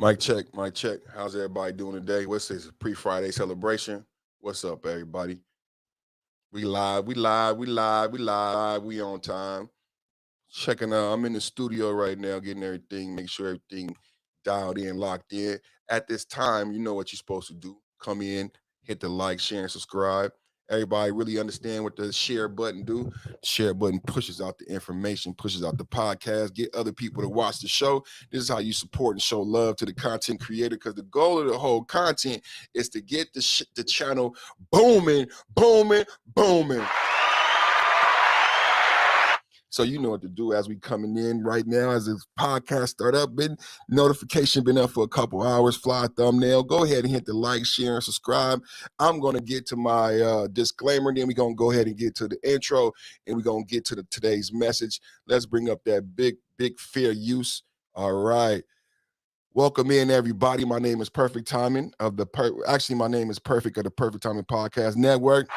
Mic check, mic check. How's everybody doing today? What's this pre-Friday celebration? What's up, everybody? We live, we live, we live, we live, we on time. Checking out. I'm in the studio right now, getting everything, make sure everything dialed in, locked in. At this time, you know what you're supposed to do. Come in, hit the like, share, and subscribe. Everybody really understand what the share button do. Share button pushes out the information, pushes out the podcast, get other people to watch the show. This is how you support and show love to the content creator, because the goal of the whole content is to get the channel booming, booming, booming. So you know what to do as we coming in right now as this podcast start up. Notification been up for a couple hours. Fly thumbnail. Go ahead and hit the like, share, and subscribe. I'm going to get to my disclaimer. Then we're going to go ahead and get to the intro. And we're going to get to today's message. Let's bring up that big fair use. All right. Welcome in, everybody. My name is Perfect Timing of the my name is Perfect of the Perfect Timing Podcast Network.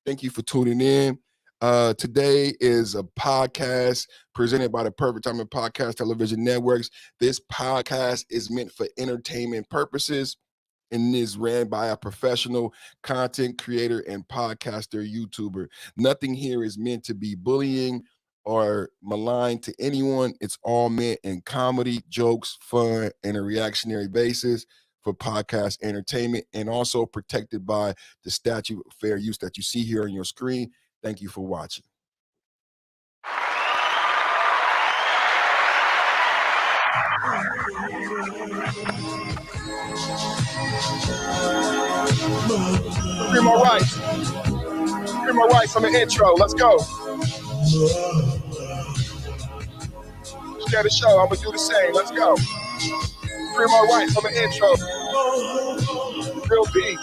Thank you for tuning in. Today is a podcast presented by the Perfect Timing Podcast Television Networks. This podcast is meant for entertainment purposes and is ran by a professional content creator and podcaster YouTuber. Nothing here is meant to be bullying or malign to anyone. It's all meant in comedy, jokes, fun, and a reactionary basis for podcast entertainment, and also protected by the statute of fair use that you see here on your screen. Thank you for watching. Free my rights. Free my rights on the intro. Let's go. Share the show. I'm going to do the same. Let's go. Free my rights on the intro. Real beat.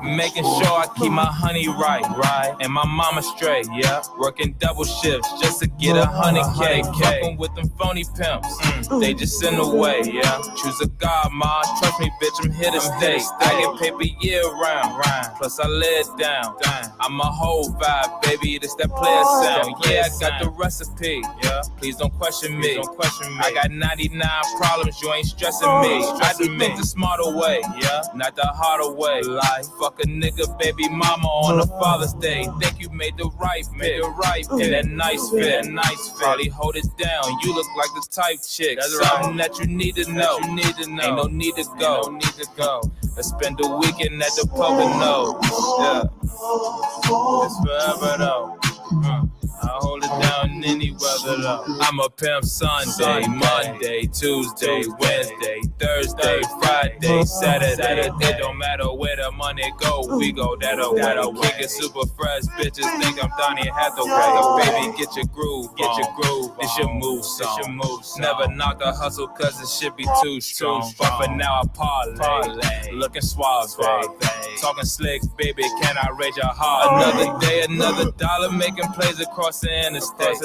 Making sure I keep my honey right, and my mama straight, yeah. Working double shifts just to get 100K. Fucking with them phony pimps, they just in the way, yeah. Choose a god, ma, trust me, bitch, I'm here to stay. I get paper year round, plus I lay it down. I'm a whole vibe, baby, this that player sound. Yeah, I got the recipe, yeah. Please don't question me. I got 99 problems, you ain't stressing me. I do think the smarter way, yeah, not the harder way. Like, fuck a nigga, baby mama on the Father's Day. Think you made the right fit, and that nice fit, Probably hold it down. You look like the type chick. That's something that you need to know. Ain't no need to go. Let's spend the weekend at the pub and know. Yeah, it's forever though. I hold it down any weather though. I'm a pimp Sunday, Monday, Tuesday, Wednesday, Thursday, Friday, Saturday. It don't matter where the money go, we go that way. Kick it super fresh, bitches think I'm Donnie Hathaway. Baby, get your groove, This your move song. Never knock the hustle cause it should be too strong. But for now I parlay, looking suave. Talking slicks, baby, can I raise your heart? Another day, another dollar, making plays across the interstate.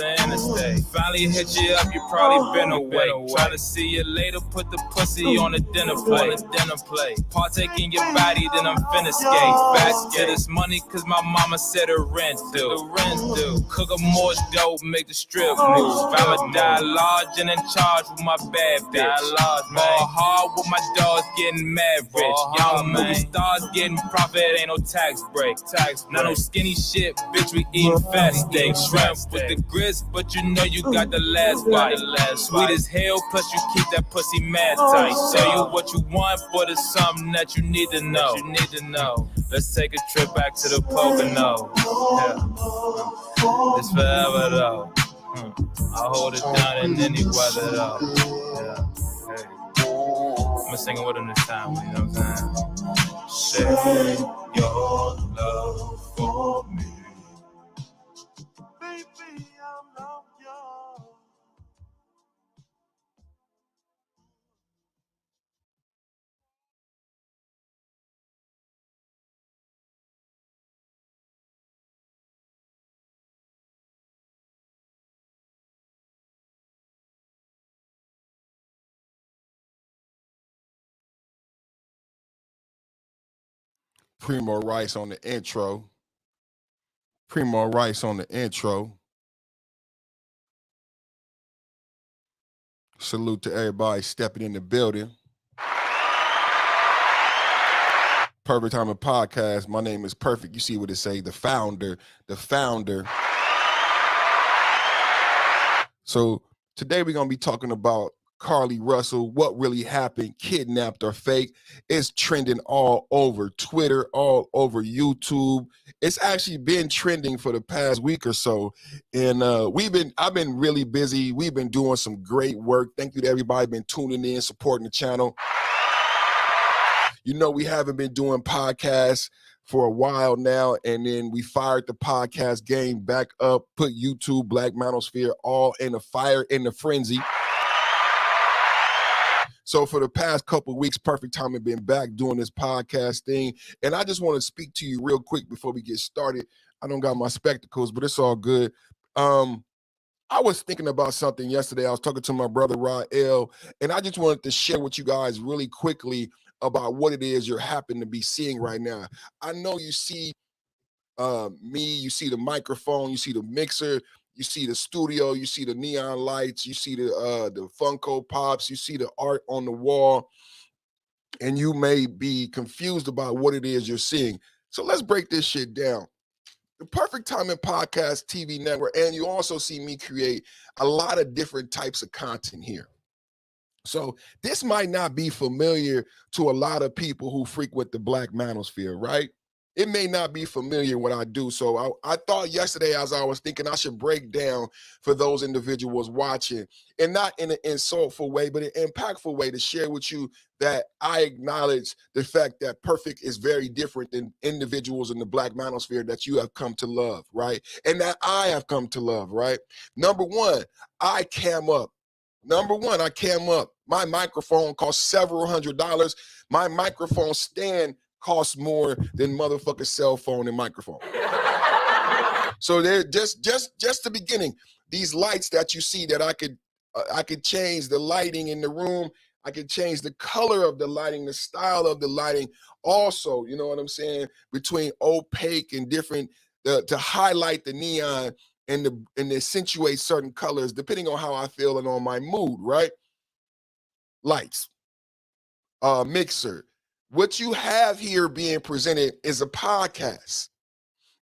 Finally hit you up, you probably been away. Try to see you later, put the pussy on the dinner plate. Partake in your body, then I'm finna skate. Back to this money, cause my mama said her rent due. Cook up more dope, make the strip move. I'ma die large and in charge with my bad bitch. More hard with my dogs getting mad rich. Young movie stars getting profit, ain't no tax break. Not no skinny shit, bitch, we eating fat steak. Shrimp with the grits, but you know you got the last bite. Sweet as hell, plus you keep that pussy mad tight. Tell you what you want, but it's something that you need to know. Let's take a trip back to the Poconos. Yeah. It's forever though. I'll hold it down in any weather though. Yeah. Hey. I'm gonna sing it with him this time, you know what I'm saying? Share your love for me. Baby, I'm not yours. Primo Rice on the intro. Primo Rice on the intro. Salute to everybody stepping in the building. Perfect Timing Podcast. My name is Perfect. You see what it say, the founder. So today we're going to be talking about CARLEE Russell, what really happened, kidnapped or fake. It's trending all over Twitter, all over YouTube. It's actually been trending for the past week or so. And I've been really busy. We've been doing some great work. Thank you to everybody been tuning in, supporting the channel. You know, we haven't been doing podcasts for a while now, and then we fired the podcast game back up, put YouTube, Black Manosphere all in the fire, in the frenzy. So for the past couple of weeks, Perfect Timing been back doing this podcast thing, and I just want to speak to you real quick before we get started. I don't got my spectacles, but it's all good. I was thinking about something yesterday. I was talking to my brother, Rael, and I just wanted to share with you guys really quickly about what it is you're happen to be seeing right now. I know you see me, you see the microphone, you see the mixer, you see the studio, you see the neon lights, you see the Funko Pops, you see the art on the wall, and you may be confused about what it is you're seeing. So let's break this shit down. The Perfect Timing Podcast TV network, and you also see me create a lot of different types of content here. So this might not be familiar to a lot of people who frequent the Black Manosphere, right? It may not be familiar what I do. So I thought yesterday, as I was thinking, I should break down for those individuals watching, and not in an insultful way, but an impactful way, to share with you that I acknowledge the fact that Perfect is very different than individuals in the Black Manosphere that you have come to love, right? And that I have come to love, right? Number one, I cam up. My microphone costs several $100s. My microphone stand costs more than motherfucking cell phone and microphone. So they're just the beginning. These lights that you see that I could change the lighting in the room. I could change the color of the lighting, the style of the lighting. Also, you know what I'm saying, between opaque and different to highlight the neon and accentuate certain colors depending on how I feel and on my mood, right? Lights, mixer. What you have here being presented is a podcast.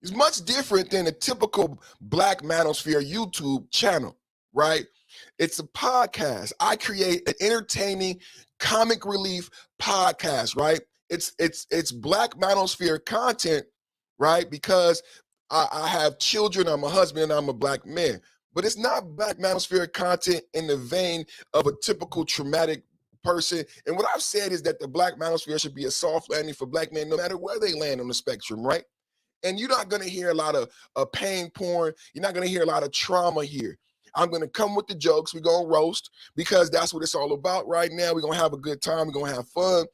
It's much different than a typical Black Manosphere YouTube channel, right? It's a podcast. I create an entertaining comic relief podcast, right? It's Black Manosphere content, right? Because I have children, I'm a husband, and I'm a Black man. But it's not Black Manosphere content in the vein of a typical traumatic person. And what I've said is that the Black Manosphere should be a soft landing for Black men, no matter where they land on the spectrum, right? And you're not going to hear a lot of pain porn. You're not going to hear a lot of trauma here. I'm going to come with the jokes. We're going to roast, because that's what it's all about right now. We're going to have a good time. We're going to have fun.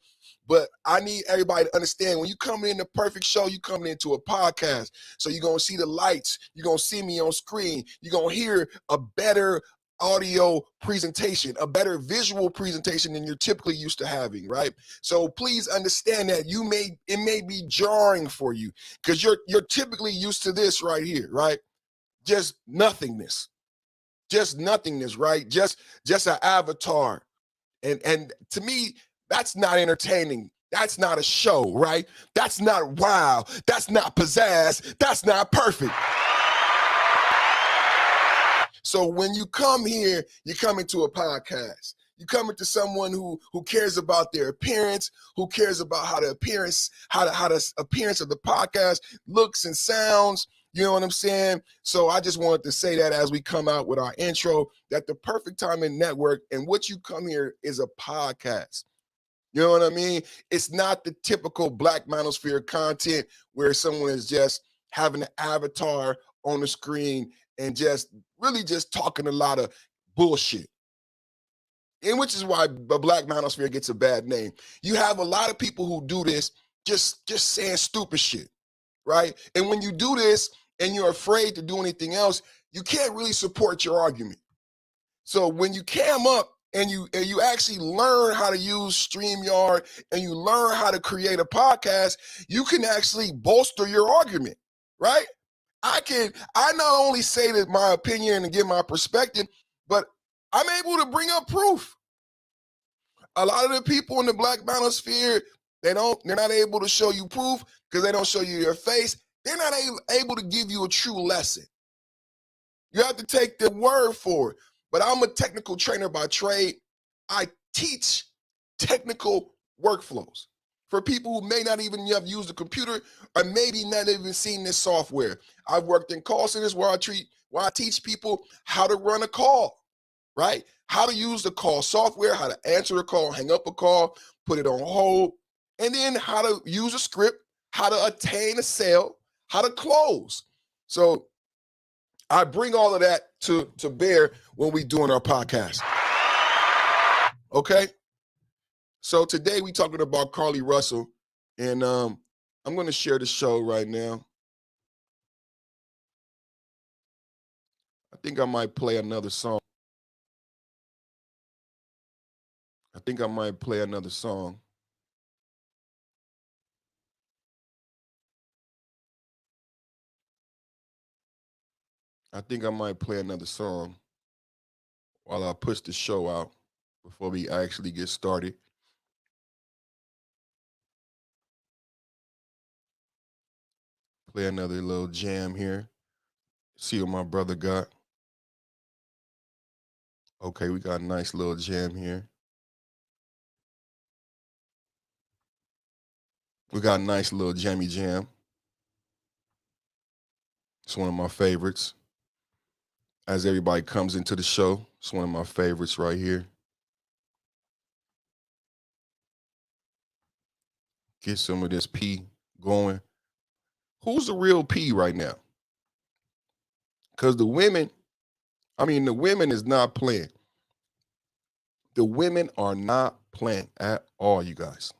But I need everybody to understand, when you come in the Perfect Show, you coming into a podcast. So you're going to see the lights. You're going to see me on screen. You're going to hear a better audio presentation, a better visual presentation than you're typically used to having, right? So please understand that it may be jarring for you, because you're typically used to this right here, right? Just nothingness, right? Just an avatar. And to me, that's not entertaining. That's not a show, right? That's not wow. That's not pizzazz. That's not perfect. So when you come here, you come into a podcast. You're coming to someone who cares about their appearance, who cares about how the appearance of the podcast looks and sounds. You know what I'm saying? So I just wanted to say that as we come out with our intro, that the Perfect Timing Network and what you come here is a podcast. You know what I mean? It's not the typical Black Manosphere content where someone is just having an avatar on the screen and just really just talking a lot of bullshit. And which is why the Black Manosphere gets a bad name. You have a lot of people who do this just saying stupid shit, right? And when you do this and you're afraid to do anything else, you can't really support your argument. So when you cam up and you actually learn how to use StreamYard and you learn how to create a podcast, you can actually bolster your argument, right? I not only say that my opinion and give my perspective, but I'm able to bring up proof. A lot of the people in the Black Manosphere, they're not able to show you proof because they don't show you your face. They're not able to give you a true lesson. You have to take their word for it. But I'm a technical trainer by trade. I teach technical workflows for people who may not even have used a computer or maybe not even seen this software. I've worked in call centers where I teach people how to run a call, right? How to use the call software, how to answer a call, hang up a call, put it on hold, and then how to use a script, how to attain a sale, how to close. So I bring all of that to bear when we doing our podcast. Okay? So today we talking about CARLEE Russell, and I'm going to share the show right now. I think I might play another song. I think I might play another song. While I push the show out before we actually get started. Play another little jam here. See what my brother got. Okay, we got a nice little jam here. We got a nice little jammy jam. It's one of my favorites. As everybody comes into the show, it's one of my favorites right here. Get some of this P going. Who's the real P right now? Because the women is not playing. The women are not playing at all, you guys.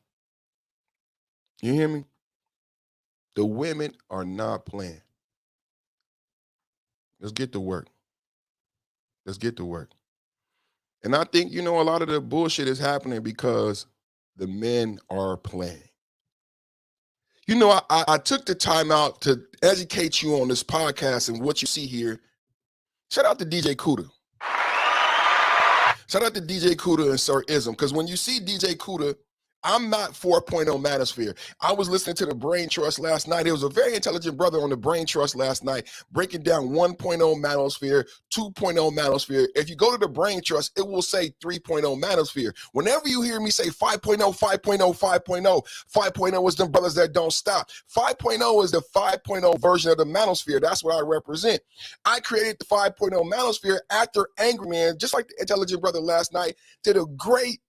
You hear me? The women are not playing. Let's get to work. And I think, a lot of the bullshit is happening because the men are playing. I took the time out to educate you on this podcast and what you see here. Shout out to DJ Kuda. Shout out to DJ Kuda and Sir Ism, because when you see DJ Kuda, I'm not 4.0 Manosphere. I was listening to the Brain Trust last night. There was a very intelligent brother on the Brain Trust last night breaking down 1.0 Manosphere, 2.0 Manosphere. If you go to the Brain Trust, it will say 3.0 Manosphere. Whenever you hear me say 5.0, 5.0, 5.0, 5.0 is them brothers that don't stop. 5.0 is the 5.0 version of the Manosphere. That's what I represent. I created the 5.0 Manosphere after Angry Man, just like the intelligent brother last night, did a great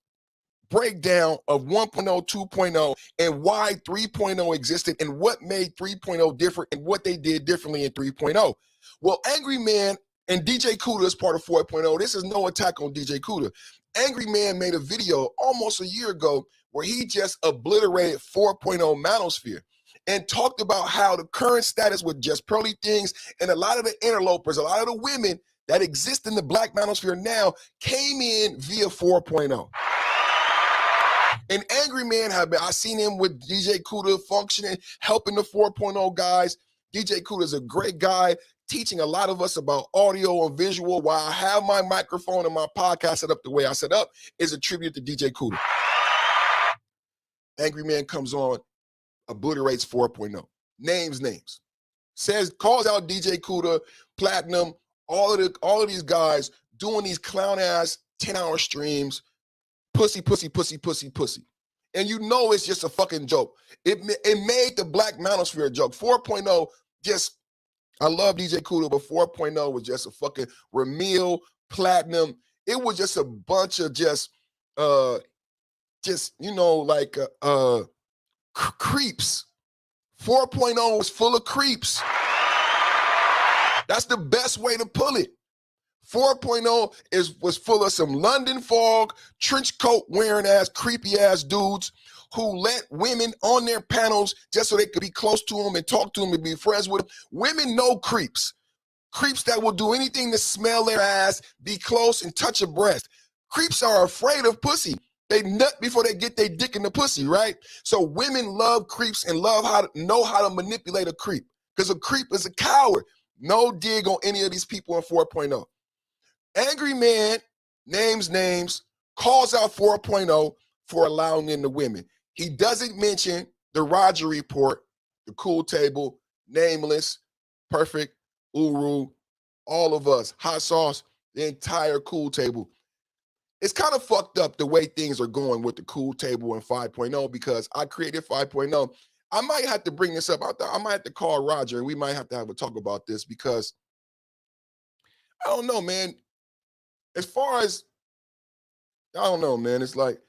breakdown of 1.0, 2.0, and why 3.0 existed and what made 3.0 different and what they did differently in 3.0. Well, Angry Man and DJ Kuda is part of 4.0. This is no attack on DJ Kuda. Angry Man made a video almost a year ago where he just obliterated 4.0 Manosphere and talked about how the current status with just pearly things and a lot of the interlopers, a lot of the women that exist in the Black Manosphere now came in via 4.0. And Angry Man I seen him with DJ Kuda functioning, helping the 4.0 guys. DJ Kuda is a great guy, teaching a lot of us about audio and visual. Why I have my microphone and my podcast set up the way I set up is a tribute to DJ Kuda. Angry Man comes on, obliterates 4.0. Names. Calls out DJ Kuda, Platinum, all of these guys doing these clown ass 10-hour streams Pussy, pussy, pussy, pussy, pussy. And you know it's just a fucking joke. It made the Black Manosphere a joke. 4.0 just, I love DJ Kudo, but 4.0 was just a fucking Ramil, Platinum. It was just a bunch of creeps. 4.0 was full of creeps. That's the best way to pull it. 4.0 was full of some London fog, trench coat wearing ass, creepy ass dudes who let women on their panels just so they could be close to them and talk to them and be friends with them. Women know creeps. Creeps that will do anything to smell their ass, be close and touch a breast. Creeps are afraid of pussy. They nut before they get their dick in the pussy, right? So women love creeps and know how to manipulate a creep, because a creep is a coward. No dig on any of these people in 4.0. Angry Man names names, calls out 4.0 for allowing in the women. He doesn't mention the Roger Report, the Cool Table, Nameless, Perfect, Uru, all of us, Hot Sauce, the entire Cool Table. It's kind of fucked up the way things are going with the Cool Table and 5.0, because I created 5.0. I might have to bring this up. I might have to call Roger and we might have to have a talk about this, because I don't know, man. As far as, I don't know, man. It's like,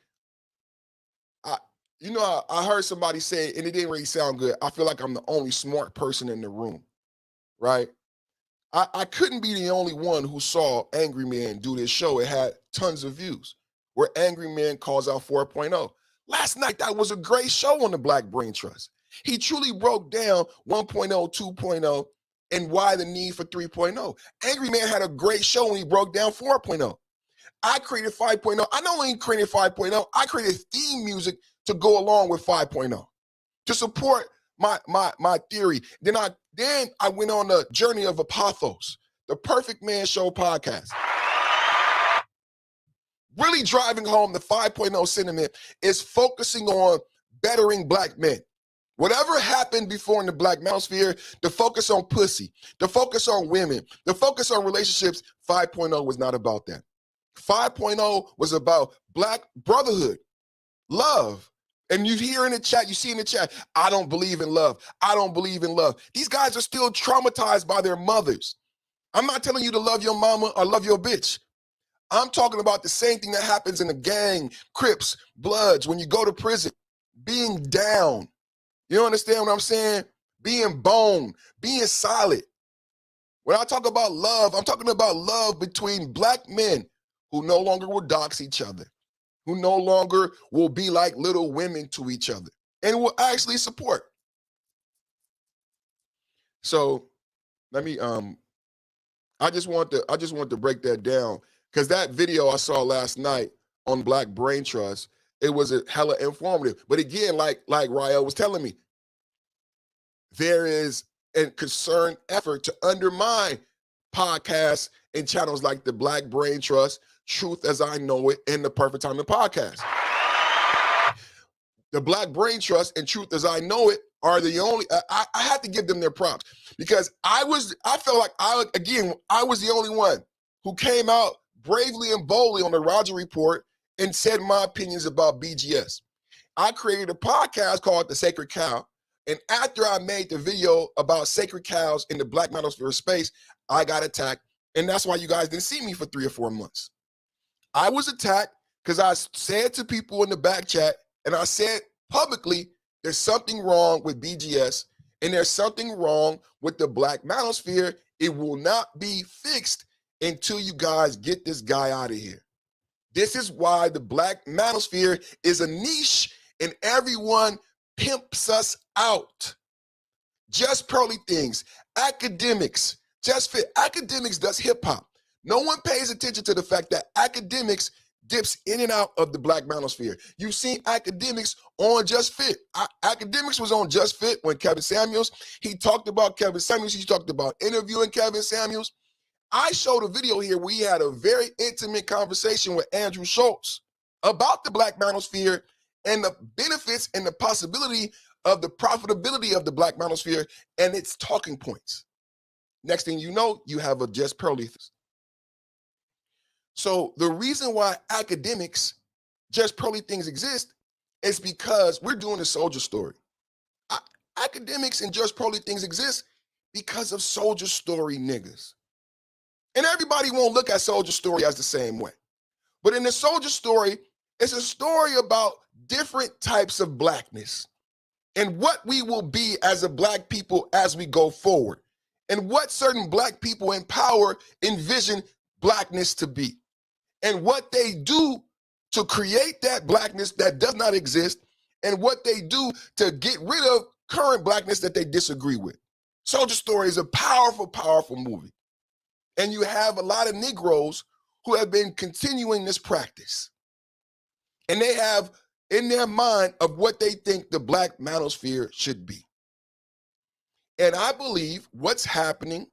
I heard somebody say, and it didn't really sound good. I feel like I'm the only smart person in the room, right? I couldn't be the only one who saw Angry Man do this show. It had tons of views, where Angry Man calls out 4.0. Last night, that was a great show on the Black Brain Trust. He truly broke down 1.0, 2.0, and why the need for 3.0. Angry Man had a great show when he broke down 4.0. I created 5.0. I not only created 5.0, I created theme music to go along with 5.0 to support my theory. Then I went on the journey of Apothos, the Perfect Man Show podcast. Really driving home the 5.0 sentiment is focusing on bettering Black men. Whatever happened before in the Black Manosphere, the focus on pussy, the focus on women, the focus on relationships, 5.0 was not about that. 5.0 was about Black brotherhood, love. And you hear in the chat, you see in the chat, I don't believe in love. I don't believe in love. These guys are still traumatized by their mothers. I'm not telling you to love your mama or love your bitch. I'm talking about the same thing that happens in the gang, Crips, Bloods, when you go to prison, being down. You understand what I'm saying? Being bone, being solid. When I talk about love, I'm talking about love between Black men who no longer will dox each other, who no longer will be like little women to each other, and will actually support. So let me I just want to break that down, because that video I saw last night on Black Brain Trust, it was a hella informative. But again, like Rael was telling me, there is a concerned effort to undermine podcasts and channels like the Black Brain Trust, Truth as I Know It, and the Perfect Time to Podcast. The Black Brain Trust and Truth as I Know It are the only, I had to give them their props, because I felt like I was the only one who came out bravely and boldly on the Roger Report and said my opinions about BGS. I created a podcast called The Sacred Cow, and after I made the video about sacred cows in the Black Manosphere space, I got attacked, and that's why you guys didn't see me for 3 or 4 months. I was attacked because I said to people in the back chat, and I said publicly, there's something wrong with BGS, and there's something wrong with the Black Manosphere. It will not be fixed until you guys get this guy out of here. This is why the Black Manosphere is a niche, and everyone pimps us out. Just Pearly Things, Academics, Just Fit. Academics does hip hop. No one pays attention to the fact that Academics dips in and out of the Black Manosphere. You've seen Academics on Just Fit. Academics was on Just Fit when Kevin Samuels, he talked about Kevin Samuels, he talked about interviewing Kevin Samuels. I showed a video here where he had a very intimate conversation with Andrew Schultz about the Black Manosphere and the benefits and the possibility of the profitability of the Black Manosphere and its talking points. Next thing you know, you have a Just Pearly. So the reason why Academics Just Pearly Things exist, it's because we're doing a soldier story. Academics and Just Pearly Things exist because of soldier story niggas. And everybody won't look at soldier story as the same way. But in the soldier story, it's a story about different types of blackness and what we will be as a black people as we go forward, and what certain black people in power envision blackness to be, and what they do to create that blackness that does not exist, and what they do to get rid of current blackness that they disagree with. Soldier Story is a powerful, powerful movie. And you have a lot of Negroes who have been continuing this practice. And they have in their mind of what they think the black manosphere should be. And I believe what's happening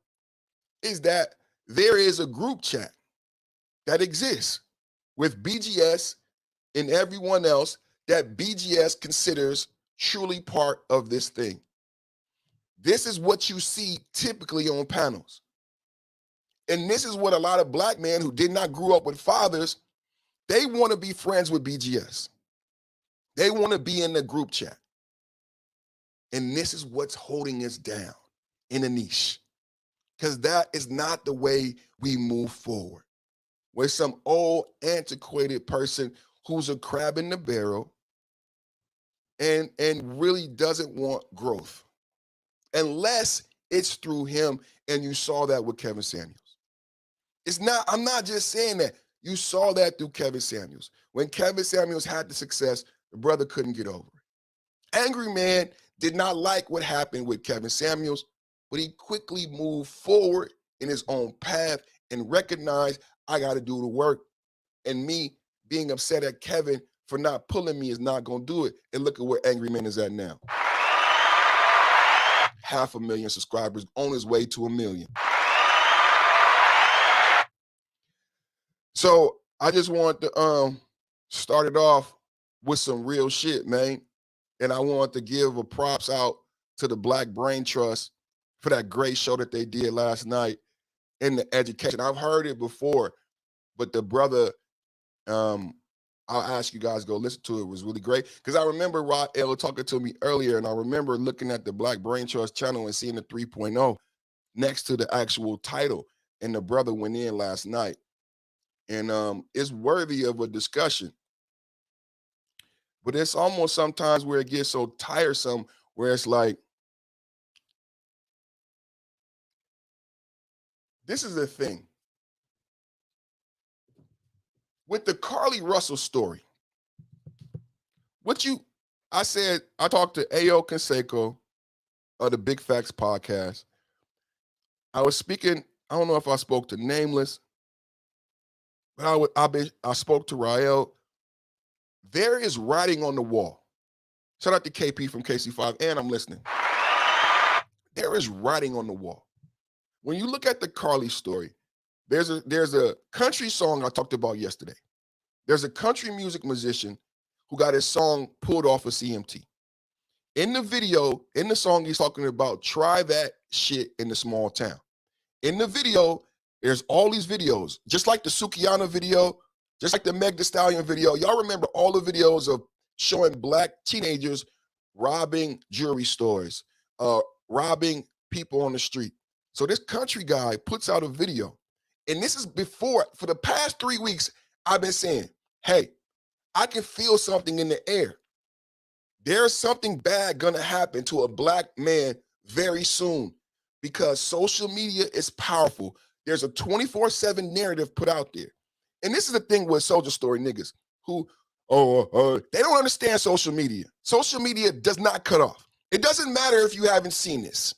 is that there is a group chat that exists with BGS and everyone else that BGS considers truly part of this thing. This is what you see typically on panels. And this is what a lot of black men who did not grow up with fathers, they want to be friends with BGS. They want to be in the group chat. And this is what's holding us down in a niche. Because that is not the way we move forward. Where some old, antiquated person who's a crab in the barrel and really doesn't want growth. Unless it's through him, and you saw that with Kevin Samuels. I'm not just saying that. You saw that through Kevin Samuels. When Kevin Samuels had the success, the brother couldn't get over it. Angry Man did not like what happened with Kevin Samuels, but he quickly moved forward in his own path and recognized, I got to do the work. And me being upset at Kevin for not pulling me is not going to do it. And look at where Angry Man is at now. 500,000 subscribers, on his way to 1 million. So I just want to start it off with some real shit, man. And I want to give a props out to the Black Brain Trust for that great show that they did last night in the education. I've heard it before, but the brother, I'll ask you guys to go listen to it. It was really great. Because I remember Rod L talking to me earlier, and I remember looking at the Black Brain Trust channel and seeing the 3.0 next to the actual title. And the brother went in last night. And it's worthy of a discussion. But it's almost sometimes where it gets so tiresome, where it's like, this is the thing. With the CARLEE Russell story, I talked to Ayo Canseco of the Big Facts podcast. I was speaking, I don't know if I spoke to Nameless, but I spoke to Rael. There is writing on the wall. Shout out to KP from KC5, and I'm listening. There is writing on the wall. When you look at the CARLEE story, there's a country song I talked about yesterday. There's a country music musician who got his song pulled off of CMT. In the video, in the song, he's talking about try that shit in the small town. In the video, there's all these videos, just like the Sukiyana video, just like the Meg Thee Stallion video. Y'all remember all the videos of showing black teenagers robbing jewelry stores, robbing people on the street. So this country guy puts out a video. And this is before, for the past 3 weeks, I've been saying, hey, I can feel something in the air. There's something bad gonna happen to a black man very soon because social media is powerful. There's a 24/7 narrative put out there. And this is the thing with soldier story niggas who, they don't understand social media. Social media does not cut off. It doesn't matter if you haven't seen this.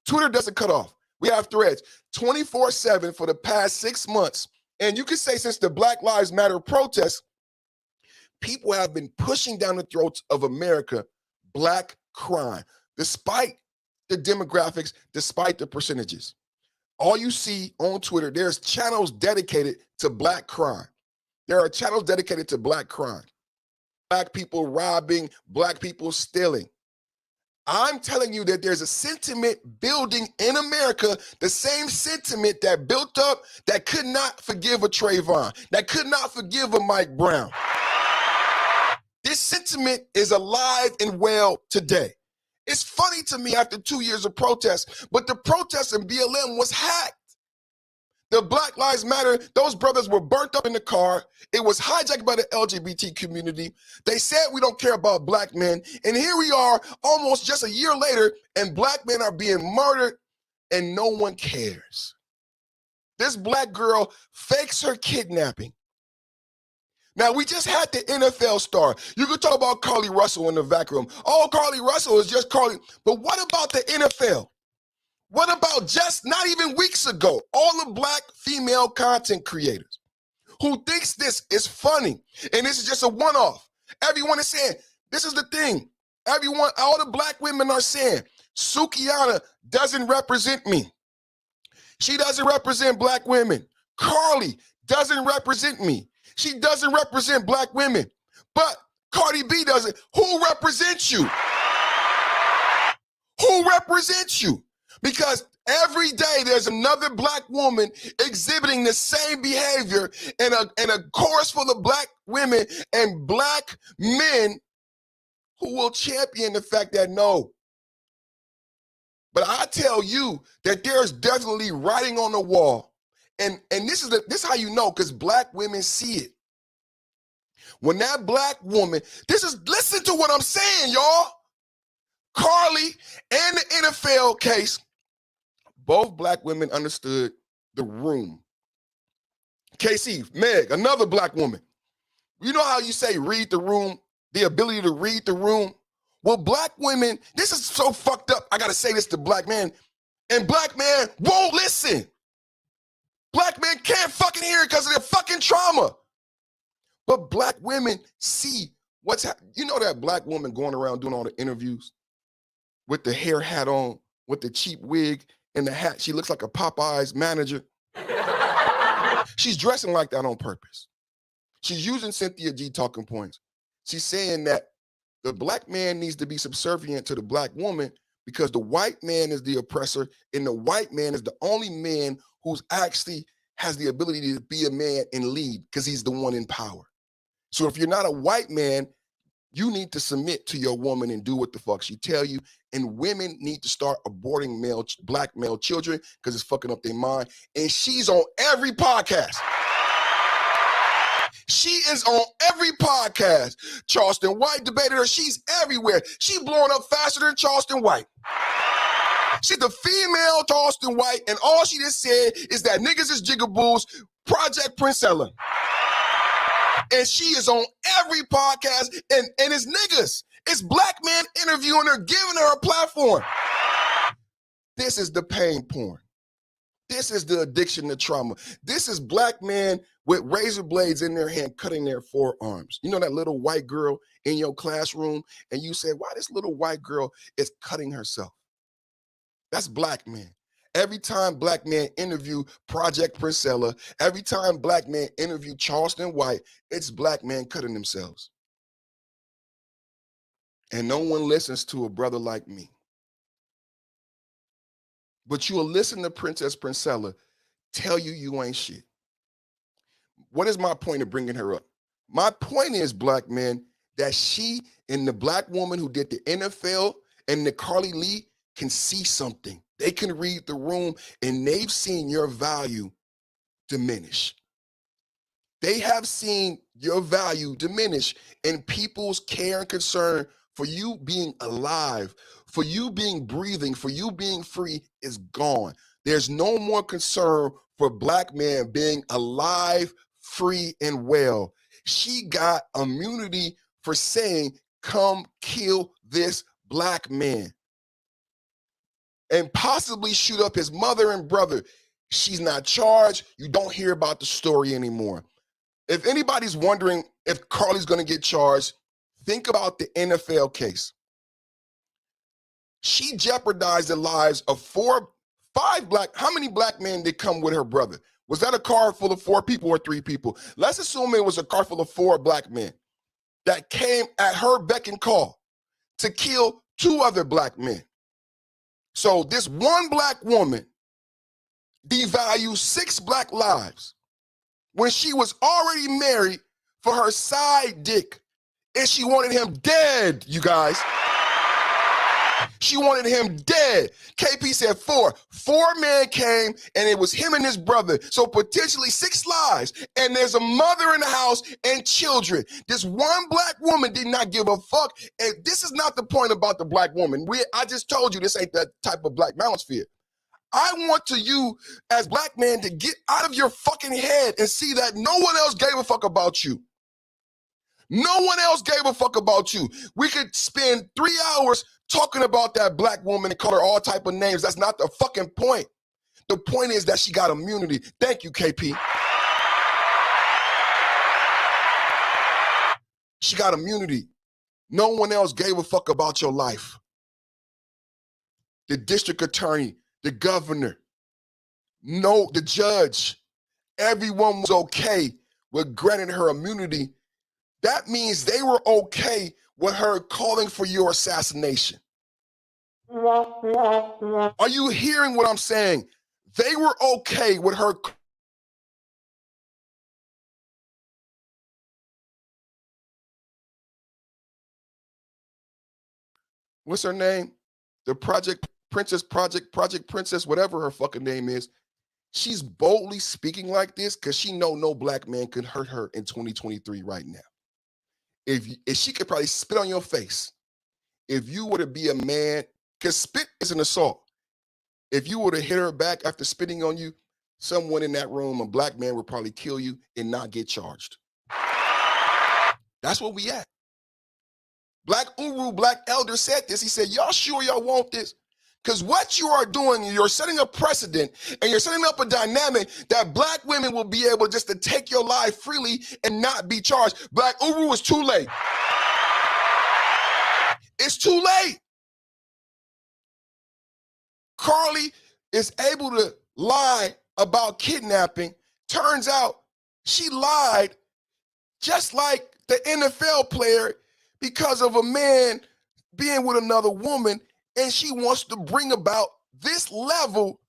Twitter doesn't cut off. We have threads 24/7 for the past 6 months. And you could say since the Black Lives Matter protests, people have been pushing down the throats of America black crime, despite the demographics, despite the percentages. All you see on Twitter, there's channels dedicated to black crime. There are channels dedicated to black crime. Black people robbing, black people stealing. I'm telling you that there's a sentiment building in America, the same sentiment that built up, that could not forgive a Trayvon, that could not forgive a Mike Brown. This sentiment is alive and well today. It's funny to me after 2 years of protests, but the protest in BLM was hacked. The Black Lives Matter, those brothers were burnt up in the car. It was hijacked by the LGBT community. They said we don't care about black men. And here we are almost just a year later, and black men are being murdered and no one cares. This black girl fakes her kidnapping. Now, we just had the NFL star. You could talk about CARLEE Russell in the vacuum. Oh, CARLEE Russell is just CARLEE. But what about the NFL? What about just not even weeks ago, all the black female content creators who thinks this is funny and this is just a one-off? Everyone is saying, this is the thing. Everyone, all the black women are saying, Sukiana doesn't represent me. She doesn't represent black women. CARLEE doesn't represent me. She doesn't represent black women. But Cardi B doesn't. Who represents you? Who represents you? Because every day there's another black woman exhibiting the same behavior in a chorus full of black women and black men who will champion the fact that no. But I tell you that there's definitely writing on the wall. And this is how you know, because black women see it. When that black woman, listen to what I'm saying, y'all. CARLEE and the NFL case, both black women understood the room. KC, Meg, another black woman. You know how you say read the room, the ability to read the room? Well, black women, this is so fucked up. I got to say this to black men. And black men won't listen. Black men can't fucking hear it because of their fucking trauma. But black women see what's happening. You know that black woman going around doing all the interviews with the hair hat on, with the cheap wig and the hat. She looks like a Popeyes manager. She's dressing like that on purpose. She's using Cynthia G talking points. She's saying that the black man needs to be subservient to the black woman because the white man is the oppressor and the white man is the only man who's actually has the ability to be a man and lead because he's the one in power. So if you're not a white man, you need to submit to your woman and do what the fuck she tell you. And women need to start aborting black male children because it's fucking up their mind. And she's on every podcast. She is on every podcast. Charleston White debated her. She's everywhere. She blowing up faster than Charleston White. She's the female Charleston White, and all she just said is that niggas is jigaboos, Project Princella. And she is on every podcast, and it's niggas. It's black men interviewing her, giving her a platform. This is the pain porn. This is the addiction to trauma. This is black men with razor blades in their hand cutting their forearms. You know that little white girl in your classroom, and you say, why this little white girl is cutting herself? That's black men. Every time black men interview Project Princella, every time black men interview Charleston White, it's black men cutting themselves. And no one listens to a brother like me. But you will listen to Princess Princella tell you ain't shit. What is my point of bringing her up? My point is, black men, that she and the black woman who did the NFL and the CARLEE Lee can see something. They can read the room, and they've seen your value diminish. They have seen your value diminish, and people's care and concern for you being alive, for you being breathing, for you being free is gone. There's no more concern for black men being alive, free, and well. She got immunity for saying, come kill this black man. And possibly shoot up his mother and brother. She's not charged. You don't hear about the story anymore. If anybody's wondering if CARLEE's going to get charged, think about the NFL case. She jeopardized the lives of how many black men did come with her brother? Was that a car full of 4 people or 3 people? Let's assume it was a car full of 4 black men that came at her beck and call to kill 2 other black men. So this one black woman devalued 6 black lives when she was already married for her side dick And she wanted him dead, you guys. She wanted him dead. KP said 4. 4 men came, and it was him and his brother. So potentially 6 lives. And there's a mother in the house and children. This one black woman did not give a fuck. And this is not the point about the black woman. I just told you this ain't that type of black manosphere. I want you as black men to get out of your fucking head and see that no one else gave a fuck about you. No one else gave a fuck about you. We could spend 3 hours talking about that black woman and call her all type of names. That's not the fucking point. The point is that she got immunity. Thank you, KP. She got immunity. No one else gave a fuck about your life. The district attorney, the governor, no, the judge, everyone was okay with granting her immunity. That means they were okay with her calling for your assassination. Are you hearing what I'm saying? They were okay with her. What's her name? The Project Princess, Project Princess, whatever her fucking name is. She's boldly speaking like this because she know no black man could hurt her in 2023 right now. If she could probably spit on your face. If you were to be a man, because spit is an assault. If you were to hit her back after spitting on you, someone in that room, a black man, would probably kill you and not get charged. That's where we at. Black Uru, Black Elder said this. He said, y'all sure y'all want this? Because what you are doing, you're setting a precedent and you're setting up a dynamic that black women will be able just to take your life freely and not be charged. Black Uru, is too late. It's too late. CARLEE is able to lie about kidnapping. Turns out she lied just like the NFL player because of a man being with another woman, and she wants to bring about this level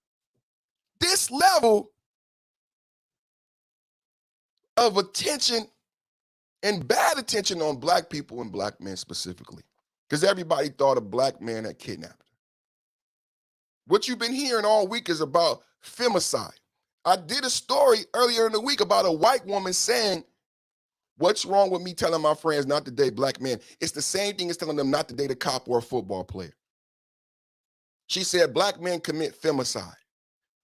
of attention and bad attention on black people and black men specifically, because everybody thought a black man had kidnapped her. What you've been hearing all week is about femicide. I did a story earlier in the week about a white woman saying, what's wrong with me telling my friends not to date black men? It's the same thing as telling them not to date a cop or a football player. She said black men commit femicide.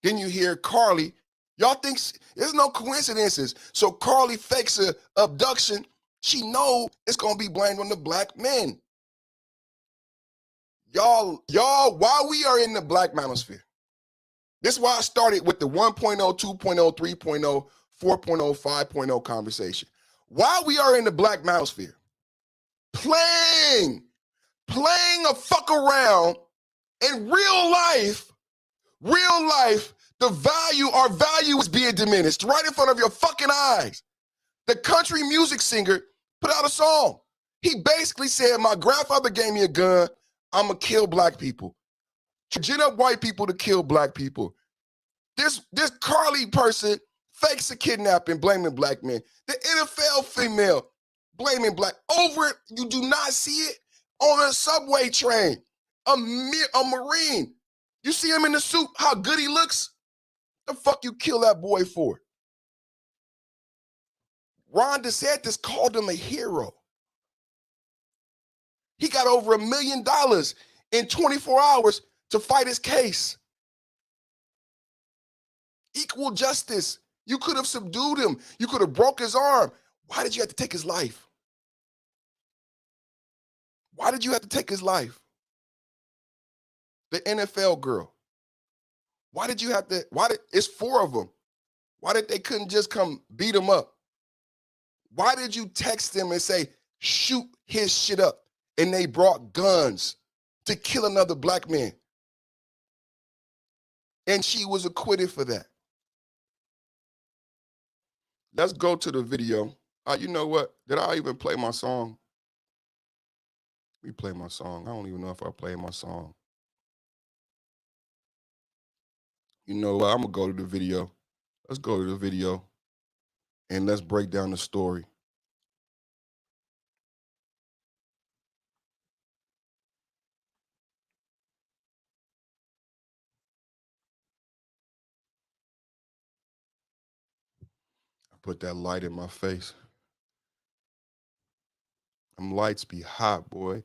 Then you hear CARLEE. Y'all think there's no coincidences. So CARLEE fakes an abduction. She know it's going to be blamed on the black men. Y'all, while we are in the black manosphere, this is why I started with the 1.0, 2.0, 3.0, 4.0, 5.0 conversation. While we are in the black manosphere, playing a fuck around in real life, our value is being diminished right in front of your fucking eyes. The country music singer put out a song. He basically said, my grandfather gave me a gun, I'm gonna kill black people. Gin up white people to kill black people. This CARLEE person fakes a kidnapping, blaming black men. The NFL female blaming black. Over it, you do not see it on a subway train. A Marine. You see him in the suit, how good he looks? The fuck you kill that boy for? Ron DeSantis called him a hero. He got over $1 million in 24 hours to fight his case. Equal justice. You could have subdued him. You could have broke his arm. Why did you have to take his life? Why did you have to take his life? The NFL girl. Why did you have to, it's 4 of them. Why did they couldn't just come beat him up? Why did you text him and say, shoot his shit up? And they brought guns to kill another black man. And she was acquitted for that. Let's go to the video. You know what? Did I even play my song? Let me play my song. I don't even know if I played my song. You know what? I'm going to go to the video. Let's go to the video and let's break down the story. Put that light in my face. Them lights be hot, boy.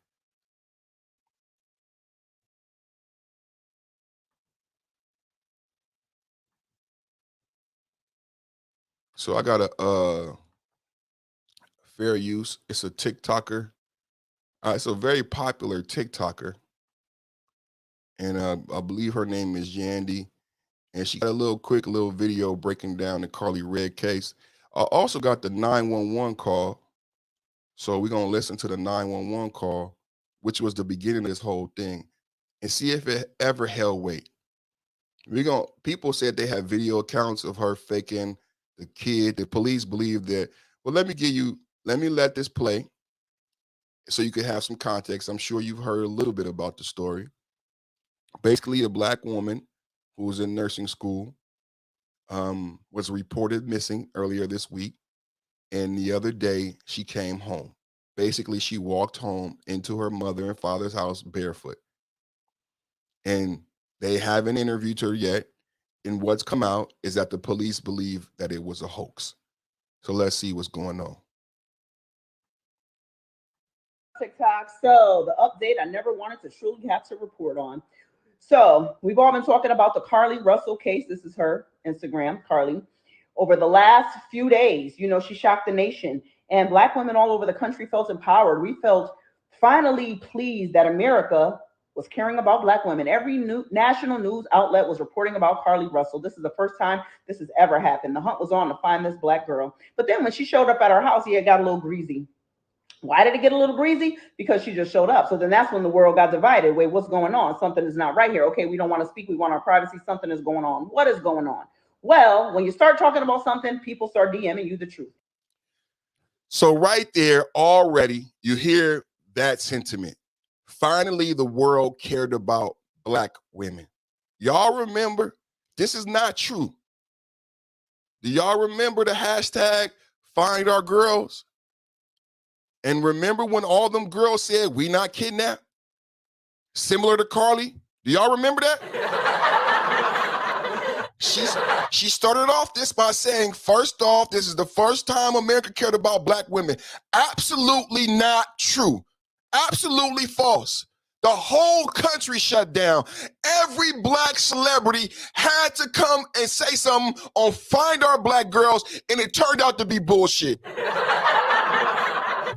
So I got a fair use. It's a TikToker. It's a very popular TikToker. And I believe her name is Yandy. And she got a quick little video breaking down the CARLEE Red case. I also got the 911 call. So we're going to listen to the 911 call, which was the beginning of this whole thing, and see if it ever held weight. People said they have video accounts of her faking the kid. The police believe that, well, let me let this play so you can have some context. I'm sure you've heard a little bit about the story. Basically, a Black woman who was in nursing school was reported missing earlier this week. And the other day, she came home. Basically, she walked home into her mother and father's house barefoot. And they haven't interviewed her yet. And what's come out is that the police believe that it was a hoax. So let's see what's going on. TikTok. So the update I never wanted to truly have to report on. So we've all been talking about the CARLEE Russell case. This is her Instagram, CARLEE. Over the last few days, she shocked the nation, and Black women all over the country felt empowered. We felt finally pleased that America was caring about Black women. Every national news outlet was reporting about CARLEE Russell. This is the first time this has ever happened. The hunt was on to find this Black girl. But then when she showed up at our house, it got a little greasy. Why did it get a little greasy? Because she just showed up. So then that's when the world got divided. Wait, what's going on? Something is not right here. Okay, we don't want to speak. We want our privacy. Something is going on. What is going on? Well, when you start talking about something, people start DMing you the truth. So right there, already, you hear that sentiment. Finally, the world cared about Black women. Y'all remember, this is not true. Do y'all remember the hashtag Find Our Girls? And remember when all them girls said, we not kidnapped? Similar to CARLEE? Do y'all remember that? She started off this by saying, first off, this is the first time America cared about Black women. Absolutely not true. Absolutely false. The whole country shut down. Every Black celebrity had to come and say something on Find Our Black Girls, and it turned out to be bullshit.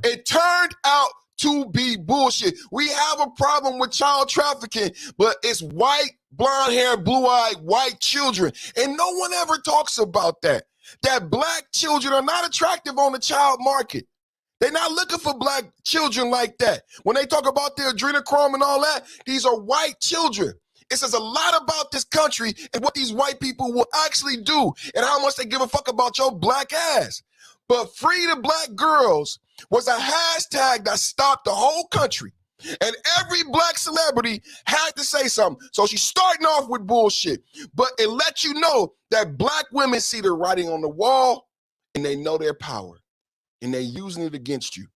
It turned out to be bullshit. We have a problem with child trafficking, but it's white, blonde hair, blue-eyed, white children. And no one ever talks about that. That Black children are not attractive on the child market. They're not looking for Black children like that. When they talk about the adrenochrome and all that, these are white children. It says a lot about this country and what these white people will actually do and how much they give a fuck about your Black ass. But Free the Black Girls was a hashtag that stopped the whole country. And every Black celebrity had to say something. So she's starting off with bullshit. But it lets you know that Black women see the writing on the wall and they know their power. And they're using it against you.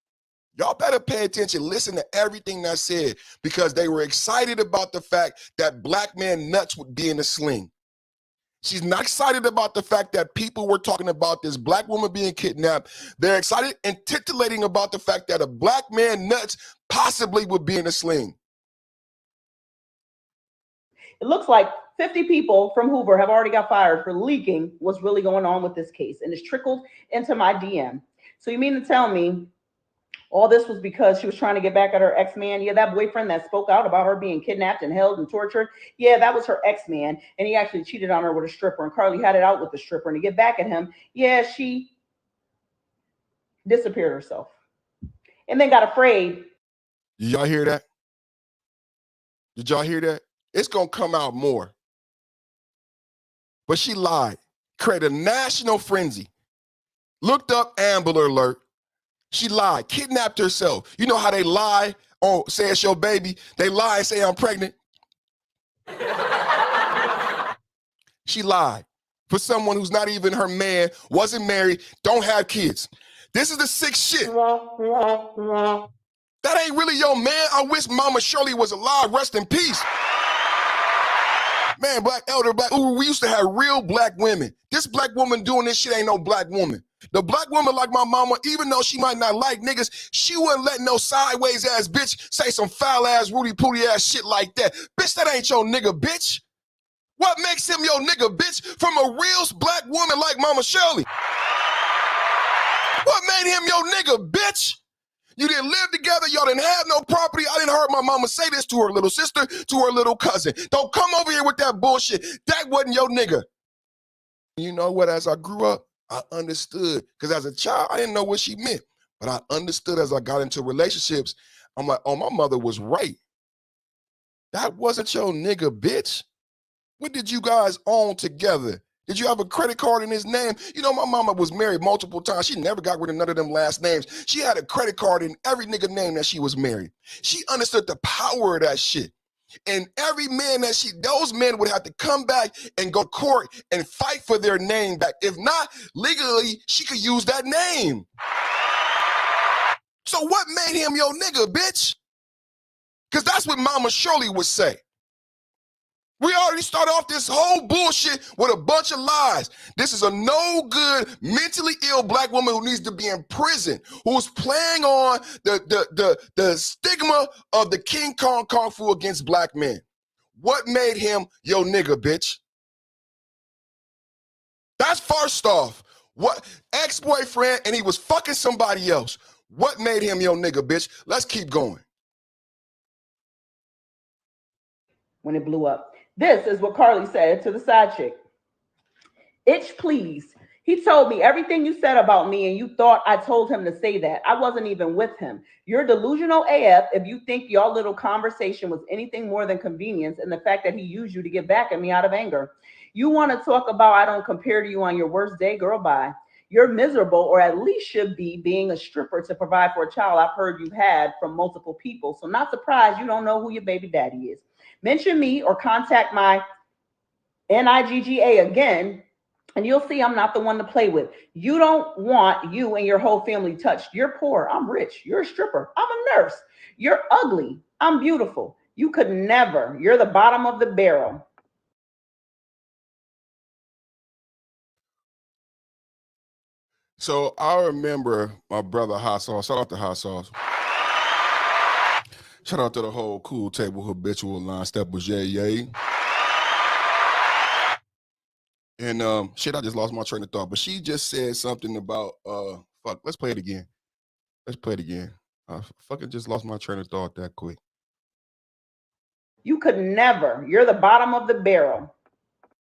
Y'all better pay attention, listen to everything that's said, because they were excited about the fact that Black man nuts would be in a sling. She's not excited about the fact that people were talking about this Black woman being kidnapped. They're excited and titillating about the fact that a Black man nuts possibly would be in a sling. It looks like 50 people from Hoover have already got fired for leaking what's really going on with this case, and it's trickled into my DM. So you mean to tell me all this was because she was trying to get back at her ex-man? Yeah, that boyfriend that spoke out about her being kidnapped and held and tortured. Yeah, that was her ex-man, and he actually cheated on her with a stripper, and CARLEE had it out with the stripper. And to get back at him, yeah, she disappeared herself and then got afraid. Did y'all hear that? Did y'all hear that? It's going to come out more. But she lied, created a national frenzy, looked up Amber Alert. She lied, kidnapped herself. You know how they lie on say it's your baby? They lie and say I'm pregnant. She lied for someone who's not even her man, wasn't married, don't have kids. This is the sick shit. That ain't really your man. I wish Mama Shirley was alive. Rest in peace. Man, Black elder, Black, ooh, we used to have real Black women. This Black woman doing this shit ain't no Black woman. The black woman like my mama, even though she might not like niggas, she wouldn't let no sideways ass bitch say some foul ass, Rudy Pooty ass shit like that. Bitch, that ain't your nigga, bitch. What makes him your nigga, bitch? From a real black woman like Mama Shirley. What made him your nigga, bitch? You didn't live together. Y'all didn't have no property. I didn't heard my mama say this to her little sister, to her little cousin. Don't come over here with that bullshit. That wasn't your nigga. You know what? As I grew up, I understood. Because as a child, I didn't know what she meant. But I understood as I got into relationships. I'm like, oh, my mother was right. That wasn't your nigga, bitch. What did you guys own together? Did you have a credit card in his name? You know, my mama was married multiple times. She never got rid of none of them last names. She had a credit card in every nigga name that she was married. She understood the power of that shit. And every man that those men would have to come back and go to court and fight for their name back. If not, legally, she could use that name. So what made him your nigga, bitch? Because that's what Mama Shirley would say. We already started off this whole bullshit with a bunch of lies. This is a no good, mentally ill black woman who needs to be in prison, who's playing on the stigma of the King Kong Kung Fu against black men. What made him your nigga, bitch? That's first off. What ex-boyfriend and he was fucking somebody else. What made him your nigga, bitch? Let's keep going. When it blew up. This is what CARLEE said to the side chick. Itch, please. He told me everything you said about me and you thought I told him to say that. I wasn't even with him. You're delusional AF if you think your little conversation was anything more than convenience and the fact that he used you to get back at me out of anger. You want to talk about I don't compare to you on your worst day? Girl, bye. You're miserable, or at least should be, being a stripper to provide for a child I've heard you've had from multiple people. So not surprised you don't know who your baby daddy is. Mention me or contact my NIGGA again, and you'll see I'm not the one to play with. You don't want you and your whole family touched. You're poor. I'm rich. You're a stripper. I'm a nurse. You're ugly. I'm beautiful. You could never. You're the bottom of the barrel. So I remember my brother Hot Sauce. Shout out to Hot Sauce. Shout out to the whole Cool Table habitual line step was yay. And shit, I just lost my train of thought. But she just said something about fuck. Let's play it again. I fucking just lost my train of thought that quick. You could never. You're the bottom of the barrel.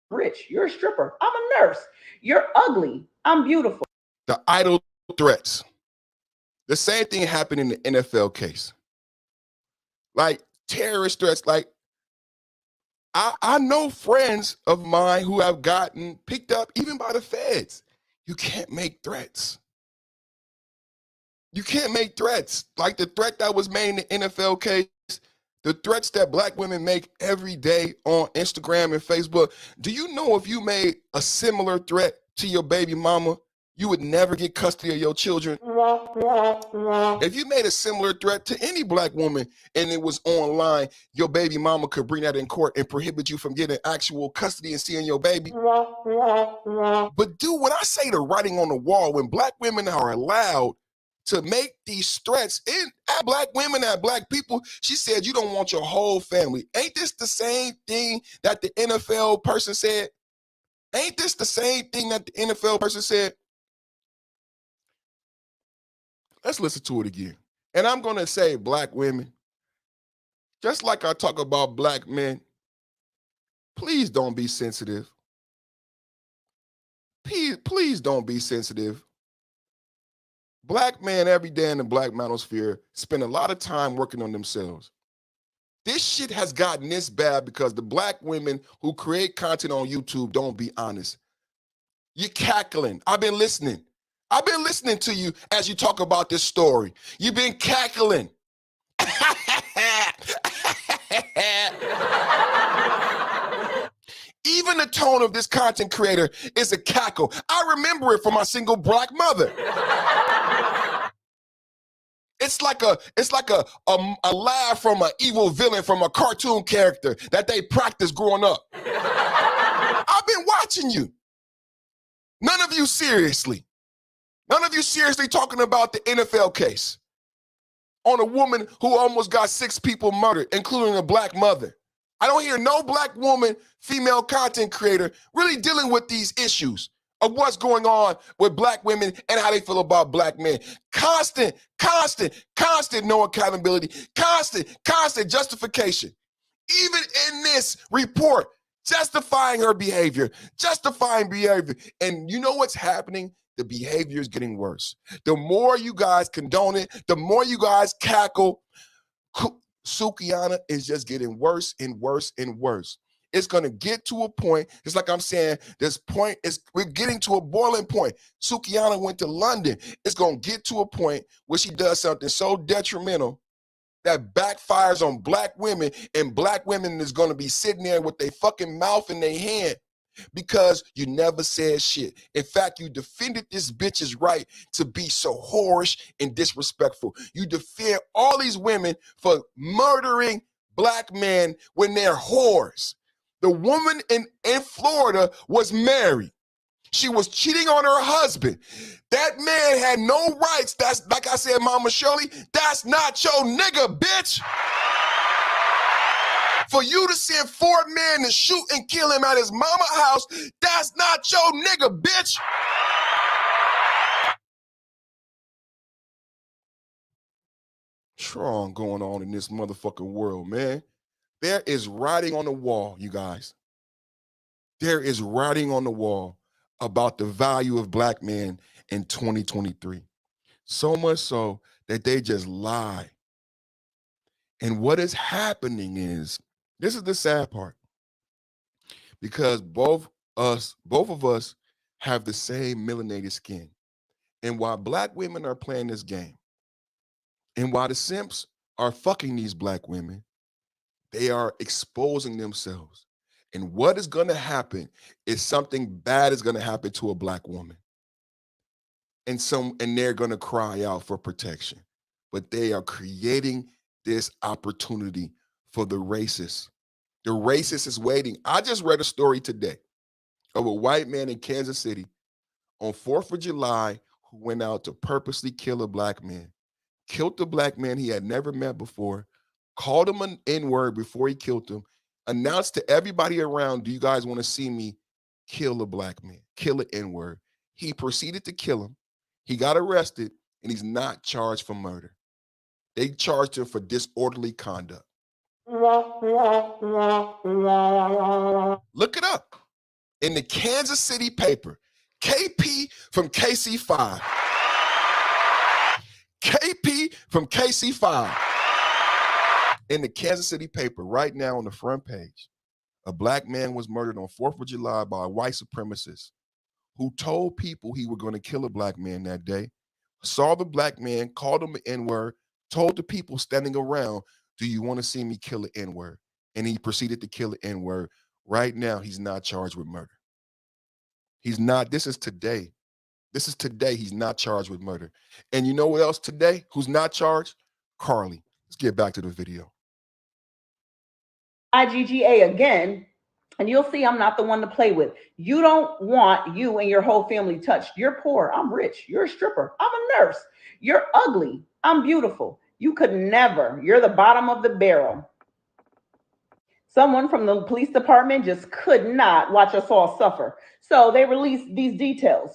Rich. You're a stripper. I'm a nurse. You're ugly. I'm beautiful. The idle threats. The same thing happened in the NFL case. Like terrorist threats. Like I know friends of mine who have gotten picked up even by the feds. You can't make threats. You can't make threats. Like the threat that was made in the NFL case, the threats that black women make every day on Instagram and Facebook. Do you know if you made a similar threat to your baby mama, you would never get custody of your children? If you made a similar threat to any black woman and it was online, your baby mama could bring that in court and prohibit you from getting actual custody and seeing your baby. But do what I say, the writing on the wall, when black women are allowed to make these threats at black women, at black people, she said, you don't want your whole family. Ain't this the same thing that the NFL person said? Ain't this the same thing that the NFL person said? Let's listen to it again. And I'm going to say black women, just like I talk about black men, please don't be sensitive. Please don't be sensitive. Black men every day in the black manosphere spend a lot of time working on themselves. This shit has gotten this bad because the black women who create content on YouTube don't be honest. You're cackling. I've been listening to you as you talk about this story. You've been cackling. Even the tone of this content creator is a cackle. I remember it from my single black mother. It's like a laugh from an evil villain from a cartoon character that they practiced growing up. I've been watching you. None of you seriously. None of you seriously talking about the NFL case on a woman who almost got 6 people murdered, including a black mother. I don't hear no black woman, female content creator really dealing with these issues of what's going on with black women and how they feel about black men. Constant no accountability, constant justification. Even in this report, justifying behavior. And you know what's happening? The behavior is getting worse. The more you guys condone it, the more you guys cackle, Sukihana is just getting worse and worse and worse. It's going to get to a point, it's like I'm saying, we're getting to a boiling point. Sukihana went to London. It's going to get to a point where she does something so detrimental that backfires on black women, and black women is going to be sitting there with their fucking mouth in their hand because you never said shit. In fact, you defended this bitch's right to be so whorish and disrespectful. You defend all these women for murdering black men when they're whores. The woman in Florida was married. She was cheating on her husband. That man had no rights. That's, like I said, Mama Shirley, that's not your nigga, bitch. For you to send 4 men to shoot and kill him at his mama house, that's not your nigga, bitch. Strong going on in this motherfucking world, man. There is writing on the wall, you guys. There is writing on the wall about the value of black men in 2023. So much so that they just lie. And what is happening is, this is the sad part, because both of us have the same melanated skin. And while black women are playing this game, and while the simps are fucking these black women, they are exposing themselves. And what is going to happen is something bad is going to happen to a black woman. And they're going to cry out for protection. But they are creating this opportunity for the racist. The racist is waiting. I just read a story today of a white man in Kansas City on 4th of July who went out to purposely kill a black man, killed the black man he had never met before, called him an N-word before he killed him, announced to everybody around, do you guys want to see me kill a black man, kill an N-word? He proceeded to kill him. He got arrested, and he's not charged for murder. They charged him for disorderly conduct. Look it up in the Kansas City paper. KP from KC5. KP from KC5. In the Kansas City paper right now on the front page, a black man was murdered on 4th of July by a white supremacist who told people he was going to kill a black man that day, saw the black man, called him an N-word, told the people standing around, do you want to see me kill an N-word? And he proceeded to kill an N-word. Right now, he's not charged with murder. He's not. This is today. This is today. He's not charged with murder. And you know what else today? Who's not charged? CARLEE. Let's get back to the video. IGGA again, and you'll see I'm not the one to play with. You don't want you and your whole family touched. You're poor. I'm rich. You're a stripper. I'm a nurse. You're ugly. I'm beautiful. You could never. You're the bottom of the barrel. Someone from the police department just could not watch us all suffer. So they released these details.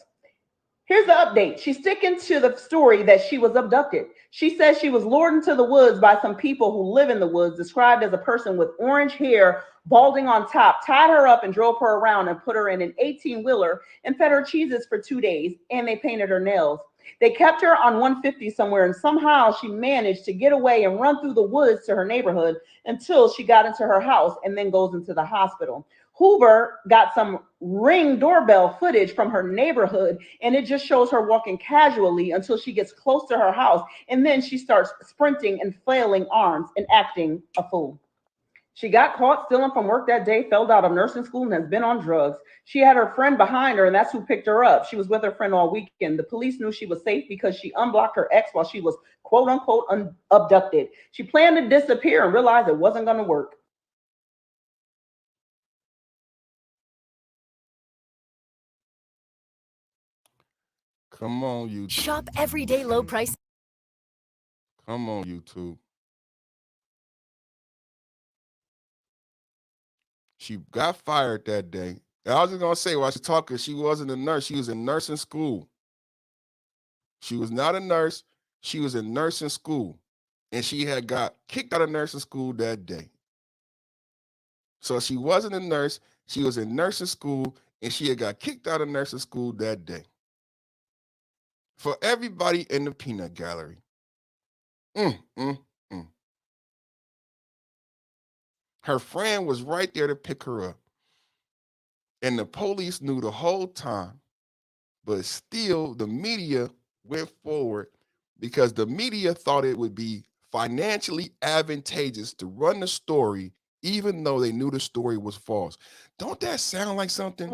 Here's the update. She's sticking to the story that she was abducted. She says she was lured into the woods by some people who live in the woods, described as a person with orange hair, balding on top, tied her up and drove her around and put her in an 18-wheeler and fed her cheeses for 2 days, and they painted her nails. They kept her on 150 somewhere, and somehow she managed to get away and run through the woods to her neighborhood until she got into her house and then goes into the hospital. Hoover got some Ring doorbell footage from her neighborhood, and it just shows her walking casually until she gets close to her house, and then she starts sprinting and flailing arms and acting a fool. She got caught stealing from work that day, failed out of nursing school, and has been on drugs. She had her friend behind her, and that's who picked her up. She was with her friend all weekend. The police knew she was safe because she unblocked her ex while she was quote unquote abducted. She planned to disappear and realized it wasn't going to work. Come on, YouTube. Shop everyday low price. Come on, YouTube. She got fired that day. And I was just going to say, while she's talking, she wasn't a nurse. She was in nursing school. She was not a nurse. She was in nursing school. And she had got kicked out of nursing school that day. So she wasn't a nurse. She was in nursing school, and she had got kicked out of nursing school that day. For everybody in the peanut gallery. Her friend was right there to pick her up. And the police knew the whole time, but still the media went forward because the media thought it would be financially advantageous to run the story, even though they knew the story was false. Don't that sound like something?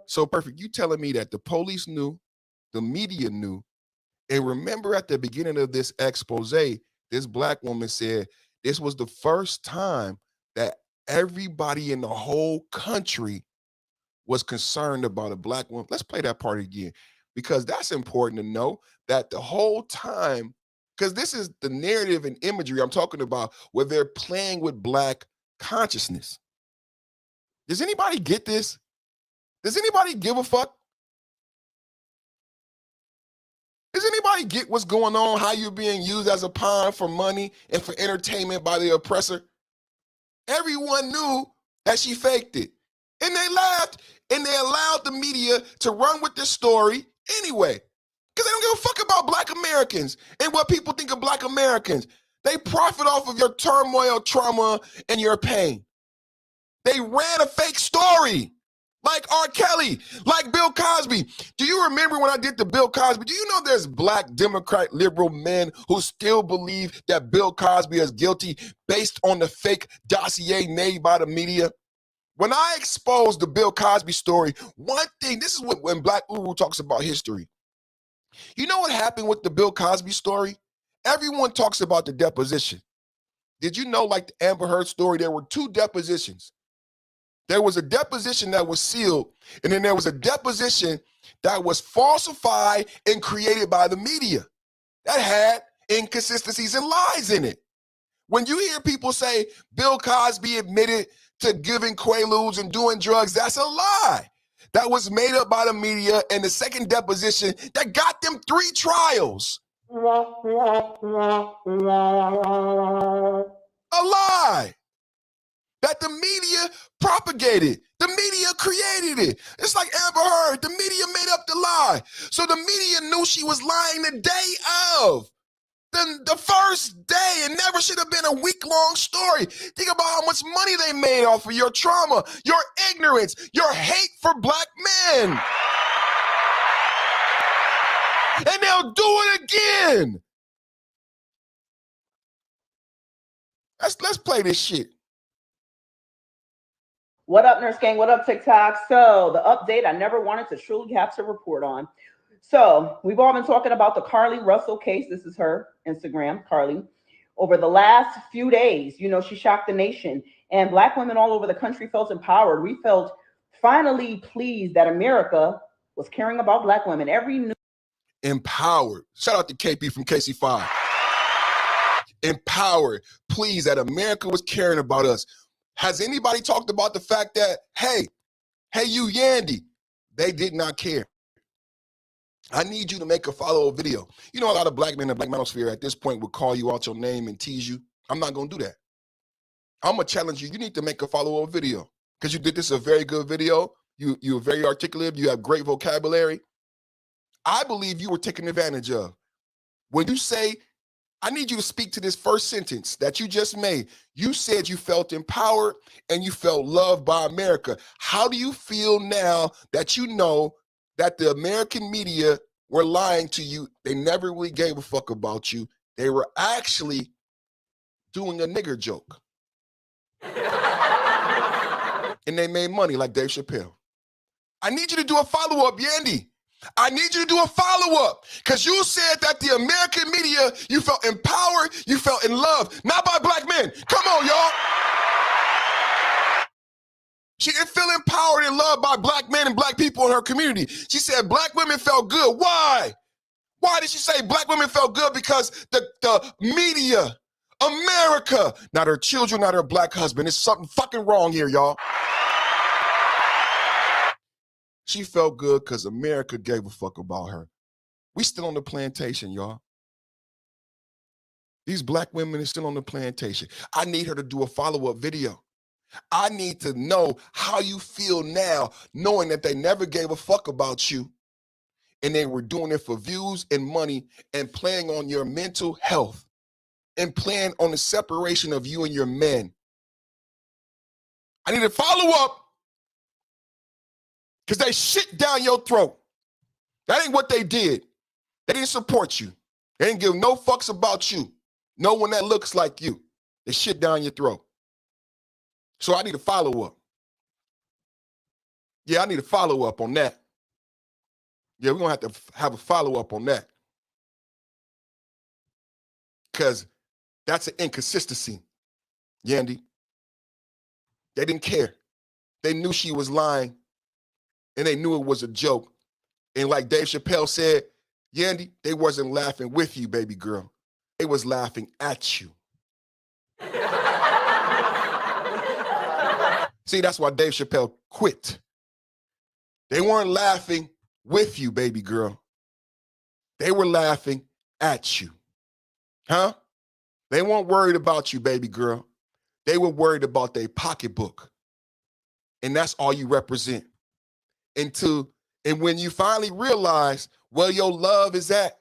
So Perfect, you telling me that the police knew, the media knew, and remember at the beginning of this expose, this black woman said this was the first time that everybody in the whole country was concerned about a black woman. Let's play that part again, because that's important to know that the whole time, because this is the narrative and imagery I'm talking about where they're playing with black consciousness. Does anybody get this? Does anybody give a fuck? Does anybody get what's going on, how you're being used as a pawn for money and for entertainment by the oppressor? Everyone knew that she faked it. And they laughed, and they allowed the media to run with this story anyway. Because they don't give a fuck about black Americans and what people think of black Americans. They profit off of your turmoil, trauma, and your pain. They ran a fake story. Like R. Kelly, like Bill Cosby. Do you remember when I did the Bill Cosby? Do you know there's black Democrat liberal men who still believe that Bill Cosby is guilty based on the fake dossier made by the media? When I exposed the Bill Cosby story, one thing, this is what when Black Uru talks about history. You know what happened with the Bill Cosby story? Everyone talks about the deposition. Did you know, like the Amber Heard story, there were two depositions. There was a deposition that was sealed, and then there was a deposition that was falsified and created by the media that had inconsistencies and lies in it. When you hear people say Bill Cosby admitted to giving quaaludes and doing drugs, that's a lie. That was made up by the media, and the second deposition that got them 3 trials. A lie. That the media propagated. The media created it. It's like Amber Heard. The media made up the lie. So the media knew she was lying the day of. The first day. It never should have been a week-long story. Think about how much money they made off of your trauma, your ignorance, your hate for black men. And they'll do it again. Let's play this shit. What up, Nurse Gang? What up, TikTok? So the update I never wanted to truly have to report on. So we've all been talking about the CARLEE Russell case. This is her Instagram, CARLEE. Over the last few days, you know, she shocked the nation, and black women all over the country felt empowered. We felt finally pleased that America was caring about black women. Every new Empowered. Shout out to KP from KC5. Empowered. Pleased that America was caring about us. Has anybody talked about the fact that, hey, you Yandy, they did not care? I need you to make a follow-up video. You know, a lot of black men in the black manosphere at this point would call you out your name and tease you. I'm not going to do that. I'm going to challenge you. You need to make a follow-up video because you did this a very good video. You're very articulate. You have great vocabulary. I believe you were taken advantage of. When you say, I need you to speak to this first sentence that you just made. You said you felt empowered and you felt loved by America. How do you feel now that you know that the American media were lying to you? They never really gave a fuck about you. They were actually doing a nigger joke. And they made money like Dave Chappelle. I need you to do a follow-up, Yandy. I need you to do a follow-up because you said that the American media, you felt empowered, you felt in love, not by black men. Come on, y'all. She didn't feel empowered and loved by black men and black people in her community. She said black women felt good. Why? Why did she say black women felt good? Because the media, America, not her children, not her black husband. There's something fucking wrong here, y'all. She felt good because America gave a fuck about her. We still on the plantation, y'all. These black women are still on the plantation. I need her to do a follow-up video. I need to know how you feel now, knowing that they never gave a fuck about you and they were doing it for views and money and playing on your mental health and playing on the separation of you and your men. I need to follow up because they shit down your throat. That ain't what they did. They didn't support you. They didn't give no fucks about you. No one that looks like you. They shit down your throat. So I need to follow up. Yeah, I need to follow up on that. Yeah, we're going to have a follow-up on that. Because that's an inconsistency, Yandy. They didn't care. They knew she was lying, and they knew it was a joke. And like Dave Chappelle said, Yandy, they wasn't laughing with you, baby girl. They was laughing at you. See, that's why Dave Chappelle quit. They weren't laughing with you, baby girl. They were laughing at you. Huh? They weren't worried about you, baby girl. They were worried about their pocketbook. And that's all you represent. And when you finally realize where your love is at,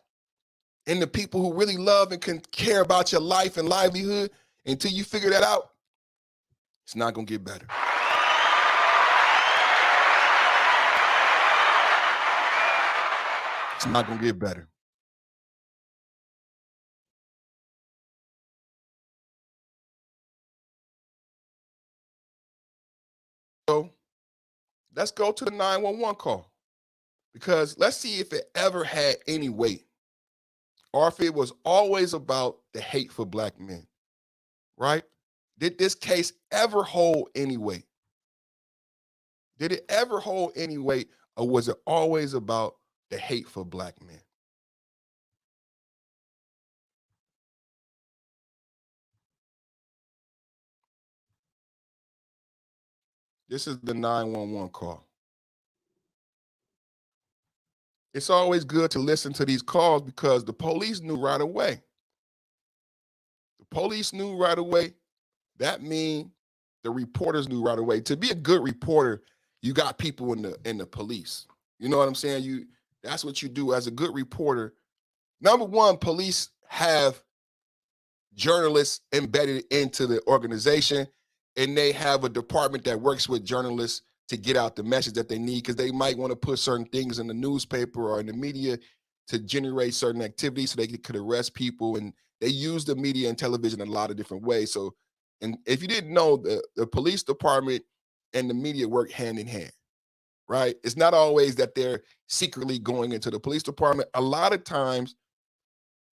and the people who really love and can care about your life and livelihood, until you figure that out, it's not going to get better. It's not going to get better. So let's go to the 911 call, because let's see if it ever had any weight or if it was always about the hate for black men, right? Did this case ever hold any weight? Did it ever hold any weight, or was it always about the hate for black men? This is the 911 call. It's always good to listen to these calls because the police knew right away. The police knew right away. That means the reporters knew right away. To be a good reporter, you got people in the police. You know what I'm saying? That's what you do as a good reporter. Number one, police have journalists embedded into the organization, and they have a department that works with journalists to get out the message that they need, because they might want to put certain things in the newspaper or in the media to generate certain activities so they could arrest people. And they use the media and television in a lot of different ways. So, and if you didn't know, the police department and the media work hand in hand, right? It's not always that they're secretly going into the police department. A lot of times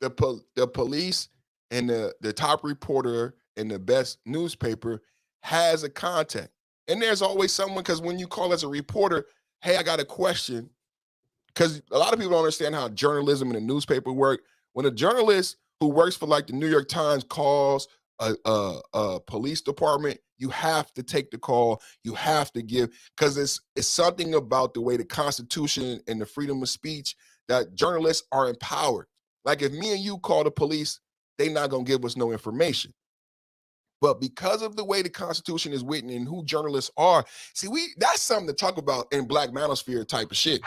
the police and the top reporter in the best newspaper has a contact. And there's always someone, because when you call as a reporter, hey, I got a question, because a lot of people don't understand how journalism and the newspaper work. When a journalist who works for like the New York Times calls a police department, you have to take the call. You have to give, because it's something about the way the Constitution and the freedom of speech that journalists are empowered. Like if me and you call the police, they're not going to give us no information. But because of the way the Constitution is written and who journalists are, see, that's something to talk about in Black Manosphere type of shit.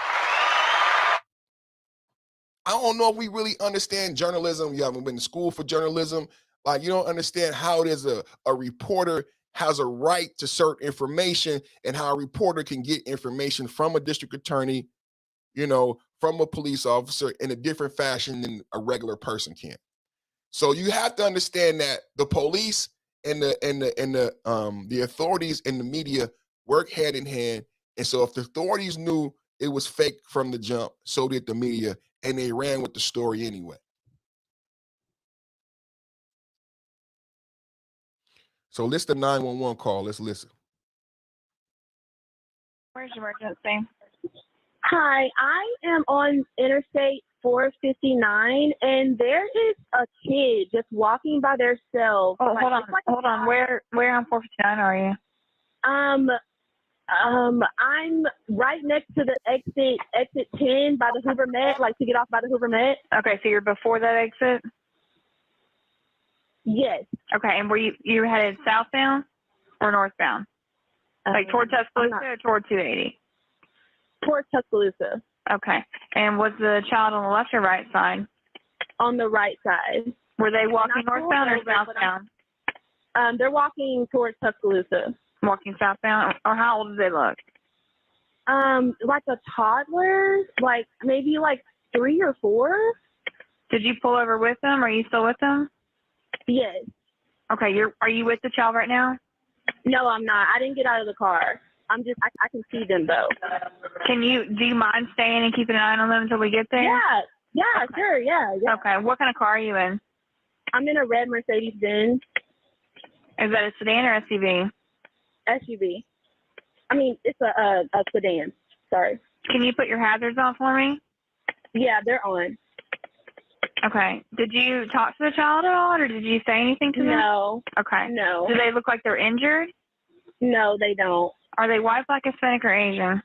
I don't know if we really understand journalism. You haven't been to school for journalism. Like, you don't understand how it is a reporter has a right to certain information, and how a reporter can get information from a district attorney, from a police officer in a different fashion than a regular person can. So you have to understand that the police and the authorities and the media work hand in hand. And so if the authorities knew it was fake from the jump, so did the media, and they ran with the story anyway. So list the 911 call. Let's listen. Where's your emergency? Hi, I am on Interstate 459, and there is a kid just walking by themselves. Oh, hold on. Where on 459 are you? I'm right next to the exit 10 by the Hoover Met, like to get off by the Hoover Met. Okay, so you're before that exit? Yes. Okay, and were you headed southbound or northbound? Like toward Tuscaloosa or toward 280? Towards Tuscaloosa. Okay, and was the child on the left or right side? On the right side. Were they walking northbound or southbound? They're walking towards Tuscaloosa. Walking southbound, or how old do they look? Like a toddler, like maybe like 3 or 4. Did you pull over with them? Are you still with them? Yes. Okay, are you with the child right now? No, I'm not. I didn't get out of the car. I can see them though. Do you mind staying and keeping an eye on them until we get there? Yeah, okay. Sure, yeah. Okay, what kind of car are you in? I'm in a red Mercedes-Benz. Is that a sedan or SUV? SUV. I mean, it's a sedan. Sorry. Can you put your hazards on for me? Yeah, they're on. Okay. Did you talk to the child at all, or did you say anything to them? No. Okay. No. Do they look like they're injured? No, they don't. Are they white, black, Hispanic, or Asian?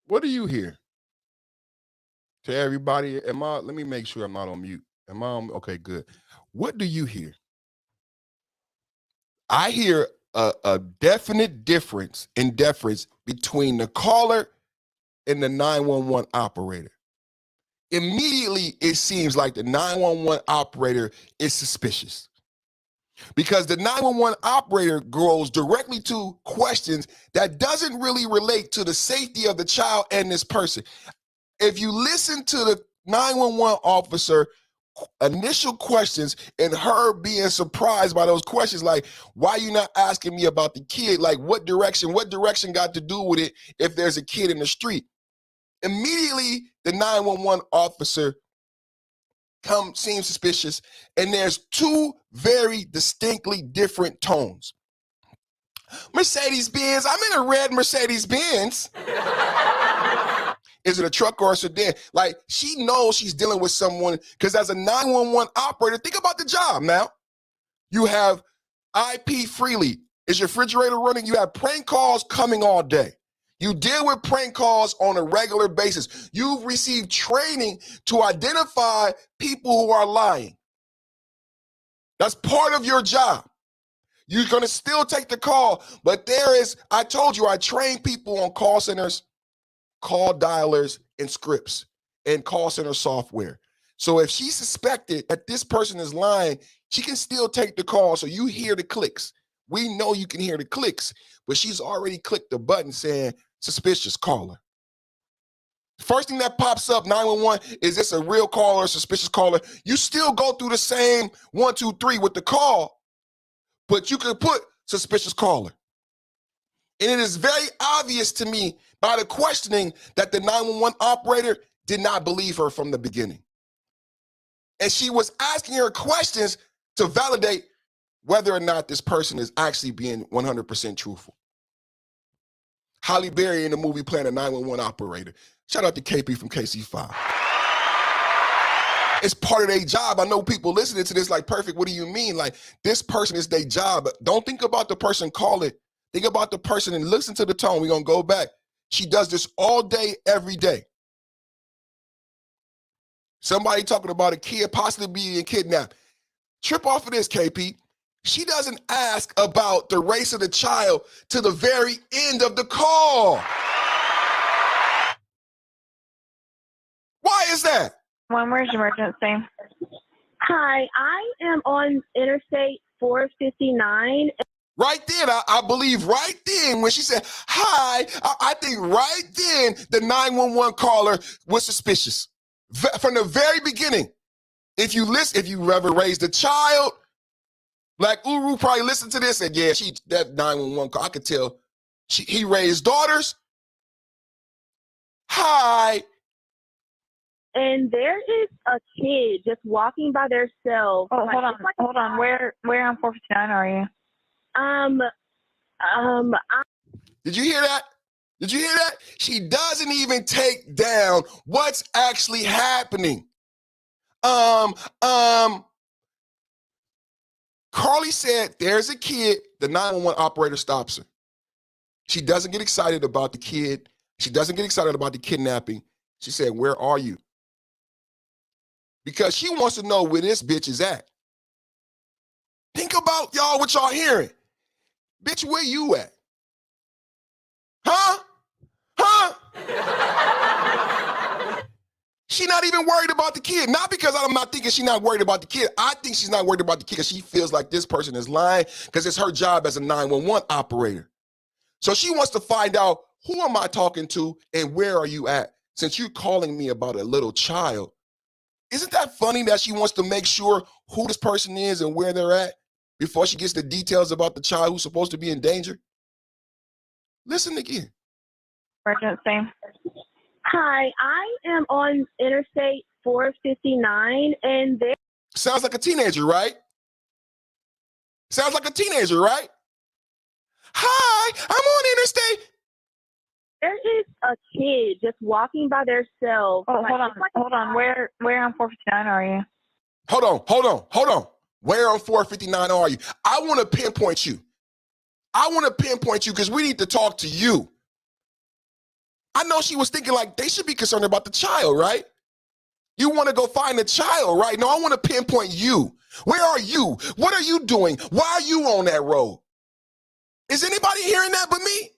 What do you hear? To everybody, let me make sure I'm not on mute. Am I on? Okay, good. What do you hear? I hear a definite difference in deference between the caller and the 911 operator. Immediately, it seems like the 911 operator is suspicious because the 911 operator goes directly to questions that doesn't really relate to the safety of the child and this person. If you listen to the 911 officer initial questions and her being surprised by those questions, like, why are you not asking me about the kid? Like, what direction got to do with it if there's a kid in the street? Immediately, the 911 officer seems suspicious, and there's two very distinctly different tones. Mercedes-Benz, I'm in a red Mercedes-Benz. Is it a truck or a sedan? Like, she knows she's dealing with someone, because as a 911 operator, think about the job now. You have IP freely. Is your refrigerator running? You have prank calls coming all day. You deal with prank calls on a regular basis. You've received training to identify people who are lying. That's part of your job. You're going to still take the call, but I told you, I train people on call centers, call dialers, and scripts, and call center software. So if she suspected that this person is lying, she can still take the call. So you hear the clicks. We know you can hear the clicks, but she's already clicked the button saying, suspicious caller. First thing that pops up, 911, is this a real caller or a suspicious caller? You still go through the same 1, 2, 3 with the call, but you can put suspicious caller. And it is very obvious to me by the questioning that the 911 operator did not believe her from the beginning. And she was asking her questions to validate whether or not this person is actually being 100% truthful. Holly Berry in the movie playing a 911 operator. Shout out to KP from KC5. It's part of their job. I know people listening to this like, perfect, what do you mean? Like, this person is their job. Don't think about the person calling. Think about the person and listen to the tone. We're going to go back. She does this all day, every day. Somebody talking about a kid possibly being kidnapped. Trip off of this, KP. She doesn't ask about the race of the child to the very end of the call. Why is that? Where's your emergency? Hi, I am on Interstate 459. Right then, I believe right then when she said, hi, I think right then the 911 caller was suspicious. From the very beginning. If you ever raised a child, like Uru probably listened to this and yeah, that 911 call, I could tell he raised daughters. Hi. And there is a kid just walking by themselves. Oh, hold on. Where on 459 are you? Did you hear that? Did you hear that? She doesn't even take down what's actually happening. CARLEE said there's a kid, the 911 operator stops her. She doesn't get excited about the kid. She doesn't get excited about the kidnapping. She said, where are you? Because she wants to know where this bitch is at. Think about y'all, what y'all hearing. Bitch, where you at? Huh? She not even worried about the kid. Not because I'm not thinking she's not worried about the kid. I think she's not worried about the kid because she feels like this person is lying because it's her job as a 911 operator. So she wants to find out, who am I talking to and where are you at? Since you're calling me about a little child. Isn't that funny that she wants to make sure who this person is and where they're at before she gets the details about the child who's supposed to be in danger? Listen again. Emergency. Hi, I am on Interstate 459, and there. Sounds like a teenager, right? Sounds like a teenager, right? Hi, I'm on Interstate. There is a kid just walking by themselves. Oh, hold on. Where on 459 are you? Hold on. Where on 459 are you? I want to pinpoint you. Because we need to talk to you. I know she was thinking like they should be concerned about the child, right? You want to go find the child, right? No, I want to pinpoint you. Where are you? What are you doing? Why are you on that road? Is anybody hearing that but me?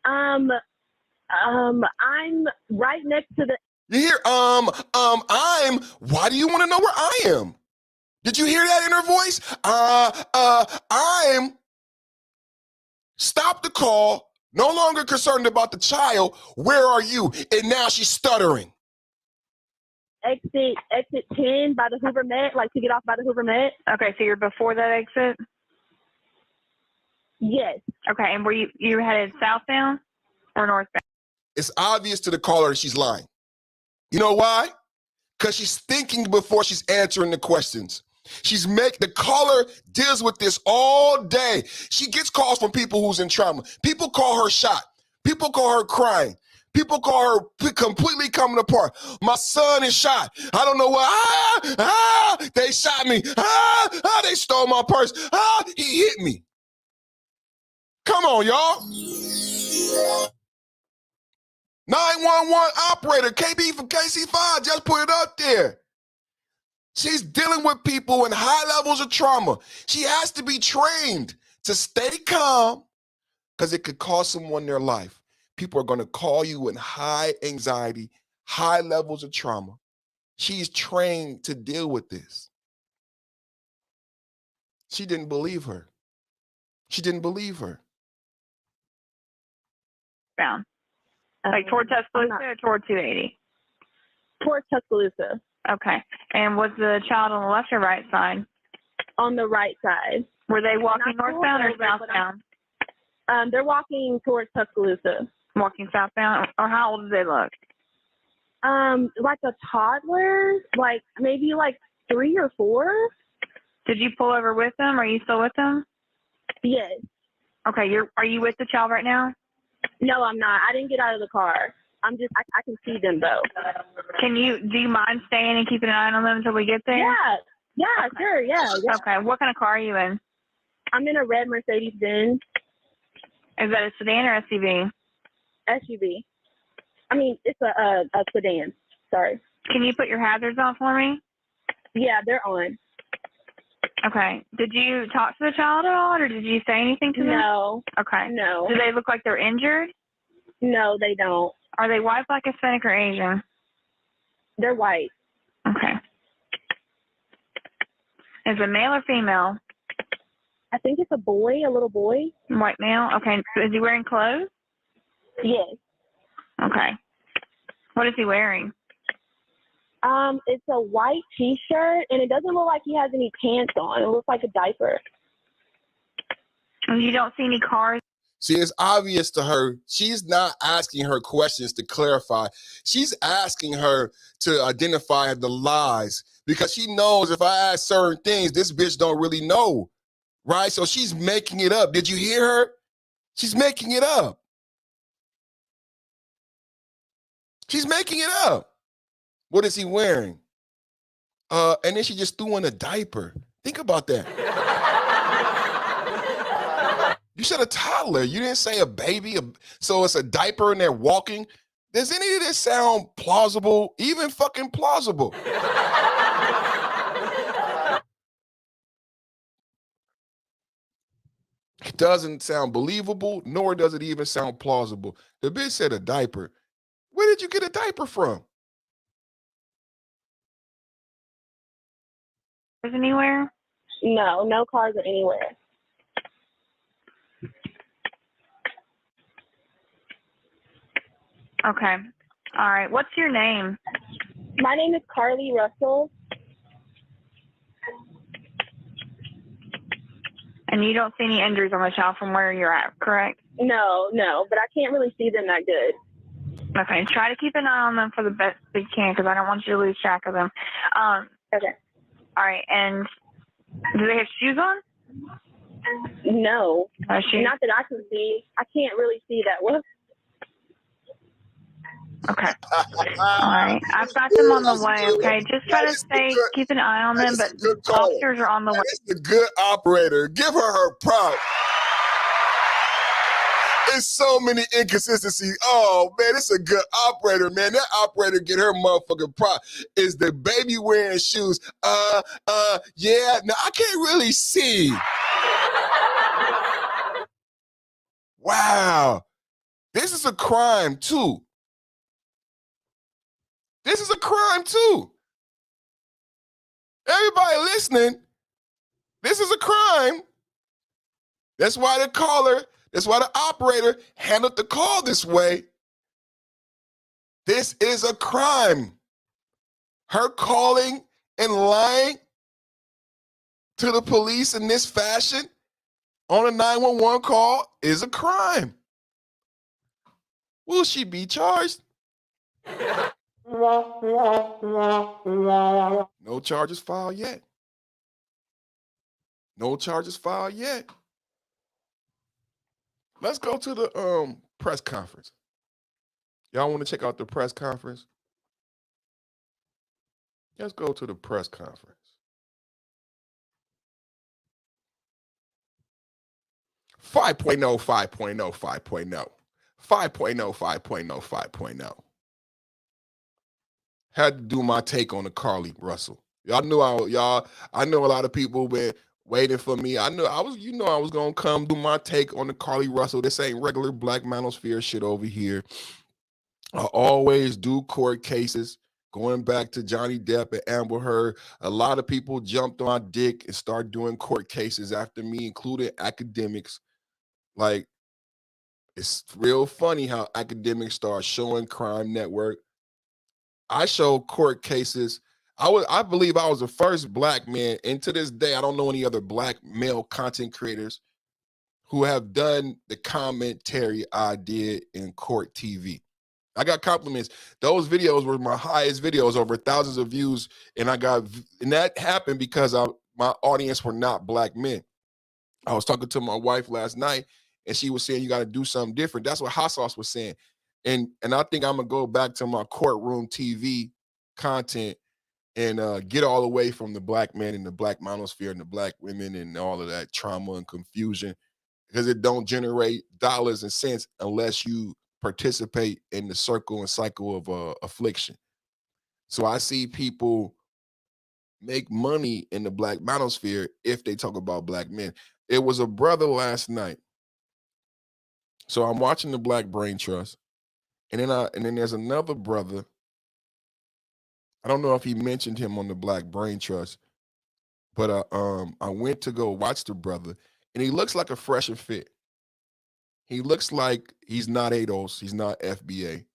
I'm right next to the. You hear, why do you want to know where I am? Did you hear that in her voice? Stop the call, no longer concerned about the child. Where are you? And now she's stuttering. Exit 10 by the Hoover Met, like to get off by the Hoover Met. Okay, so you're before that exit? Yes. Okay, and were you headed southbound or northbound? It's obvious to the caller that she's lying. You know why? Because she's thinking before she's answering the questions. The caller deals with this all day. She gets calls from people who's in trauma. People call her shot. People call her crying. People call her completely coming apart. My son is shot. I don't know what. They shot me. They stole my purse. He hit me. Come on, y'all. 911 operator, KB from KC5, just put it up there. She's dealing with people in high levels of trauma. She has to be trained to stay calm because it could cost someone their life. People are going to call you in high anxiety, high levels of trauma. She's trained to deal with this. She didn't believe her. Bound. Like toward Tuscaloosa or toward 280? Toward Tuscaloosa. Okay. And was the child on the left or right side? On the right side. Were they walking northbound or southbound? They're walking towards Tuscaloosa. Walking southbound? Or how old do they look? Like a toddler, like maybe like 3 or 4. Did you pull over with them? Are you still with them? Yes. Okay. Are you with the child right now? No, I'm not. I didn't get out of the car. I can see them though. Do you mind staying and keeping an eye on them until we get there? Yeah, okay. Sure, yeah. Okay, what kind of car are you in? I'm in a red Mercedes-Benz. Is that a sedan or SUV? SUV. I mean, it's a sedan. Sorry. Can you put your hazards on for me? Yeah, they're on. Okay. Did you talk to the child at all, or did you say anything to them? No. Okay. No. Do they look like they're injured? No, they don't. Are they white, black, Hispanic, or Asian? They're white. Okay. Is it male or female? I think it's a boy, a little boy. White male? Okay. Is he wearing clothes? Yes. Okay. What is he wearing? It's a white T-shirt, and it doesn't look like he has any pants on. It looks like a diaper. And you don't see any cars? See, it's obvious to her. She's not asking her questions to clarify. She's asking her to identify the lies because she knows if I ask certain things, this bitch don't really know. right? So she's making it up. Did you hear her? She's making it up. She's making it up. What is he wearing? And then she just threw in a diaper. Think about that. You said a toddler. You didn't say a baby. So it's a diaper and they're walking. Does any of this sound plausible? Even fucking plausible. It doesn't sound believable, nor does it even sound plausible. The bitch said a diaper. Where did you get a diaper from? Anywhere? No, no cars are anywhere. Okay. All right. What's your name? My name is CARLEE Russell. And you don't see any injuries on the child from where you're at, correct? No, but I can't really see them that good. Okay. Try to keep an eye on them for the best you can, because I don't want you to lose track of them. Okay. All right. And do they have shoes on? No, Shoes? not that I can see. I can't really see that well. Okay. All right. I've got them on the way, okay? Just try to keep an eye on them, but officers are on the way. That's a good operator. Give her props. There's so many inconsistencies. Oh, man, it's a good operator, man. That operator get her motherfucking prop. Is the baby wearing shoes? Yeah. No, I can't really see. Wow. This is a crime, too. This is a crime, too. Everybody listening, this is a crime. That's why the operator handled the call this way. This is a crime. Her calling and lying to the police in this fashion on a 911 call is a crime. Will she be charged? No charges filed yet. No charges filed yet. Let's go to the press conference. Y'all want to check out the press conference? Let's go to the press conference. 5.0, 5.0, 5.0. 5.0, 5.0, 5.0. Had to do my take on the CARLEE Russell. I know a lot of people been waiting for me. I was gonna come do my take on the CARLEE Russell. This ain't regular Black Manosphere shit over here. I always do court cases. Going back to Johnny Depp and Amber Heard, a lot of people jumped on my dick and started doing court cases after me, including academics. Like, it's real funny how academics start showing Crime Network. I show court cases. I believe I was the first Black man, and to this day, I don't know any other Black male content creators who have done the commentary I did in court TV. I got compliments. Those videos were my highest videos, over thousands of views, and that happened because my audience were not Black men. I was talking to my wife last night, and she was saying you got to do something different. That's what Hot Sauce was saying, and I think I'm gonna go back to my courtroom TV content and get all away from the Black men and the Black manosphere and the Black women and all of that trauma and confusion, because it don't generate dollars and cents unless you participate in the circle and cycle of affliction. So I see people make money in the Black manosphere if they talk about Black men. It was a brother last night. So I'm watching the Black Brain Trust, and then there's another brother. I don't know if he mentioned him on the Black Brain Trust, but I went to go watch the brother, and he looks like a fresh and fit. He looks like he's not ADOS, he's not FBA.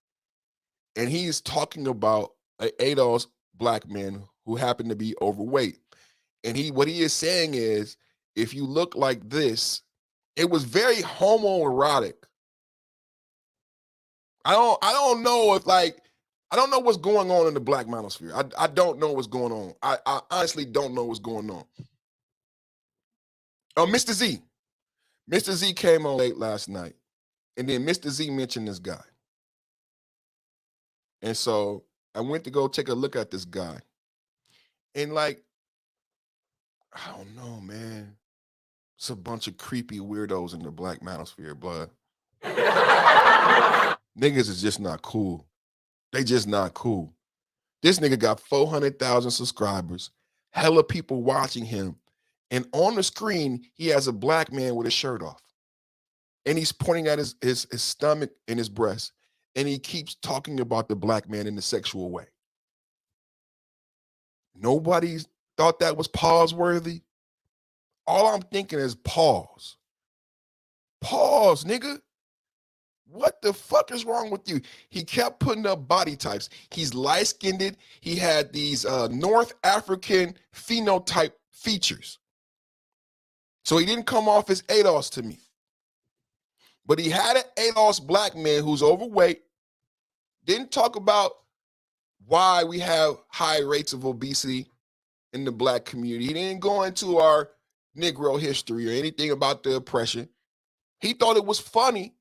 And he's talking about ADOS Black men who happen to be overweight. And what he is saying is, if you look like this, it was very homoerotic. I don't know if I don't know what's going on in the Black manosphere. I don't know what's going on. I honestly don't know what's going on. Oh, Mr. Z. Mr. Z came on late last night. And then Mr. Z mentioned this guy. And so I went to go take a look at this guy. And like, I don't know, man. It's a bunch of creepy weirdos in the black manosphere, blood. Niggas is just not cool. They just not cool. This nigga got 400,000 subscribers, hella people watching him. And on the screen, he has a black man with his shirt off. And he's pointing at his stomach and his breast. And he keeps talking about the black man in a sexual way. Nobody thought that was pause worthy. All I'm thinking is pause. Pause, nigga. What the fuck is wrong with you? He kept putting up body types. He's light-skinned. He had these North African phenotype features. So he didn't come off as ADOS to me. But he had an ADOS black man who's overweight. Didn't talk about why we have high rates of obesity in the black community. He didn't go into our Negro history or anything about the oppression. He thought it was funny.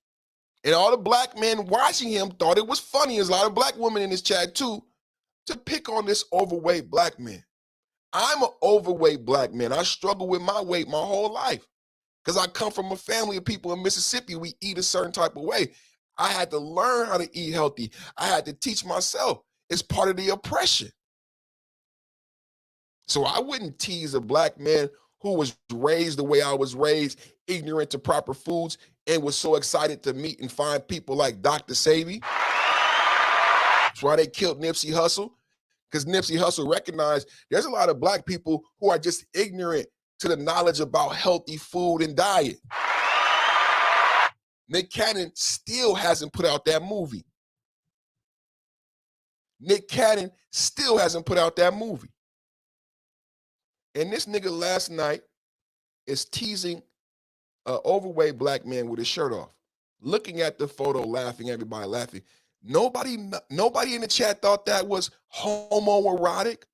And all the black men watching him thought it was funny. There's a lot of black women in this chat too, to pick on this overweight black man. I'm an overweight black man. I struggle with my weight my whole life because I come from a family of people in Mississippi. We eat a certain type of way. I had to learn how to eat healthy. I had to teach myself. It's part of the oppression. So I wouldn't tease a black man who was raised the way I was raised, ignorant to proper foods, and was so excited to meet and find people like Dr. Savy. That's why they killed Nipsey Hussle, because Nipsey Hussle recognized there's a lot of black people who are just ignorant to the knowledge about healthy food and diet. Nick Cannon still hasn't put out that movie. Nick Cannon still hasn't put out that movie. And this nigga last night is teasing an overweight black man with his shirt off. Looking at the photo, laughing, everybody laughing. Nobody in the chat thought that was homoerotic.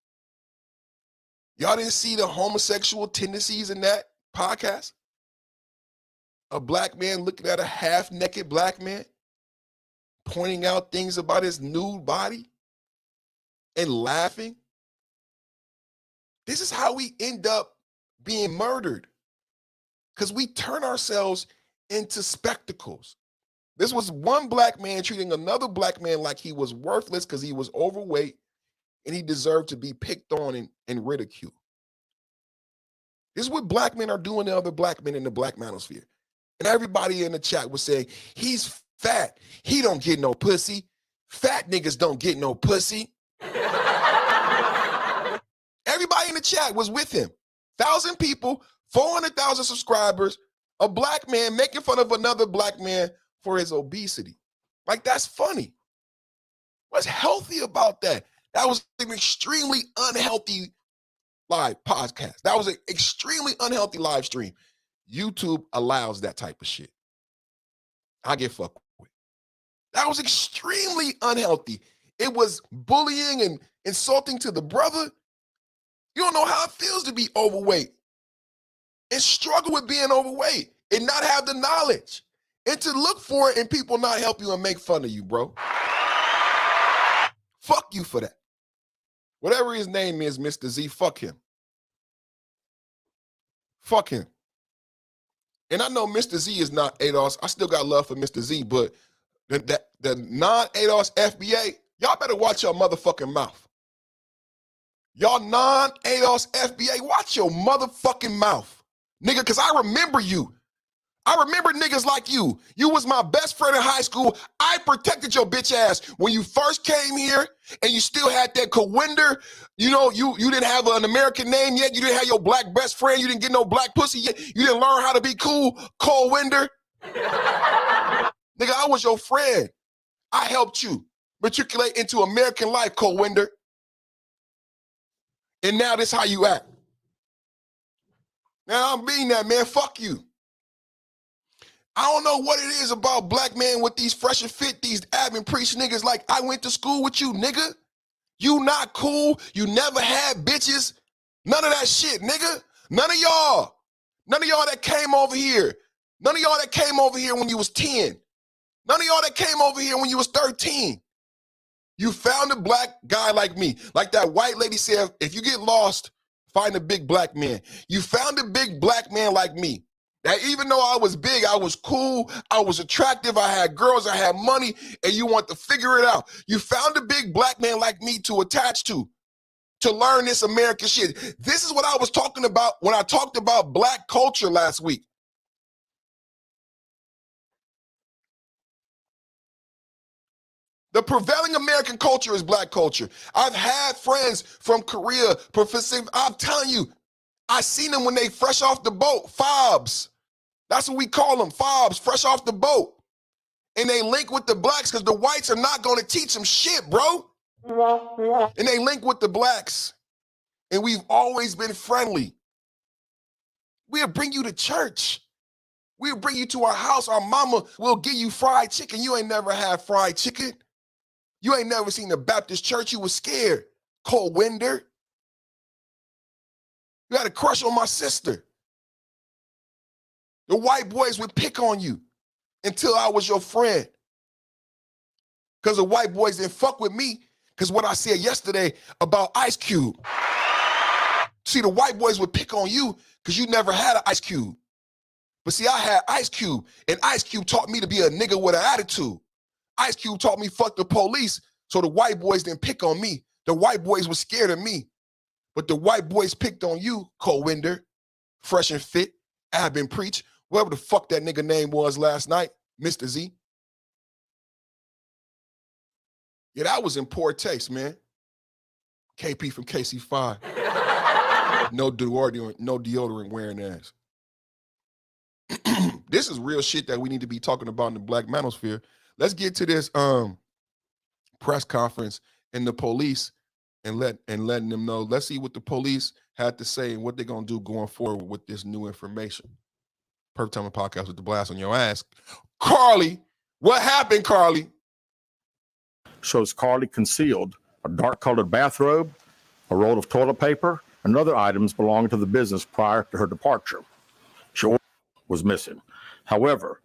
Y'all didn't see the homosexual tendencies in that podcast? A black man looking at a half-naked black man, pointing out things about his nude body and laughing. This is how we end up being murdered, because we turn ourselves into spectacles. This was one black man treating another black man like he was worthless because he was overweight and he deserved to be picked on and ridiculed. This is what black men are doing to other black men in the black manosphere. And everybody in the chat was saying, he's fat. He don't get no pussy. Fat niggas don't get no pussy. Everybody in the chat was with him. 1,000 people, 400,000 subscribers, a black man making fun of another black man for his obesity. Like, that's funny. What's healthy about that? That was an extremely unhealthy live podcast. That was an extremely unhealthy live stream. YouTube allows that type of shit. I get fucked with. That was extremely unhealthy. It was bullying and insulting to the brother. You don't know how it feels to be overweight and struggle with being overweight and not have the knowledge and to look for it and people not help you and make fun of you, bro. Fuck you for that. Whatever his name is, Mr. Z, fuck him. Fuck him. And I know Mr. Z is not ADOS. I still got love for Mr. Z, but the non-ADOS FBA, y'all better watch your motherfucking mouth. Y'all non-ADOS FBA, watch your motherfucking mouth. Nigga, because I remember you. I remember niggas like you. You was my best friend in high school. I protected your bitch ass when you first came here and you still had that Cowinder. You know, you didn't have an American name yet. You didn't have your black best friend. You didn't get no black pussy yet. You didn't learn how to be cool, Cowinder. Nigga, I was your friend. I helped you matriculate into American life, Cowinder. And now this how you act. Now I'm being that, man. Fuck you. I don't know what it is about black men with these fresh and fit, these admin preach niggas like I went to school with you, nigga. You not cool. You never had bitches. None of that shit, nigga. None of y'all. None of y'all that came over here. None of y'all that came over here when you was 10. None of y'all that came over here when you was 13. You found a black guy like me. Like that white lady said, if you get lost, find a big black man. You found a big black man like me. That even though I was big, I was cool, I was attractive, I had girls, I had money, and you want to figure it out. You found a big black man like me to attach to learn this American shit. This is what I was talking about when I talked about black culture last week. The prevailing American culture is black culture. I've had friends from Korea, Professor, I'm telling you, I seen them when they fresh off the boat, fobs. That's what we call them, fobs, fresh off the boat. And they link with the blacks because the whites are not going to teach them shit, bro. And they link with the blacks. And we've always been friendly. We'll bring you to church. We'll bring you to our house. Our mama will give you fried chicken. You ain't never had fried chicken. You ain't never seen the Baptist church. You was scared. Cold winder. You had a crush on my sister. The white boys would pick on you until I was your friend. Because the white boys didn't fuck with me because what I said yesterday about Ice Cube. See, the white boys would pick on you because you never had an Ice Cube. But see, I had Ice Cube, and Ice Cube taught me to be a nigga with an attitude. Ice Cube taught me fuck the police, so the white boys didn't pick on me. The white boys were scared of me. But the white boys picked on you, Cole Winder, Fresh and Fit, Abin Preach, whatever the fuck that nigga name was last night, Mr. Z. Yeah, that was in poor taste, man. KP from KC5. No deodorant wearing ass. This is real shit that we need to be talking about in the black manosphere. Let's get to this press conference and the police and letting them know. Let's see what the police had to say and what they're gonna do going forward with this new information. Perfect Time Podcast with the blast on your ass. Carlee, what happened, Carlee? Shows Carlee concealed a dark-colored bathrobe, a roll of toilet paper, and other items belonging to the business prior to her departure. She was missing. However,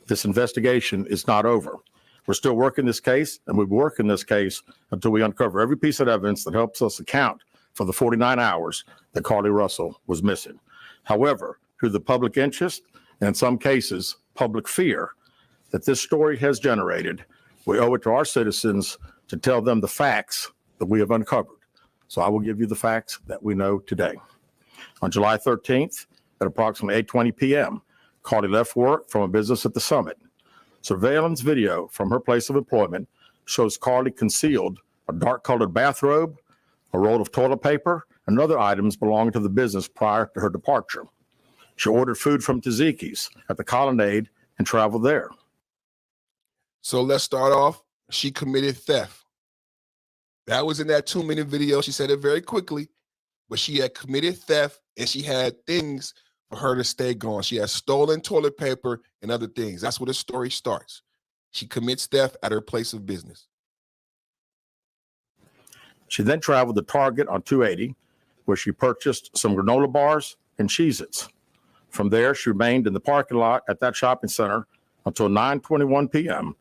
this investigation is not over. We're still working this case, and we'll be working this case until we uncover every piece of evidence that helps us account for the 49 hours that Carlee Russell was missing. However, through the public interest, and in some cases, public fear that this story has generated, we owe it to our citizens to tell them the facts that we have uncovered. So I will give you the facts that we know today. On July 13th, at approximately 8:20 p.m., Carlee left work from a business at the Summit. Surveillance video from her place of employment shows Carlee concealed a dark-colored bathrobe, a roll of toilet paper, and other items belonging to the business prior to her departure. She ordered food from Taziki's at the Colonnade and traveled there. So let's start off. She committed theft. That was in that 2-minute video. She said it very quickly, but she had committed theft and she had things for her to stay gone. She had stolen toilet paper and other things. That's where the story starts. She commits theft at her place of business. She then traveled to Target on 280, where she purchased some granola bars and Cheez-Its. From there, she remained in the parking lot at that shopping center until 9:21 p.m.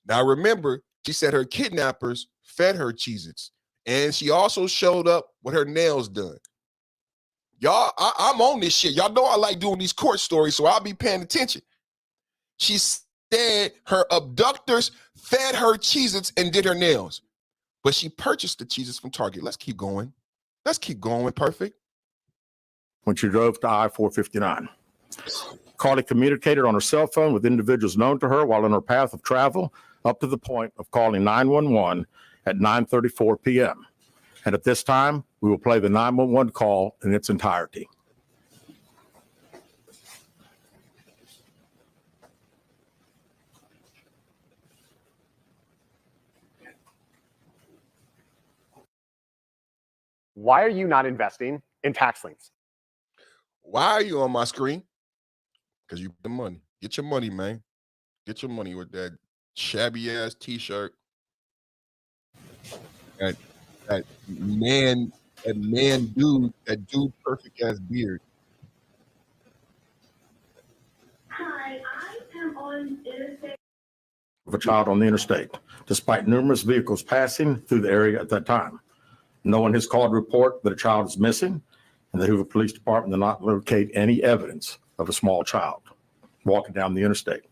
Now remember, she said her kidnappers fed her Cheez-Its, and she also showed up with her nails done. Y'all, I'm on this shit. Y'all know I like doing these court stories, so I'll be paying attention. She said her abductors fed her Cheez-Its and did her nails, but she purchased the Cheez-Its from Target. Let's keep going. Let's keep going. Perfect. When she drove to I-459. Carlee communicated on her cell phone with individuals known to her while on her path of travel up to the point of calling 911 at 9:34 p.m. And at this time, we will play the 911 call in its entirety. Why are you not investing in tax liens? Why are you on my screen? Because you the money. Get your money, man. Get your money with that shabby ass t-shirt. That dude perfect ass beard. of a child on the interstate, despite numerous vehicles passing through the area at that time. No one has called to report that a child is missing, and the Hoover Police Department did not locate any evidence of a small child walking down the interstate.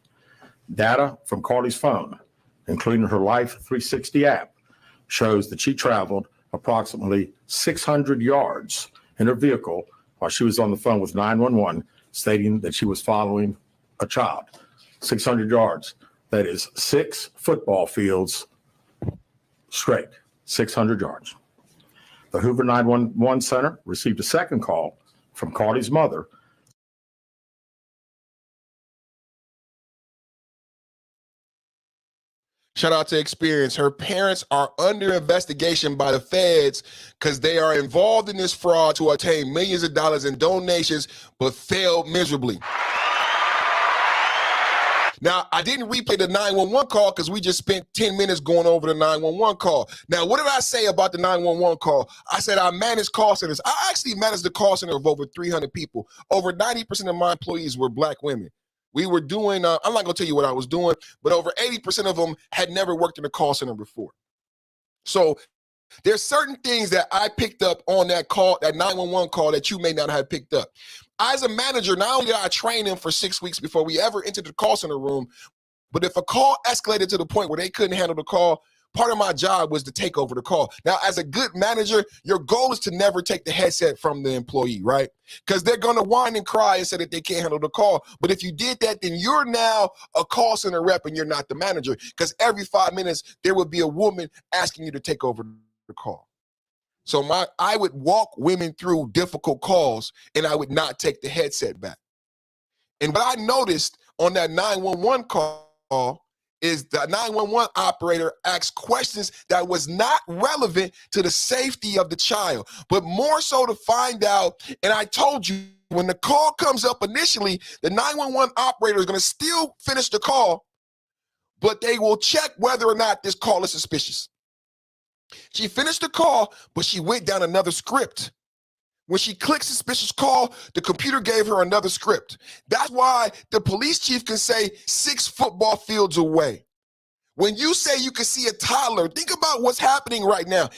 Data from CARLEE's phone, including her Life 360 app, shows that she traveled approximately 600 yards in her vehicle while she was on the phone with 911, stating that she was following a child. 600 yards. That is 6 football fields straight, 600 yards. The Hoover 911 Center received a second call from CARLEE's mother. Shout out to Experience. Her parents are under investigation by the feds because they are involved in this fraud to obtain millions of dollars in donations, but failed miserably. Now, I didn't replay the 911 call because we just spent 10 minutes going over the 911 call. Now, what did I say about the 911 call? I said I manage call centers. I actually managed the call center of over 300 people. Over 90% of my employees were Black women. We were doing, I'm not going to tell you what I was doing, but over 80% of them had never worked in a call center before. So there's certain things that I picked up on that call, that 911 call, that you may not have picked up. As a manager, not only did I train them for 6 weeks before we ever entered the call center room, but if a call escalated to the point where they couldn't handle the call, part of my job was to take over the call. Now, as a good manager, your goal is to never take the headset from the employee, right? Because they're going to whine and cry and say that they can't handle the call. But if you did that, then you're now a call center rep and you're not the manager, because every 5 minutes, there would be a woman asking you to take over the call. So I would walk women through difficult calls and I would not take the headset back. And what I noticed on that 911 call is the 911 operator asked questions that was not relevant to the safety of the child, but more so to find out. And I told you, when the call comes up initially, the 911 operator is going to still finish the call, but they will check whether or not this call is suspicious. She finished the call, but she went down another script. When she clicked suspicious call, the computer gave her another script. That's why the police chief can say 6 football fields away. When you say you can see a toddler, think about what's happening right now.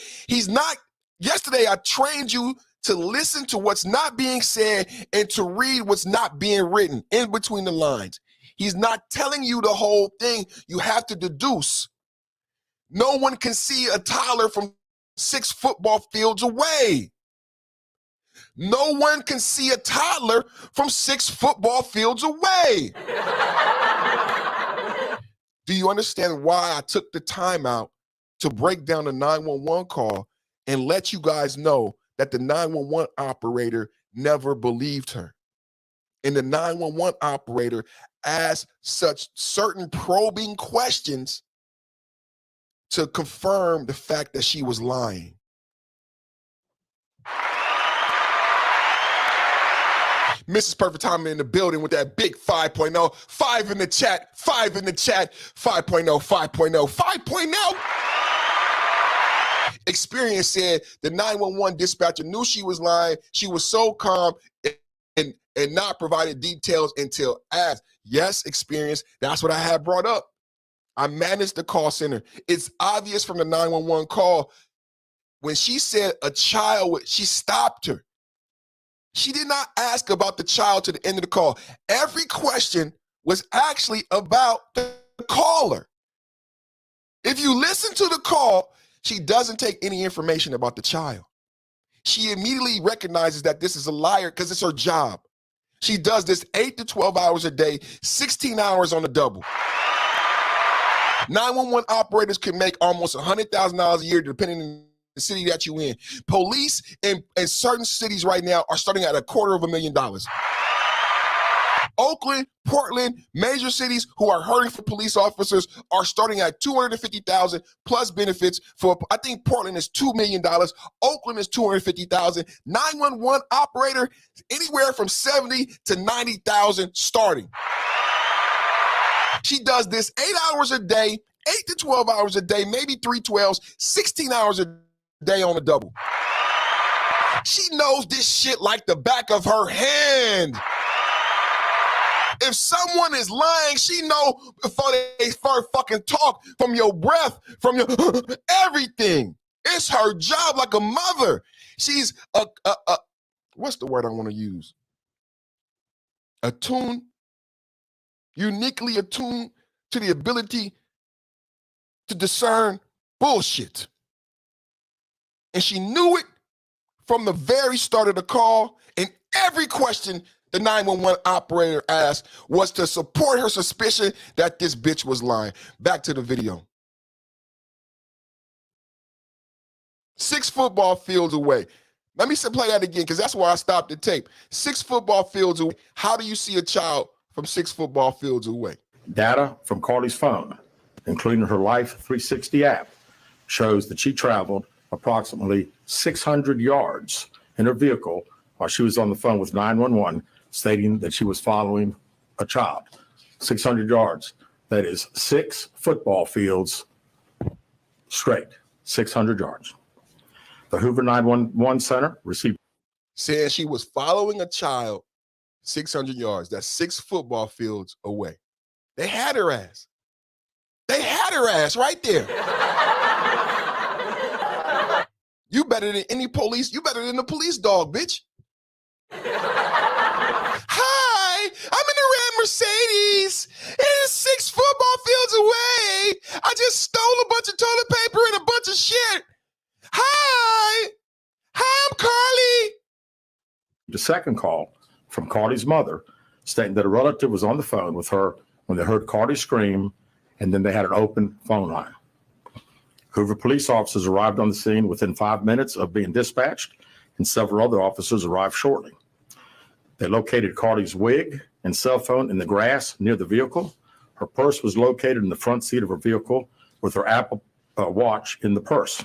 Yesterday I trained you to listen to what's not being said and to read what's not being written in between the lines. He's not telling you the whole thing. You have to deduce. No one can see a toddler from 6 football fields away. No one can see a toddler from 6 football fields away. Do you understand why I took the time out to break down the 911 call and let you guys know that the 911 operator never believed her? And the 911 operator asked such certain probing questions to confirm the fact that she was lying. Mrs. Perfect Timing in the building with that big 5.0. 5 in the chat, 5 in the chat, 5.0, 5.0, 5.0. Experience said the 911 dispatcher knew she was lying. She was so calm and not provided details until asked. Yes, Experience, that's what I had brought up. I managed the call center. It's obvious from the 911 call, when she said a child, she stopped her. She did not ask about the child to the end of the call. Every question was actually about the caller. If you listen to the call, she doesn't take any information about the child. She immediately recognizes that this is a liar because it's her job. She does this 8 to 12 hours a day, 16 hours on the double. 911 operators can make almost $100,000 a year depending on the city that you in. Police in certain cities right now are starting at $250,000. Oakland, Portland, major cities who are hurting for police officers are starting at $250,000 plus benefits. For I think Portland is $2 million. Oakland is $250,000. 911 operator anywhere from $70,000 to $90,000 starting. She does this 8 hours a day, 8 to 12 hours a day, maybe 3 12s, 16 hours a day on a double. She knows this shit like the back of her hand. If someone is lying, she know before they first fucking talk, from your breath, from your everything. It's her job like a mother. She's a what's the word I want to use? Attuned, uniquely attuned to the ability to discern bullshit. And she knew it from the very start of the call, and every question the 911 operator asked was to support her suspicion that this bitch was lying. Back to the video. 6 football fields away. Let me play that again, because that's where I stopped the tape. 6 football fields away. How do you see a child from 6 football fields away? Data from Carlee's phone, including her Life 360 app, shows that she traveled approximately 600 yards in her vehicle while she was on the phone with 911, stating that she was following a child. 600 yards. That is 6 football fields straight. 600 yards. The Hoover 911 Center received. Saying she was following a child 600 yards. That's 6 football fields away. They had her ass. They had her ass right there. You better than any police. You better than the police dog, bitch. Hi, I'm in a red Mercedes. It is 6 football fields away. I just stole a bunch of toilet paper and a bunch of shit. Hi, I'm Carlee. The second call from Carlee's mother, stating that a relative was on the phone with her when they heard Carlee scream, and then they had an open phone line. Hoover police officers arrived on the scene within 5 minutes of being dispatched, and several other officers arrived shortly. They located Carlee's wig and cell phone in the grass near the vehicle. Her purse was located in the front seat of her vehicle with her Apple Watch in the purse.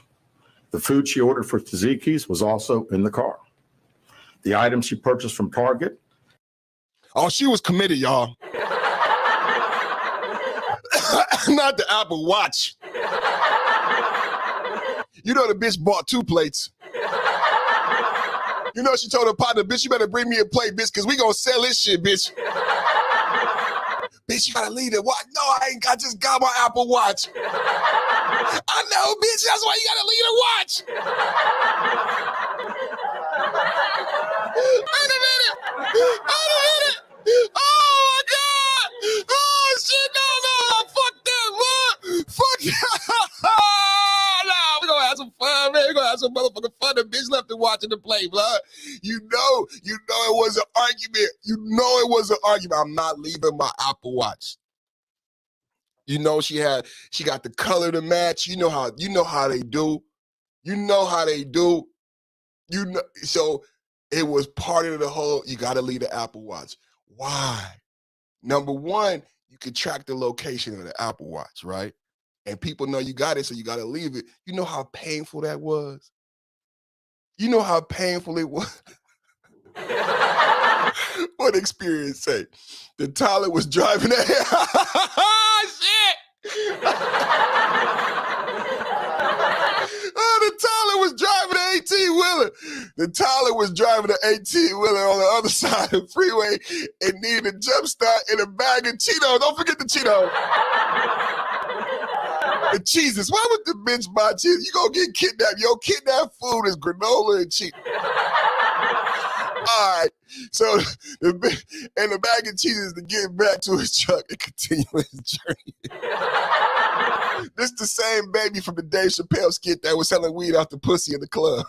The food she ordered for Tzatziki's was also in the car. The items she purchased from Target. Oh, she was committed, y'all. Not the Apple Watch. You know the bitch bought 2 plates. You know she told her partner, bitch, you better bring me a plate, bitch, because we gonna sell this shit, bitch. Bitch, you gotta leave the watch. No, I just got my Apple Watch. I know, bitch, that's why you gotta leave the watch. Wait a minute. Oh my God. Oh shit, no. Fuck that, man. Fuck that. Nah, we're gonna have some fun, man. We're gonna have some motherfucking fun. The bitch left the watch in the play, blood. You know it was an argument. You know it was an argument. I'm not leaving my Apple Watch. You know she got the color to match. You know how they do. You know how they do. You know, so it was part of the whole, you gotta leave the Apple Watch. Why? Number one, you can track the location of the Apple Watch, right? And people know you got it, so you gotta leave it. You know how painful that was? You know how painful it was? What experience say? The toddler was driving shit! Oh, the toddler was driving an 18-wheeler. The toddler was driving an 18-wheeler on the other side of the freeway and needed a jump start and a bag of Cheetos. Don't forget the Cheetos. The cheeses. Why would the bitch buy cheese? You gonna get kidnapped. Yo, kidnapped food is granola and cheese. All right. So the bag of cheese is to get back to his truck and continue his journey. This the same baby from the Dave Chappelle skit that was selling weed out the pussy in the club.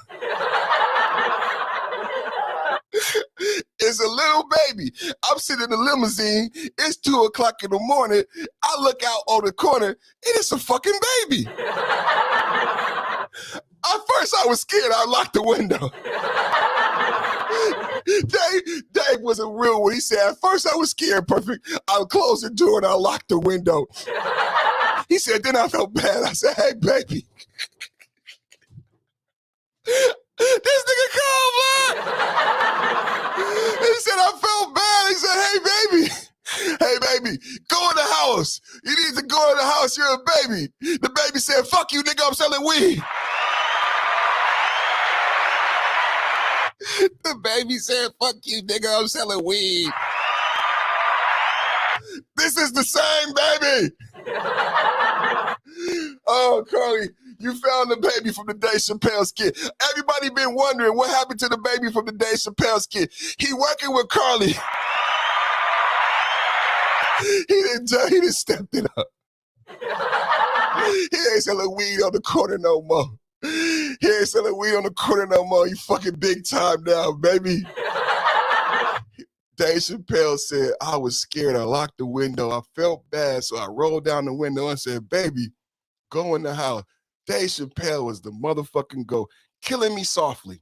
It's a little baby. I'm sitting in the limousine. It's 2 o'clock in the morning. I look out on the corner, and it's a fucking baby. At first, I was scared. I locked the window. Dave was a real one. He said, at first I was scared, perfect. I closed the door and I locked the window. He said, then I felt bad. I said, hey, baby. This nigga called, man. He said, I felt bad. He said, hey, baby, go in the house. You need to go in the house. You're a baby. The baby said, fuck you, nigga, I'm selling weed. The baby said, fuck you, nigga, I'm selling weed. This is the same baby. Oh, Carly, you found the baby from the Dave Chappelle skit. Everybody been wondering what happened to the baby from the Dave Chappelle skit. He working with Carly. He didn't step it up. He ain't selling weed on the corner no more. He ain't selling weed on the corner no more. You fucking big time now, baby. Dave Chappelle said, I was scared. I locked the window. I felt bad, so I rolled down the window and said, baby, go in the house. Dave Chappelle was the motherfucking GOAT. Killing Me Softly.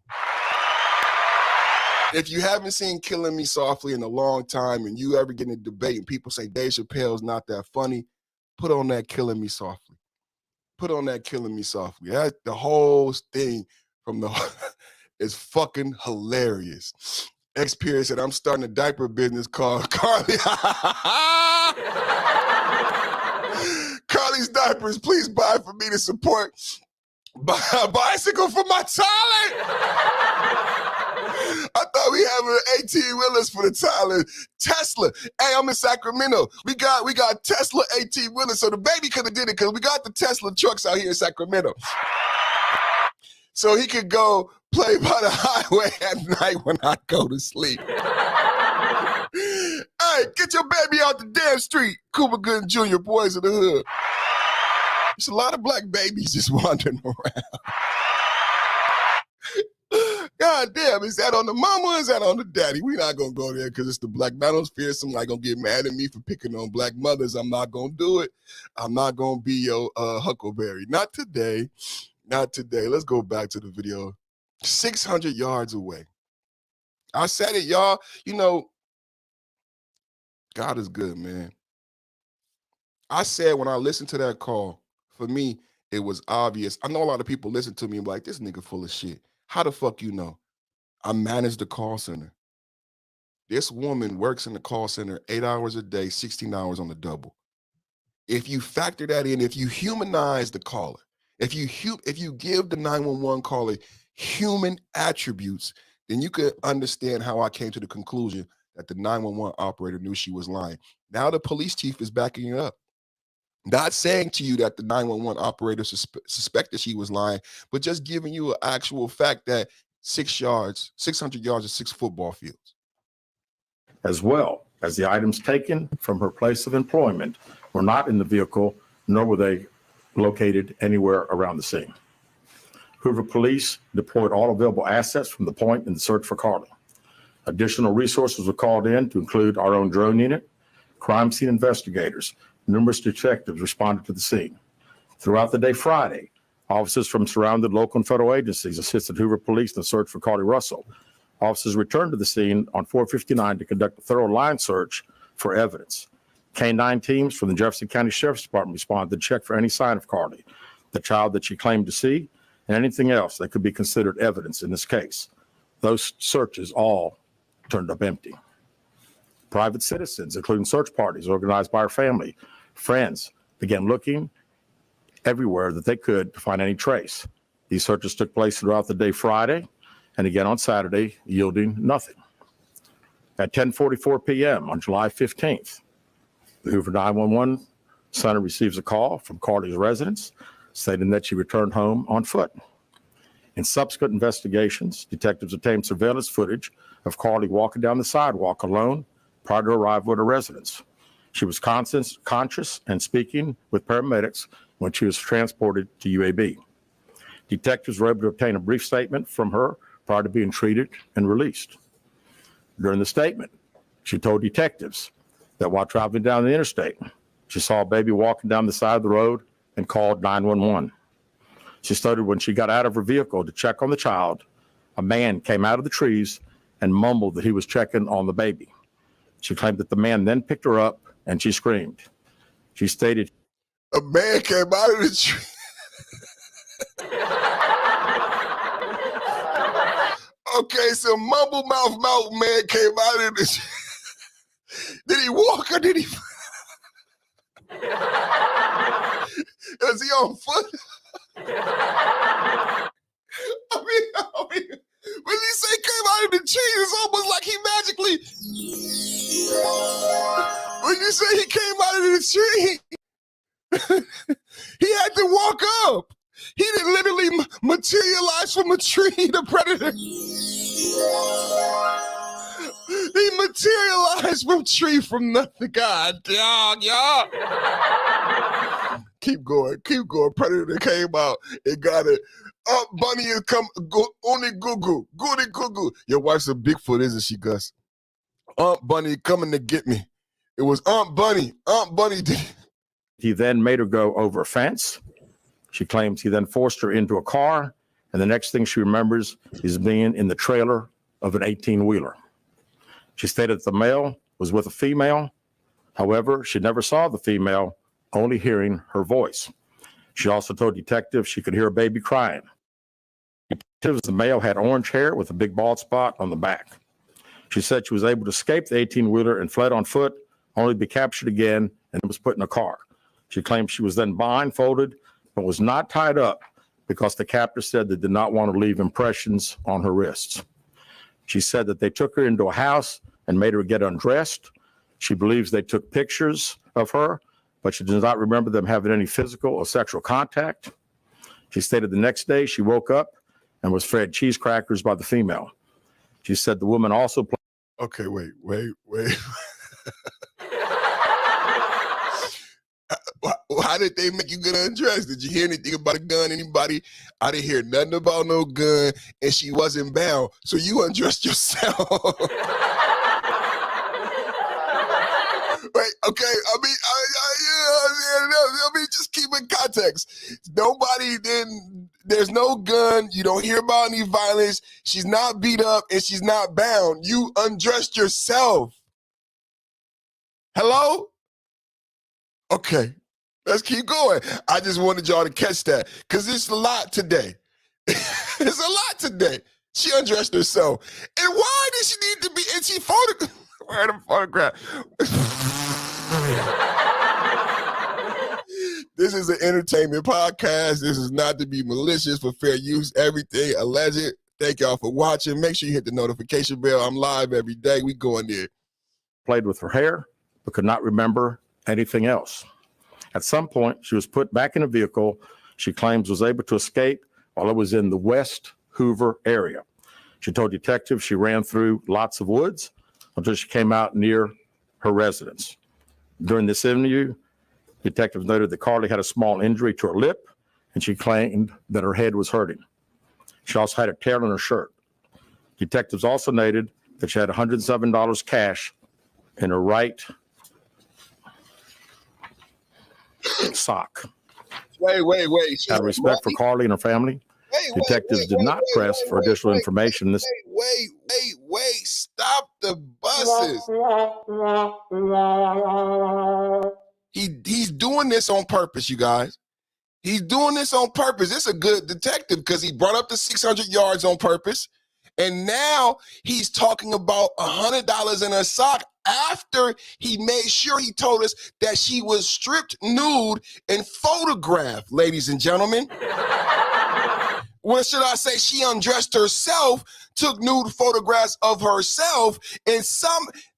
If you haven't seen Killing Me Softly in a long time and you ever get in a debate and people say Dave Chappelle's not that funny, put on that Killing Me Softly. Put on that Killing Me Softly. That, the whole thing from the is fucking hilarious. X-Period said, I'm starting a diaper business called Carly. Carly's Diapers, please buy for me to support. Buy a bicycle for my talent. I thought we having 18-wheelers for the talent. Tesla. Hey, I'm in Sacramento. We got Tesla 18-wheelers. So the baby could have did it because we got the Tesla trucks out here in Sacramento. So he could go play by the highway at night when I go to sleep. Hey, get your baby out the damn street. Cooper Gooden Jr., Boys of the Hood. There's a lot of black babies just wandering around. God damn, is that on the mama or is that on the daddy? We're not going to go there because it's the black manosphere. Somebody going to get mad at me for picking on black mothers. I'm not going to do it. I'm not going to be your Huckleberry. Not today. Not today. Let's go back to the video. 600 yards away. I said it, y'all. You know, God is good, man. I said when I listened to that call, for me, it was obvious. I know a lot of people listen to me and be like, this nigga full of shit. How the fuck you know? I manage the call center. This woman works in the call center 8 hours a day, 16 hours on the double. If you factor that in, if you humanize the caller, if you give the 911 caller human attributes, then you could understand how I came to the conclusion that the 911 operator knew she was lying. Now the police chief is backing it up. Not saying to you that the 911 operator suspected she was lying, but just giving you an actual fact that 600 yards is 6 football fields. As well as the items taken from her place of employment were not in the vehicle, nor were they located anywhere around the scene. Hoover Police deployed all available assets from the point in the search for Carly. Additional resources were called in to include our own drone unit, crime scene investigators. Numerous detectives responded to the scene. Throughout the day Friday, officers from surrounding local and federal agencies assisted Hoover Police in the search for CARLEE Russell. Officers returned to the scene on 459 to conduct a thorough line search for evidence. K-9 teams from the Jefferson County Sheriff's Department responded to check for any sign of Carly, the child that she claimed to see, and anything else that could be considered evidence in this case. Those searches all turned up empty. Private citizens, including search parties organized by her family, friends, began looking everywhere that they could to find any trace. These searches took place throughout the day Friday and again on Saturday, yielding nothing. At 10:44 p.m. on July 15th, the Hoover 911 center receives a call from Carly's residence stating that she returned home on foot. In subsequent investigations, detectives obtained surveillance footage of Carly walking down the sidewalk alone prior to arrival at her residence. She was conscious and speaking with paramedics when she was transported to UAB. Detectives were able to obtain a brief statement from her prior to being treated and released. During the statement, she told detectives that while traveling down the interstate, she saw a baby walking down the side of the road and called 911. She stated when she got out of her vehicle to check on the child, a man came out of the trees and mumbled that he was checking on the baby. She claimed that the man then picked her up and she screamed. She stated, a man came out of the tree. Okay, so mumble mouth mountain man came out of the tree. Did he walk or did he? Is he on foot? I mean, when he say came out of the tree, it's almost like he magically. When you say he came out tree. He had to walk up. He didn't literally materialize from a tree, the predator. He materialized from tree from nothing. God, dog, y'all. Keep going. Predator came out and got it. Bunny is come. Only goo. Your wife's a Bigfoot, isn't she, Gus? Bunny coming to get me. It was Aunt Bunny. He then made her go over a fence. She claims he then forced her into a car, and the next thing she remembers is being in the trailer of an 18-wheeler. She stated that the male was with a female. However, she never saw the female, only hearing her voice. She also told detectives she could hear a baby crying. Detectives, the male had orange hair with a big bald spot on the back. She said she was able to escape the 18-wheeler and fled on foot, only to be captured again and was put in a car. She claimed she was then blindfolded, but was not tied up because the captor said they did not want to leave impressions on her wrists. She said that they took her into a house and made her get undressed. She believes they took pictures of her, but she does not remember them having any physical or sexual contact. She stated the next day she woke up and was fed cheese crackers by the female. She said the woman also played. Okay, wait. How did they make you get undressed? Did you hear anything about a gun? Anybody? I didn't hear nothing about no gun, and she wasn't bound. So you undressed yourself. Right? Okay. I mean, just keep in context. There's no gun. You don't hear about any violence. She's not beat up, and she's not bound. You undressed yourself. Hello? Okay. Let's keep going. I just wanted y'all to catch that because it's a lot today. It's a lot today. She undressed herself. And why did she need to be? And she photographed. Where the photograph? This is an entertainment podcast. This is not to be malicious, for fair use. Everything alleged. Thank y'all for watching. Make sure you hit the notification bell. I'm live every day. We going there. Played with her hair, but could not remember anything else. At some point, she was put back in a vehicle she claims was able to escape while it was in the West Hoover area. She told detectives she ran through lots of woods until she came out near her residence. During this interview, detectives noted that CARLEE had a small injury to her lip, and she claimed that her head was hurting. She also had a tear in her shirt. Detectives also noted that she had $107 cash in her right sock. Wait. Out of respect for CARLEE and her family, detectives did not press for additional information. Wait. Stop the buses. He's doing this on purpose, you guys. He's doing this on purpose. It's a good detective because he brought up the 600 yards on purpose. And now he's talking about $100 in a sock after he made sure he told us that she was stripped nude and photographed, ladies and gentlemen. What should I say? She undressed herself, took nude photographs of herself, and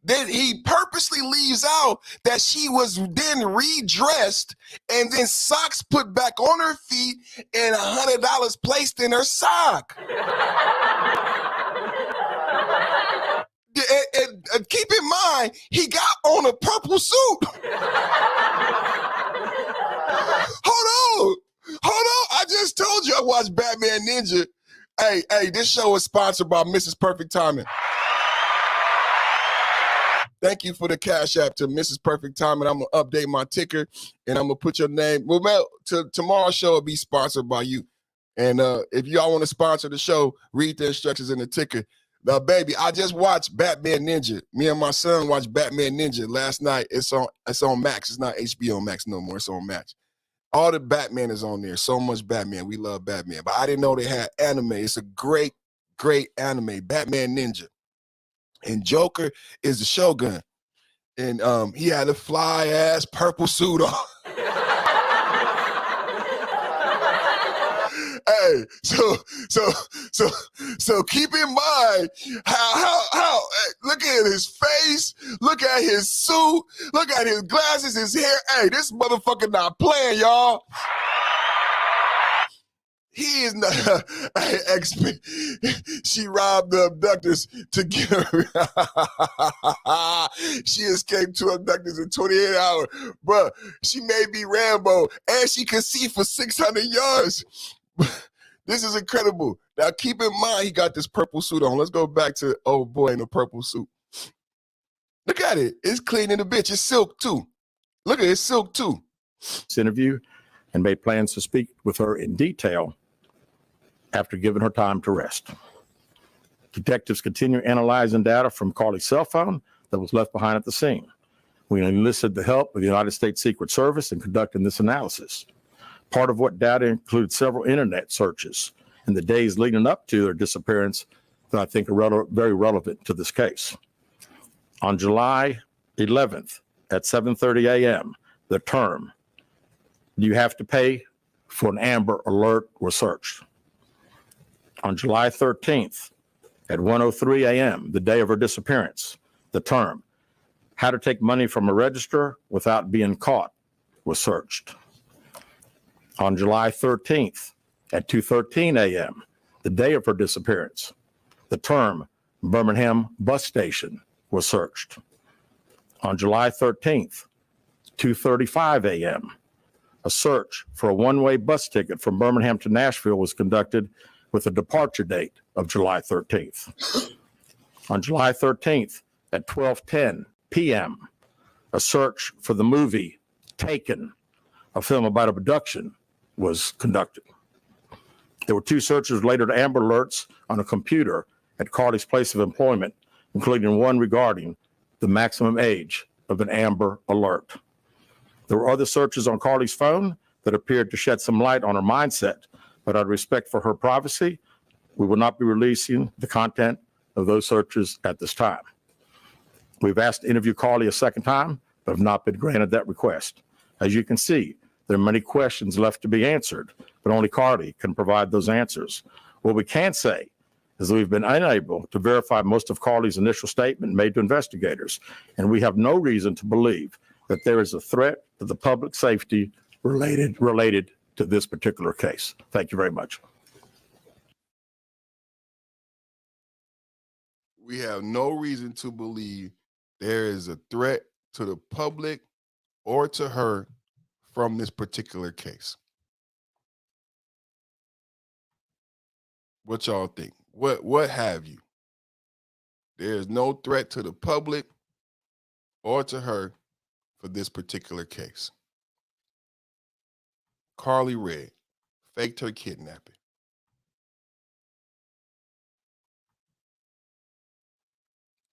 then he purposely leaves out that she was then redressed and then socks put back on her feet and $100 placed in her sock. And keep in mind, he got on a purple suit. Hold on. I just told you I watched Batman Ninja. Hey, this show is sponsored by Mrs. Perfect Timing. Thank you for the cash app to Mrs. Perfect Timing. I'm going to update my ticker, and I'm going to put your name. Well, tomorrow's show will be sponsored by you. And if y'all want to sponsor the show, read the instructions in the ticker. Now, baby, I just watched Batman Ninja. Me and my son watched Batman Ninja last night. It's on Max. It's not HBO Max no more. It's on Max. All the Batman is on there. So much Batman. We love Batman. But I didn't know they had anime. It's a great, great anime. Batman Ninja. And Joker is the Shogun. And he had a fly-ass purple suit on. Hey, so keep in mind how look at his face, look at his suit, look at his glasses, his hair. Hey, this motherfucker not playing, y'all. He is not expert. She robbed the abductors to get her. She escaped 2 abductors in 28 hours. Bruh, she may be Rambo, and she can see for 600 yards. This is incredible. Now, keep in mind, he got this purple suit on. Let's go back to old boy in the purple suit. Look at it. It's clean in the bitch. It's silk, too. Look at it. It's silk, too. This interview and made plans to speak with her in detail after giving her time to rest. Detectives continue analyzing data from CARLEE's cell phone that was left behind at the scene. We enlisted the help of the United States Secret Service in conducting this analysis. Part of what data included several internet searches in the days leading up to their disappearance that I think are very relevant to this case. On July 11th at 7:30 a.m., the term, "Do you have to pay for an Amber Alert?" was searched. On July 13th at 1:03 a.m., the day of her disappearance, the term, "How to take money from a register without being caught," was searched. On July 13th at 2:13 a.m., the day of her disappearance, the term Birmingham bus station was searched. On July 13th, 2:35 a.m., a search for a one-way bus ticket from Birmingham to Nashville was conducted with a departure date of July 13th. On July 13th at 12:10 p.m., a search for the movie Taken, a film about abduction, was conducted. There were 2 searches related to Amber Alerts on a computer at CARLEE's place of employment, including one regarding the maximum age of an Amber Alert. There were other searches on CARLEE's phone that appeared to shed some light on her mindset, but out of respect for her privacy, we will not be releasing the content of those searches at this time. We've asked to interview CARLEE a second time, but have not been granted that request. As you can see, there are many questions left to be answered, but only CARLEE can provide those answers. What we can say is that we've been unable to verify most of CARLEE's initial statement made to investigators, and we have no reason to believe that there is a threat to the public safety related to this particular case. Thank you very much. We have no reason to believe there is a threat to the public or to her from this particular case. What y'all think? What have you? There's no threat to the public or to her for this particular case. CARLEE Red faked her kidnapping.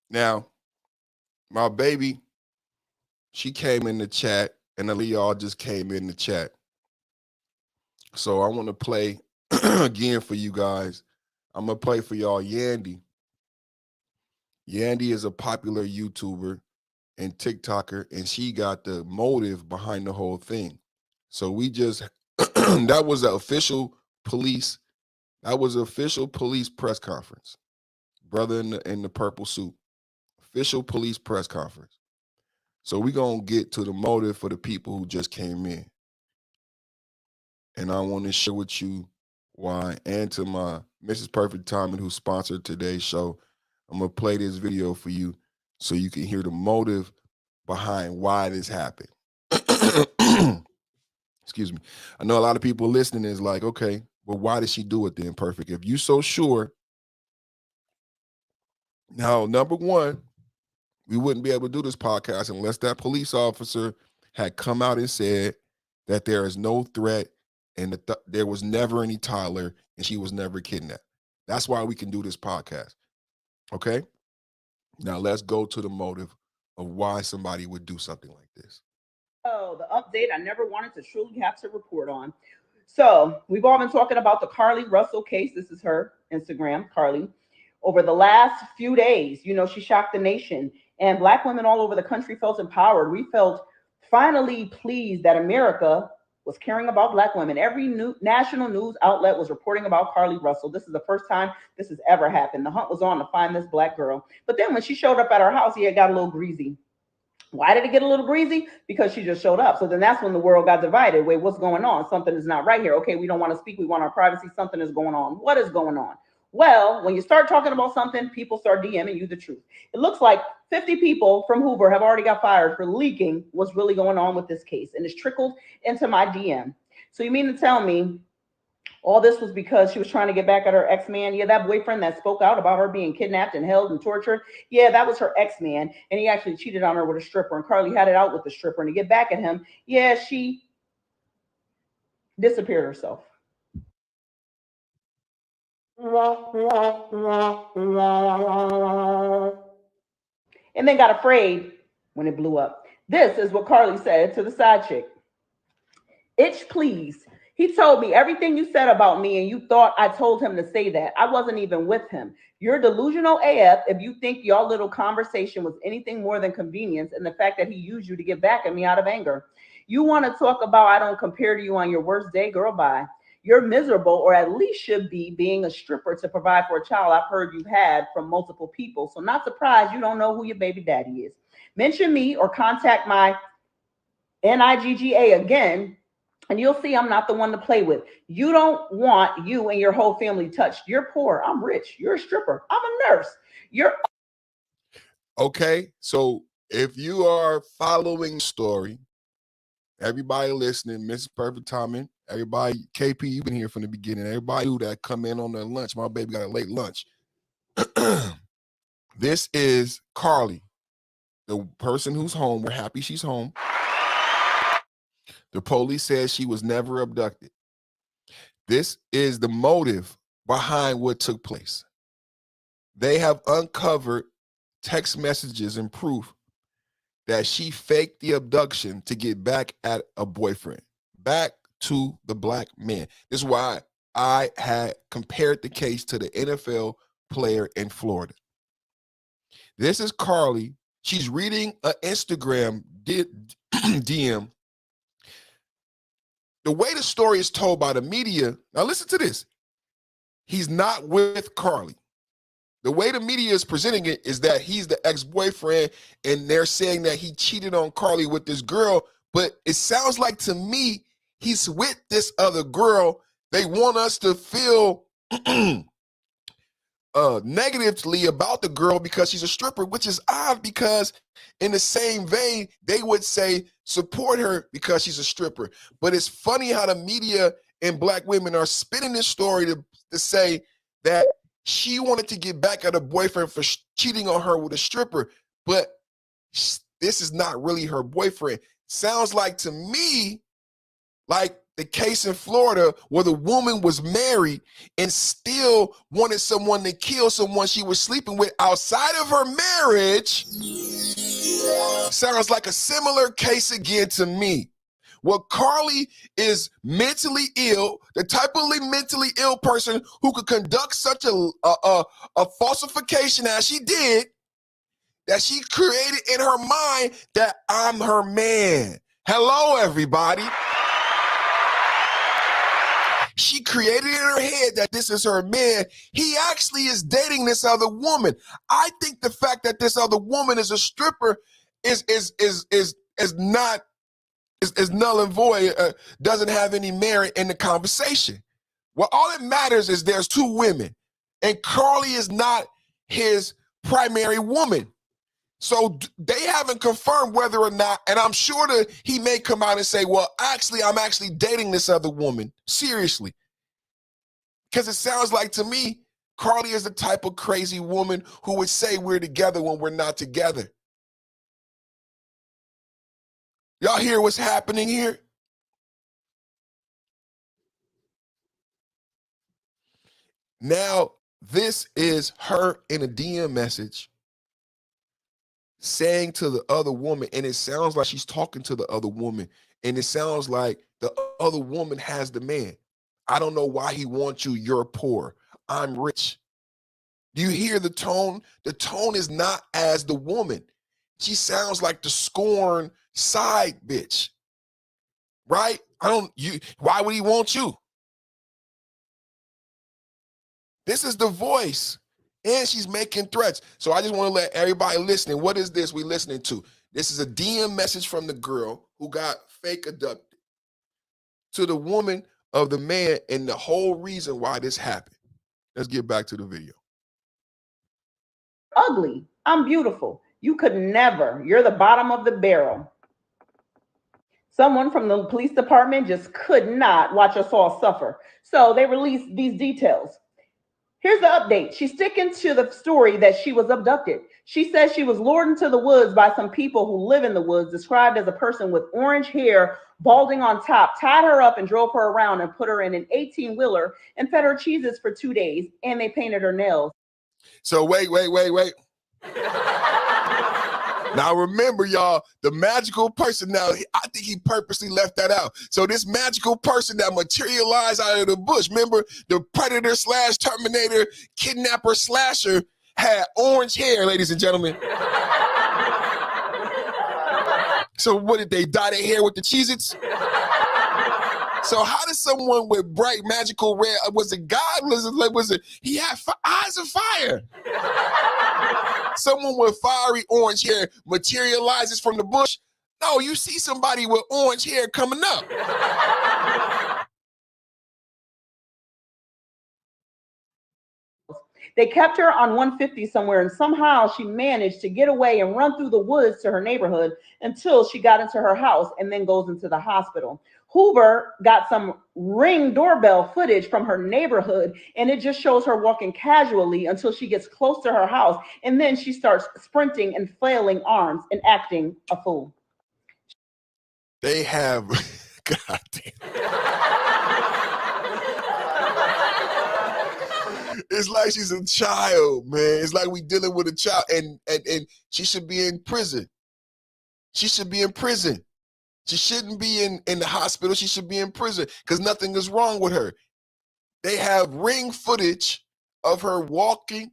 Now, my baby, she came in the chat, and y'all just came in the chat. So I want to play again for you guys. I'm going to play for y'all Yandy. Yandy is a popular YouTuber and TikToker, and she got the motive behind the whole thing. So we just, that was an official police press conference. Brother in the purple suit. Official police press conference. So we're going to get to the motive for the people who just came in. And I want to share with you why, and to my Mrs. Perfect Timing, who sponsored today's show. I'm going to play this video for you so you can hear the motive behind why this happened. Excuse me. I know a lot of people listening is like, okay, well, why did she do it then, Perfect? If you're so sure. Now, number one, we wouldn't be able to do this podcast unless that police officer had come out and said that there is no threat and there was never any toddler and she was never kidnapped. That's why we can do this podcast. Okay? Now let's go to the motive of why somebody would do something like this. Oh, the update I never wanted to truly have to report on. So we've all been talking about the CARLEE Russell case. This is her Instagram, CARLEE. Over the last few days, you know, she shocked the nation, and Black women all over the country felt empowered. We felt finally pleased that America was caring about black women. Every national news outlet was reporting about Carlee Russell. This is the first time this has ever happened. The hunt was on to find this black girl. But then when she showed up at our house, it got a little greasy. Why did it get a little greasy? Because she just showed up. So then that's when the world got divided. Wait, what's going on? Something is not right here. Okay, we don't want to speak. We want our privacy. Something is going on. What is going on? Well, when you start talking about something, people start DMing you the truth. It looks like 50 people from Hoover have already got fired for leaking what's really going on with this case. And it's trickled into my DM. So you mean to tell me all this was because she was trying to get back at her ex-man? Yeah, that boyfriend that spoke out about her being kidnapped and held and tortured. Yeah, that was her ex-man. And he actually cheated on her with a stripper. And Carlee had it out with the stripper. And to get back at him, yeah, she disappeared herself. And then got afraid when it blew up. This is what Carlee said to the side chick. Itch, please. He told me everything you said about me, and you thought I told him to say that. I wasn't even with him. You're delusional AF if you think y'all little conversation was anything more than convenience and the fact that he used you to get back at me out of anger. You want to talk about I don't compare to you on your worst day? Girl, bye. You're miserable, or at least should be, being a stripper to provide for a child I've heard you've had from multiple people. So not surprised you don't know who your baby daddy is. Mention me or contact my NIGGA again, and you'll see I'm not the one to play with. You don't want you and your whole family touched. You're poor. I'm rich. You're a stripper. I'm a nurse. You're Okay, so if you are following the story, everybody listening, Mrs. Perfect Timing, everybody, KP, you've been here from the beginning. Everybody who that come in on their lunch, my baby got a late lunch. This is Carlee, the person who's home. We're happy she's home. The police says she was never abducted. This is the motive behind what took place. They have uncovered text messages and proof that she faked the abduction to get back at a boyfriend, back to the black man. This is why I had compared the case to the NFL player in Florida. This is Carlee. She's reading an Instagram DM. The way the story is told by the media, now listen to this. He's not with Carlee. The way the media is presenting it is that he's the ex-boyfriend, and they're saying that he cheated on Carlee with this girl, but it sounds like to me he's with this other girl. They want us to feel negatively about the girl because she's a stripper, which is odd because in the same vein, they would say support her because she's a stripper. But it's funny how the media and black women are spinning this story to say that she wanted to get back at her boyfriend for cheating on her with a stripper, but this is not really her boyfriend. Sounds like to me like the case in Florida where the woman was married and still wanted someone to kill someone she was sleeping with outside of her marriage. Sounds like a similar case again to me. Well, Carlee is mentally ill, the type of mentally ill person who could conduct such a falsification as she did, that she created in her mind that I'm her man. Hello, everybody. She created in her head that this is her man. He actually is dating this other woman. I think the fact that this other woman is a stripper is null and void, doesn't have any merit in the conversation. Well, all that matters is there's two women, and Carlee is not his primary woman. So they haven't confirmed whether or not, and I'm sure that he may come out and say, well, actually, I'm actually dating this other woman. Seriously. Because it sounds like to me, Carlee is the type of crazy woman who would say we're together when we're not together. Y'all hear what's happening here? Now, this is her in a DM message saying to the other woman, and it sounds like she's talking to the other woman, and it sounds like the other woman has the man. I don't know why he wants you. You're poor. I'm rich. Do you hear the tone? The tone is not as the woman. She sounds like the scorn side bitch. right? Why would he want you? This is the voice. And she's making threats. So I just want to let everybody listening, what is this we listening to? This is a DM message from the girl who got fake abducted to the woman of the man and the whole reason why this happened. Let's get back to the video. Ugly. I'm beautiful. You could never. You're the bottom of the barrel. Someone from the police department just could not watch us all suffer. So they released these details. Here's the update. She's sticking to the story that she was abducted. She says she was lured into the woods by some people who live in the woods, described as a person with orange hair, balding on top, tied her up and drove her around and put her in an 18-wheeler and fed her cheeses for 2 days, and they painted her nails. So wait. Now remember, y'all, the magical person, now, I think he purposely left that out. So this magical person that materialized out of the bush, remember, the predator slash Terminator, kidnapper slasher had orange hair, ladies and gentlemen. So what did they dye their hair with the Cheez-Its? So how does someone with bright magical red, was it God? Was it he had eyes of fire? Someone with fiery orange hair materializes from the bush? No, you see somebody with orange hair coming up. They kept her on 150 somewhere, and somehow she managed to get away and run through the woods to her neighborhood until she got into her house and then goes into the hospital. Hoover got some Ring doorbell footage from her neighborhood, and it just shows her walking casually until she gets close to her house, and then she starts sprinting and flailing arms and acting a fool. They have, God damn. It's like she's a child, man. It's like we dealing with a child, and she should be in prison. She should be in prison. She shouldn't be in the hospital. She should be in prison because nothing is wrong with her. They have Ring footage of her walking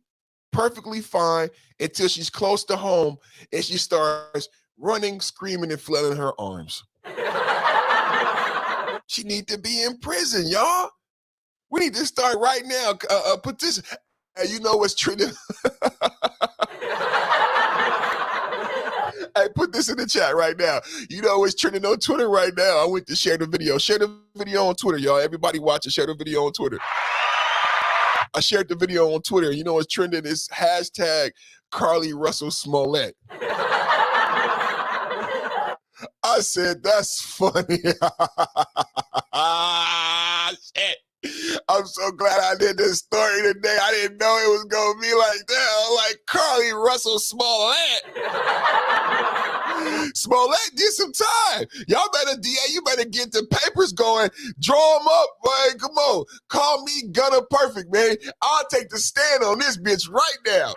perfectly fine until she's close to home and she starts running, screaming, and flailing her arms. She need to be in prison, y'all. We need to start right now a petition. Hey, you know what's trending? Hey, put this in the chat right now. You know what's trending on Twitter right now? I went to share the video. Share the video on Twitter, y'all. Everybody watch it. Share the video on Twitter. I shared the video on Twitter. You know what's trending? It's hashtag CARLEE RUSSELL Smollett. I said, that's funny. Shit. I'm so glad I did this story today. I didn't know it was going to be like that. I'm like, CARLEE RUSSELL Smollett. Smollett, get some time. Y'all better, DA, you better get the papers going. Draw them up, boy. Come on. Call me Gunner Perfect, man. I'll take the stand on this bitch right now.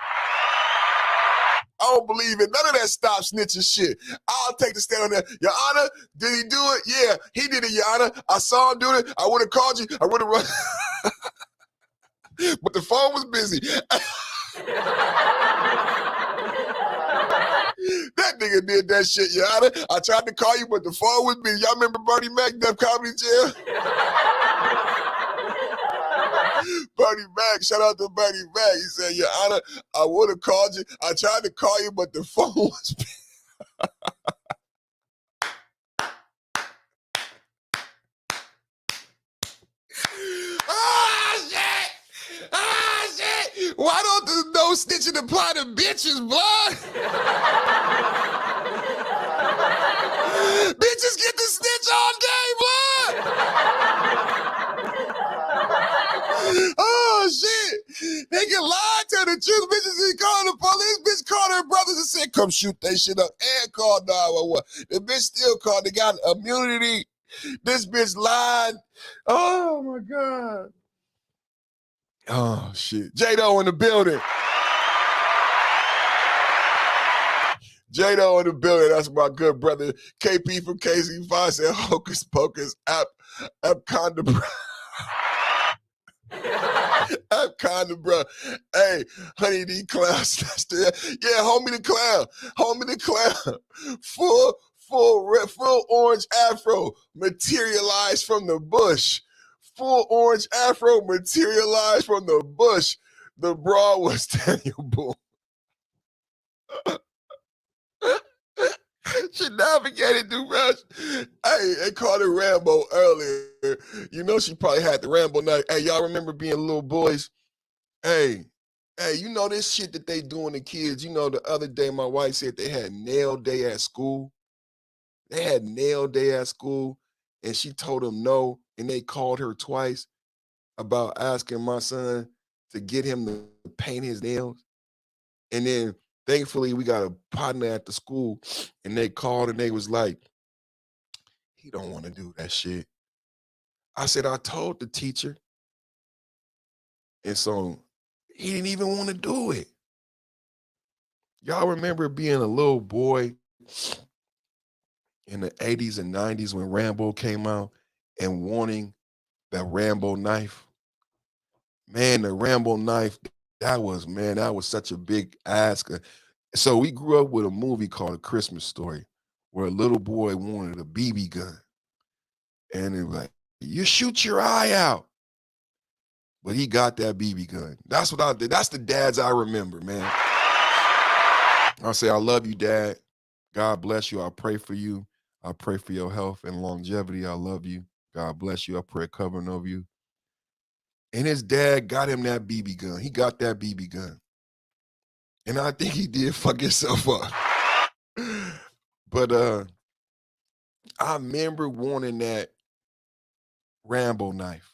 I don't believe in none of that stop snitching shit. I'll take the stand on that. Your Honor, did he do it? Yeah, he did it, Your Honor. I saw him do it. I would have called you. I would have run. But the phone was busy. That nigga did that shit, Your Honor. I tried to call you, but the phone was busy. Y'all remember Bernie Mac, that comedy jail? Bernie Mac, shout out to Bernie Mac. He said, Your Honor, I would have called you. I tried to call you, but the phone was busy. Shit! Why don't the no snitching apply to bitches, blood? Bitches get to snitch all day, blood! Oh, shit. They can lie, tell the truth. Bitches is calling the police. Bitch called her brothers and said, come shoot that shit up, and called 911. The bitch still called. They got immunity. This bitch lied. Oh, my God. Oh, shit. J-Do in the building. J-Do in the building. That's my good brother. KP from KC5 said, Hocus Pocus, Conda, bro. Hey, Honey D Clown. Yeah, homie the clown. Homie the clown. Full full orange afro materialized from the bush. Full orange afro materialized from the bush. The broad was Daniel Boone. She navigated through Rush. Hey, they called her Rambo earlier. You know she probably had the Rambo knife. Hey, y'all remember being little boys? Hey, you know this shit that they doing to kids. You know, the other day my wife said they had nail day at school. They had nail day at school, and she told them no, and they called her twice about asking my son to get him to paint his nails. And then thankfully we got a partner at the school, and they called and they was like, he don't want to do that shit. I said, I told the teacher. And so he didn't even want to do it. Y'all remember being a little boy in the 80s and 90s when Rambo came out and wanting the Rambo knife? Man, the Rambo knife, that was such a big ask. So we grew up with a movie called A Christmas Story where a little boy wanted a BB gun. And it was like, you shoot your eye out. But he got that BB gun. That's what I did. That's the dads I remember, man. I say, I love you, Dad. God bless you. I pray for you. I pray for your health and longevity. I love you. God bless you. I pray a covering over you. And his dad got him that BB gun. He got that BB gun. And I think he did fuck himself up. But I remember wanting that Rambo knife.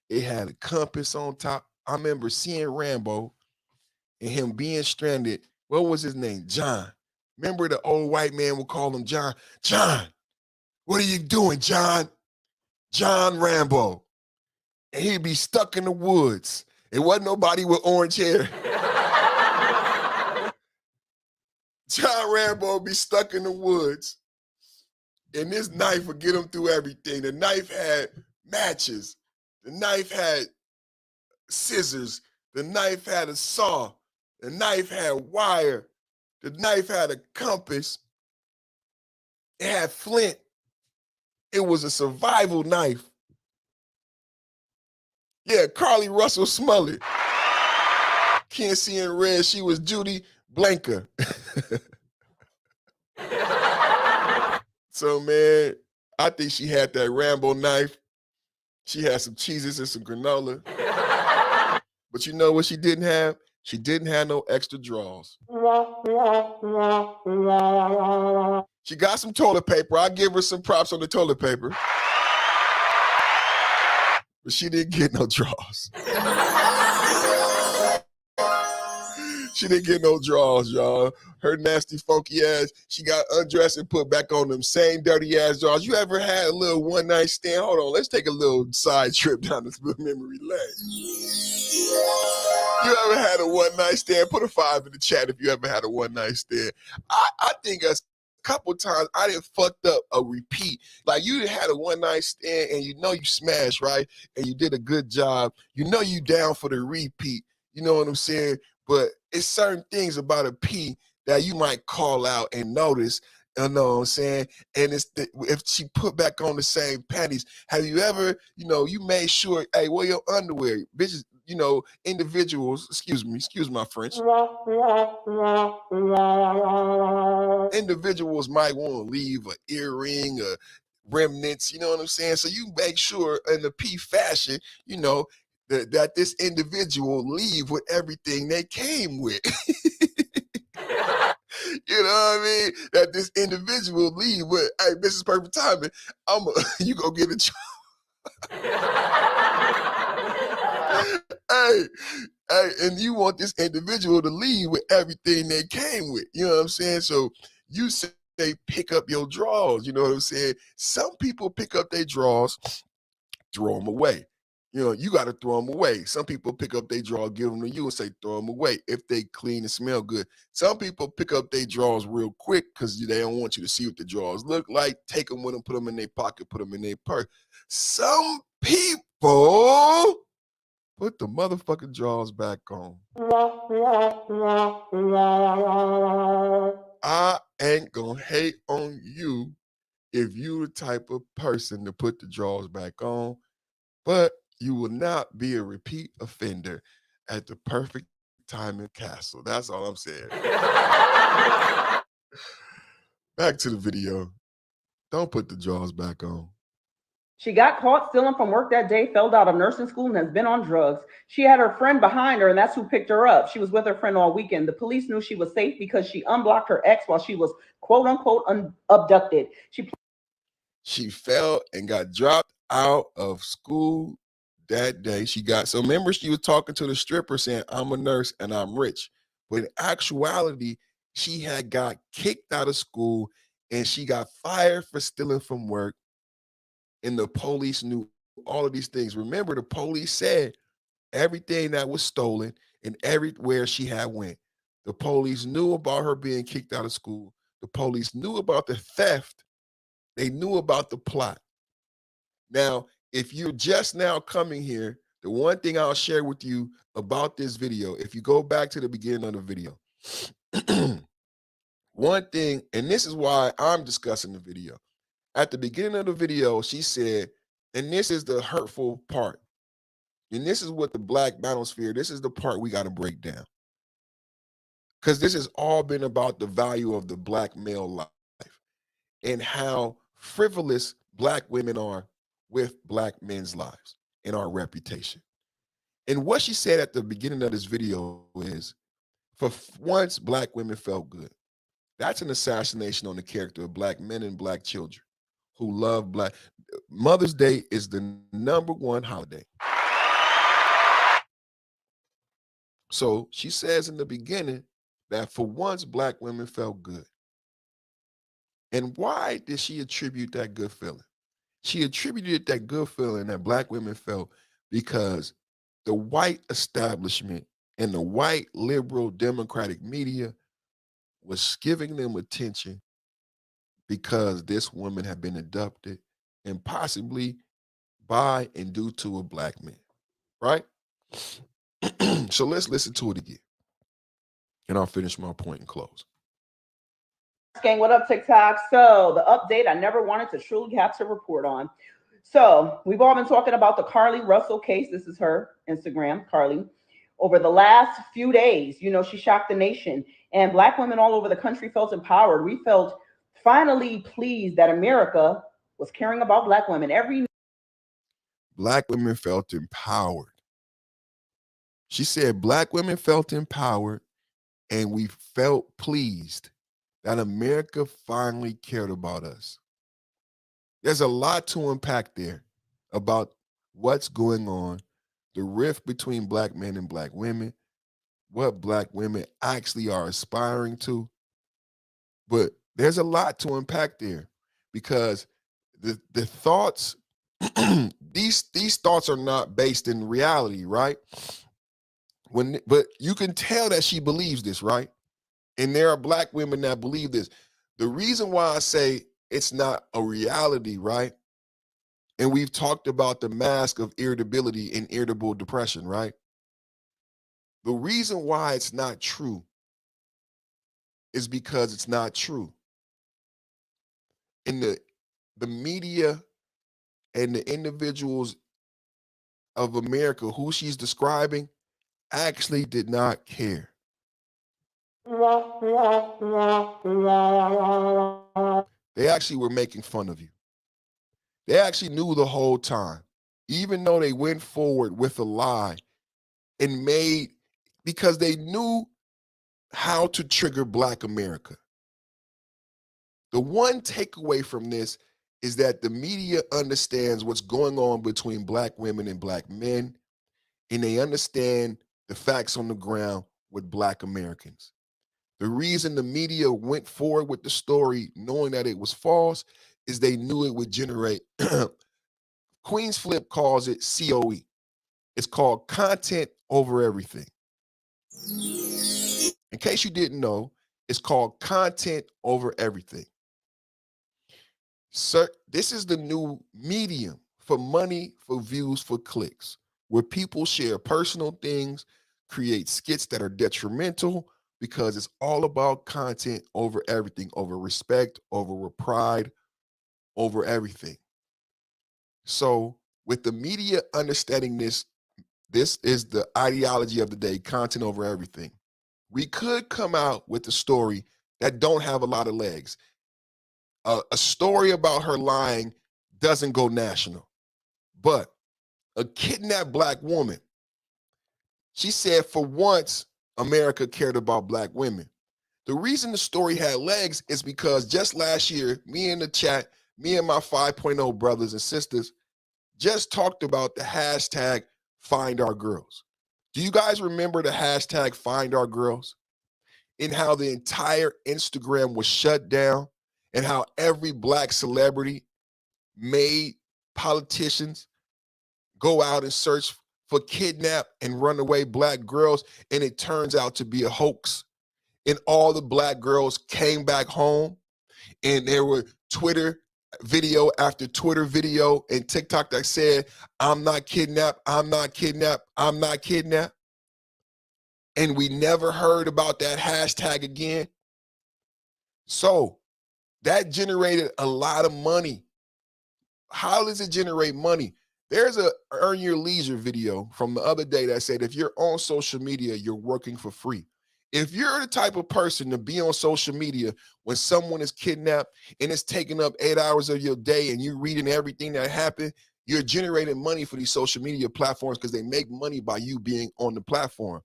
It had a compass on top. I remember seeing Rambo and him being stranded. What was his name? John. Remember the old white man would call him John? John, what are you doing, John? John Rambo. And he'd be stuck in the woods. It wasn't nobody with orange hair. John Rambo would be stuck in the woods. And this knife would get him through everything. The knife had matches. The knife had scissors. The knife had a saw. The knife had wire. The knife had a compass. It had flint. It was a survival knife. Yeah, CARLEE Russell Smollett. Can't see in red. She was Judy Blanca. So, man, I think she had that Rambo knife. She had some cheeses and some granola. But you know what she didn't have? She didn't have no extra drawers. She got some toilet paper. I give her some props on the toilet paper. But she didn't get no drawers. She didn't get no drawers, y'all. Her nasty, funky ass, she got undressed and put back on them same dirty ass drawers. You ever had a little one night stand? Hold on, let's take a little side trip down this memory lane. You ever had a one night stand? Put a 5 in the chat if you ever had a one night stand. I think a couple times I done fucked up a repeat. Like you had a one night stand and you know you smashed, right? And you did a good job. You know you down for the repeat. You know what I'm saying? But it's certain things about a P that you might call out and notice. You know what I'm saying? And if she put back on the same panties, have you ever, you made sure, hey, where your underwear? Bitches, individuals, excuse my French. Individuals might want to leave an earring, remnants, you know what I'm saying? So you make sure in the P fashion, that this individual leave with everything they came with. You know what I mean? That this individual leave with, hey, this is perfect timing. You go get a job. Hey, and you want this individual to leave with everything they came with. You know what I'm saying? So you say pick up your drawers. You know what I'm saying? Some people pick up their drawers, throw them away. You got to throw them away. Some people pick up their drawers, give them to you and say, throw them away if they clean and smell good. Some people pick up their drawers real quick because they don't want you to see what the drawers look like. Take them with them, put them in their pocket, put them in their purse. Some people put the motherfucking drawers back on. I ain't gonna hate on you if you the type of person to put the drawers back on, but you will not be a repeat offender at the perfect time in castle. That's all I'm saying. Back to the video. Don't put the drawers back on. She got caught stealing from work that day, failed out of nursing school, and has been on drugs. She had her friend behind her, and that's who picked her up. She was with her friend all weekend. The police knew she was safe because she unblocked her ex while she was quote unquote abducted. She fell and got dropped out of school that day. So remember, she was talking to the stripper saying, I'm a nurse and I'm rich. But in actuality, she had got kicked out of school and she got fired for stealing from work. And the police knew all of these things. Remember, the police said everything that was stolen and everywhere she had went. The police knew about her being kicked out of school. The police knew about the theft. They knew about the plot. Now, if you're just now coming here, the one thing I'll share with you about this video, if you go back to the beginning of the video, one thing, and this is why I'm discussing the video. At the beginning of the video, she said, and this is the hurtful part, and this is what the Black manosphere, this is the part we got to break down. Because this has all been about the value of the Black male life and how frivolous Black women are with Black men's lives and our reputation. And what she said at the beginning of this video is, for once, Black women felt good. That's an assassination on the character of Black men and Black children who love Black. Mother's Day is the #1 holiday. So she says in the beginning that for once, Black women felt good. And why did she attribute that good feeling? She attributed that good feeling that Black women felt because the white establishment and the white liberal democratic media was giving them attention because this woman had been abducted and possibly by and due to a Black man, right? So let's listen to it again. And I'll finish my point and close. Gang, what up, TikTok? So the update I never wanted to truly have to report on. So we've all been talking about the CARLEE Russell case. This is her Instagram, CARLEE. Over the last few days, you know, she shocked the nation, and Black women all over the country felt empowered. We felt finally pleased that America was caring about Black women. Black women felt empowered. She said Black women felt empowered, and we felt pleased that America finally cared about us. There's a lot to unpack there about what's going on, the rift between Black men and Black women, what Black women actually are aspiring to. But there's a lot to unpack there because the thoughts, these thoughts are not based in reality, right? But you can tell that she believes this, right? And there are Black women that believe this. The reason why I say it's not a reality, right? And we've talked about the mask of irritability and irritable depression, right? The reason why it's not true is because it's not true. And the media and the individuals of America who she's describing actually did not care. They actually were making fun of you. They actually knew the whole time, even though they went forward with a lie and because they knew how to trigger Black America. The one takeaway from this is that the media understands what's going on between Black women and Black men, and they understand the facts on the ground with Black Americans. The reason the media went forward with the story knowing that it was false is they knew it would generate, Queen's Flip calls it COE. It's called content over everything. In case you didn't know, it's called content over everything. Sir, this is the new medium for money, for views, for clicks, where people share personal things, create skits that are detrimental because it's all about content over everything, over respect, over pride, over everything. So with the media understanding this is the ideology of the day, content over everything. We could come out with a story that don't have a lot of legs. A story about her lying doesn't go national, but a kidnapped black woman, she said for once America cared about black women. The reason the story had legs is because just last year, me in the chat, me and my 5.0 brothers and sisters just talked about the hashtag Find Our Girls. Do you guys remember the hashtag Find Our Girls? And how the entire Instagram was shut down and how every black celebrity made politicians go out and search for kidnapped and runaway black girls, and it turns out to be a hoax. And all the black girls came back home, and there were Twitter video after Twitter video and TikTok that said, I'm not kidnapped, I'm not kidnapped, I'm not kidnapped. And we never heard about that hashtag again. So that generated a lot of money. How does it generate money? There's a Earn Your Leisure video from the other day that said if you're on social media, you're working for free. If you're the type of person to be on social media when someone is kidnapped and it's taking up 8 hours of your day and you're reading everything that happened, you're generating money for these social media platforms because they make money by you being on the platform.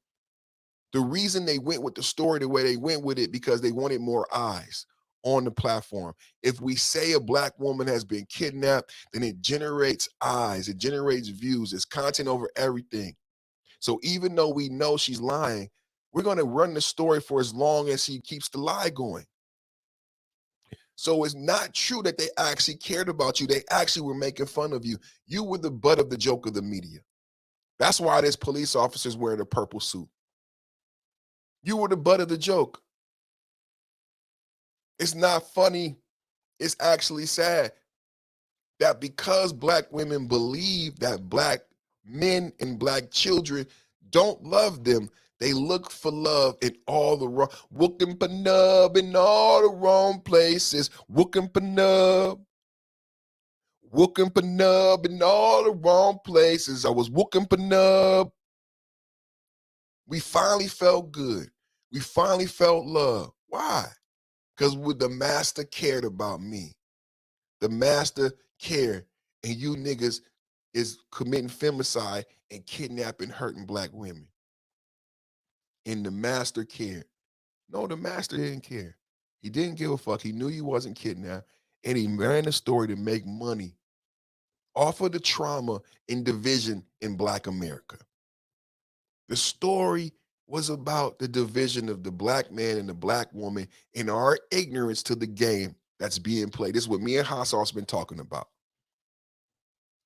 The reason they went with the story the way they went with it because they wanted more eyes on the platform. If we say a black woman has been kidnapped, then it generates eyes, it generates views, it's content over everything. So even though we know she's lying, we're going to run the story for as long as she keeps the lie going. So it's not true that they actually cared about you. They actually were making fun of you. You were the butt of the joke of the media. That's why there's police officers wearing a purple suit. You were the butt of the joke. It's not funny. It's actually sad that because black women believe that black men and black children don't love them, they look for love in all the wrong, wookin' panub in all the wrong places, wookin' panub in all the wrong places. I was wookin' panub. We finally felt good. We finally felt love. Why? Because the master cared about me. The master cared, and you niggas is committing femicide and kidnapping, hurting black women. And the master cared. No, the master didn't care. He didn't give a fuck. He knew you wasn't kidnapped, and he ran the story to make money off of the trauma and division in black America. The story was about the division of the black man and the black woman and our ignorance to the game that's being played. This is what me and Hassau's been talking about.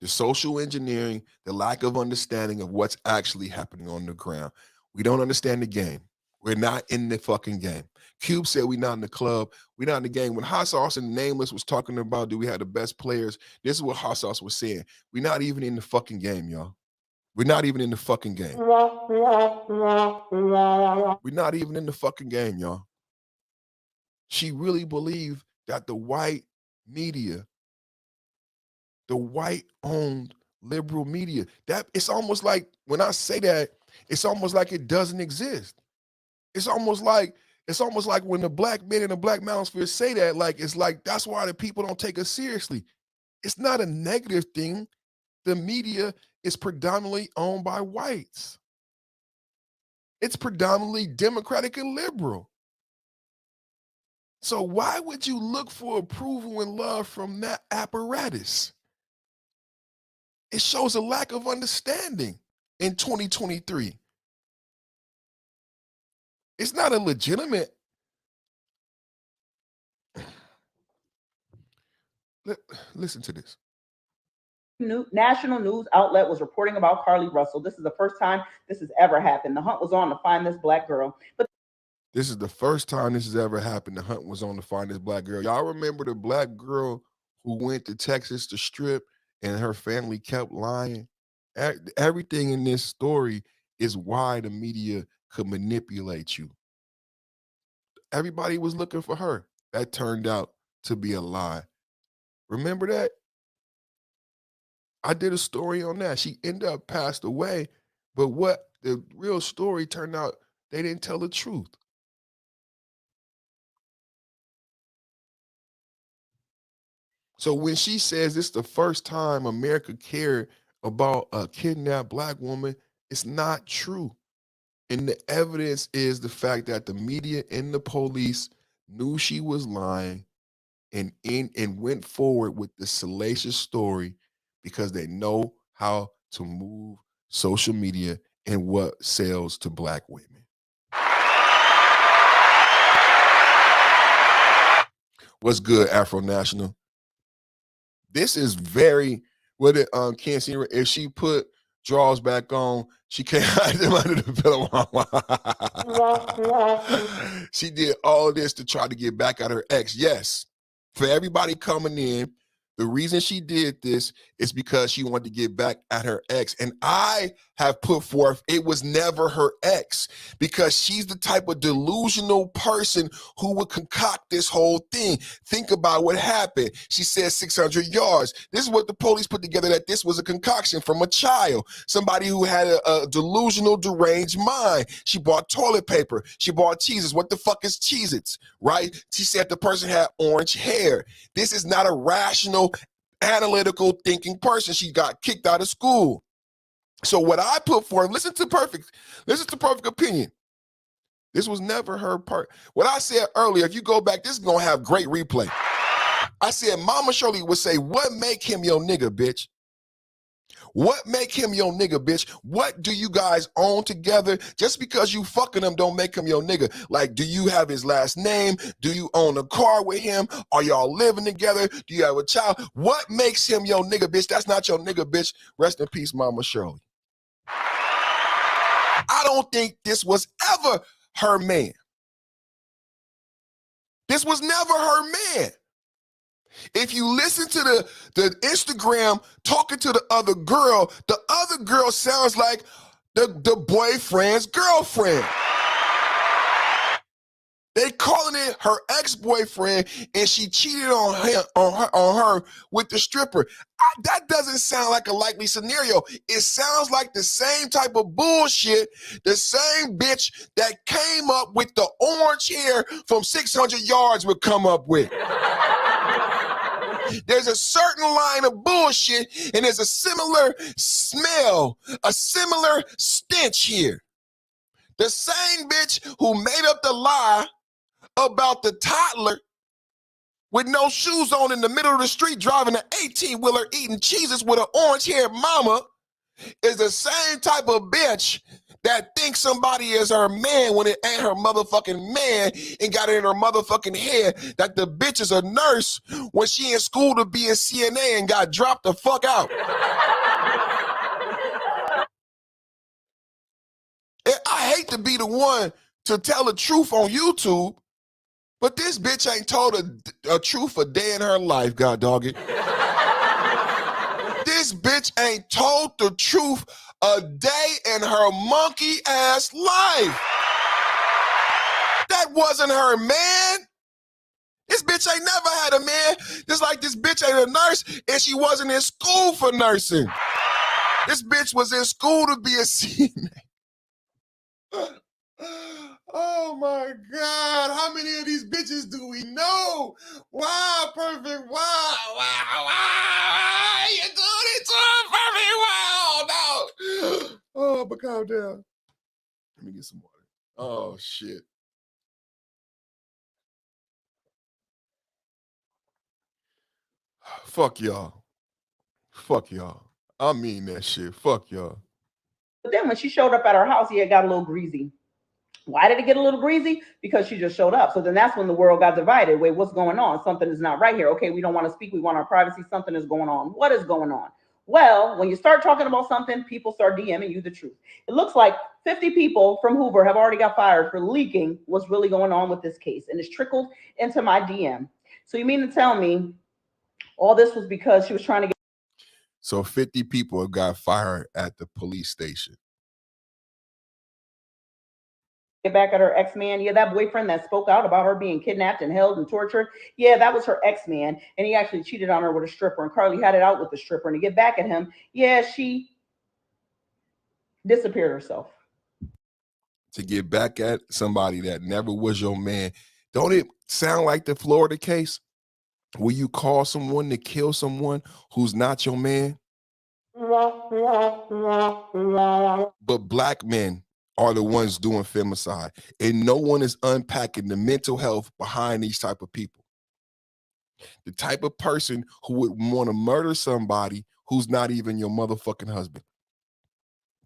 The social engineering, the lack of understanding of what's actually happening on the ground. We don't understand the game. We're not in the fucking game. Cube said we're not in the club. We're not in the game. When Hassau's and Nameless was talking about do we have the best players, this is what Hassau's was saying. We're not even in the fucking game, y'all. We're not even in the fucking game. We're not even in the fucking game, y'all. She really believed that the white media, the white-owned liberal media, that it's almost like when I say that, it's almost like it doesn't exist. It's almost like when the black men in the black manosphere say that, like it's like that's why the people don't take us seriously. It's not a negative thing. The media is predominantly owned by whites. It's predominantly Democratic and liberal. So why would you look for approval and love from that apparatus? It shows a lack of understanding in 2023. It's not a legitimate. Listen to this. National news outlet was reporting about CARLEE Russell. This is the first time this has ever happened. The hunt was on to find this black girl. But this is the first time this has ever happened. The hunt was on to find this black girl. Y'all remember the black girl who went to Texas to strip and her family kept lying? Everything in this story is why the media could manipulate you. Everybody was looking for her. That turned out to be a lie. Remember that? I did a story on that. She ended up passed away, but what the real story turned out, they didn't tell the truth. So when she says it's the first time America cared about a kidnapped black woman, it's not true. And the evidence is the fact that the media and the police knew she was lying and went forward with the salacious story because they know how to move social media and what sells to black women. What's good, Afro National? This is very what it can't see if she put drawers back on, she can't hide them under the pillow. She did all this to try to get back at her ex. Yes, for everybody coming in, the reason she did this is because she wanted to get back at her ex. And I have put forth it was never her ex, because she's the type of delusional person who would concoct this whole thing. Think about what happened. She said 600 yards. This is what the police put together, that this was a concoction from a child, somebody who had a delusional, deranged mind. She bought toilet paper. She bought cheeses. What the fuck is Cheez-Its, right? She said the person had orange hair. This is not a rational, analytical thinking person. She got kicked out of school. So what I put forth, listen to Perfect Opinion. This was never her part. What I said earlier, if you go back, this is going to have great replay. I said, Mama Shirley would say, what make him your nigga, bitch? What make him your nigga, bitch? What do you guys own together? Just because you fucking him don't make him your nigga. Like, do you have his last name? Do you own a car with him? Are y'all living together? Do you have a child? What makes him your nigga, bitch? That's not your nigga, bitch. Rest in peace, Mama Shirley. I don't think this was ever her man. This was never her man. If you listen to the Instagram talking to the other girl sounds like the boyfriend's girlfriend. They calling it her ex-boyfriend, and she cheated on her with the stripper. That doesn't sound like a likely scenario. It sounds like the same type of bullshit, the same bitch that came up with the orange hair from 600 yards would come up with. There's a certain line of bullshit, and there's a similar smell, a similar stench here. The same bitch who made up the lie about the toddler with no shoes on in the middle of the street driving an 18-wheeler eating Cheez-Its with an orange-haired mama is the same type of bitch that thinks somebody is her man when it ain't her motherfucking man, and got it in her motherfucking head that the bitch is a nurse when she in school to be a CNA and got dropped the fuck out. I hate to be the one to tell the truth on YouTube, but this bitch ain't told a truth a day in her life, god dog it. This bitch ain't told the truth a day in her monkey ass life. That wasn't her man. This bitch ain't never had a man. Just like this bitch ain't a nurse, and she wasn't in school for nursing. This bitch was in school to be a CNA. Oh my God, how many of these bitches do we know? Wow, Perfect, wow, you're doing it to her, Perfect, wow, no. Oh, but calm down. Let me get some water. Oh, shit. Fuck y'all. Fuck y'all. I mean that shit. Fuck y'all. But then when she showed up at our house, it got a little greasy. Why did it get a little greasy? Because she just showed up. So then that's when the world got divided. Wait, what's going on? Something is not right here. Okay, we don't want to speak. We want our privacy. Something is going on. What is going on? Well, when you start talking about something, people start DMing you the truth. It looks like 50 people from Hoover have already got fired for leaking what's really going on with this case. And it's trickled into my DM. So you mean to tell me all this was because she was trying to get... So 50 people got fired at the police station. back at her ex-man. Yeah, that boyfriend that spoke out about her being kidnapped and held and tortured. Yeah, that was her ex-man. And he actually cheated on her with a stripper. And Carlee had it out with the stripper. And to get back at him, yeah, she disappeared herself. To get back at somebody that never was your man. Don't it sound like the Florida case where you call someone to kill someone who's not your man? But black men are the ones doing femicide, and no one is unpacking the mental health behind these type of people. The type of person who would want to murder somebody who's not even your motherfucking husband.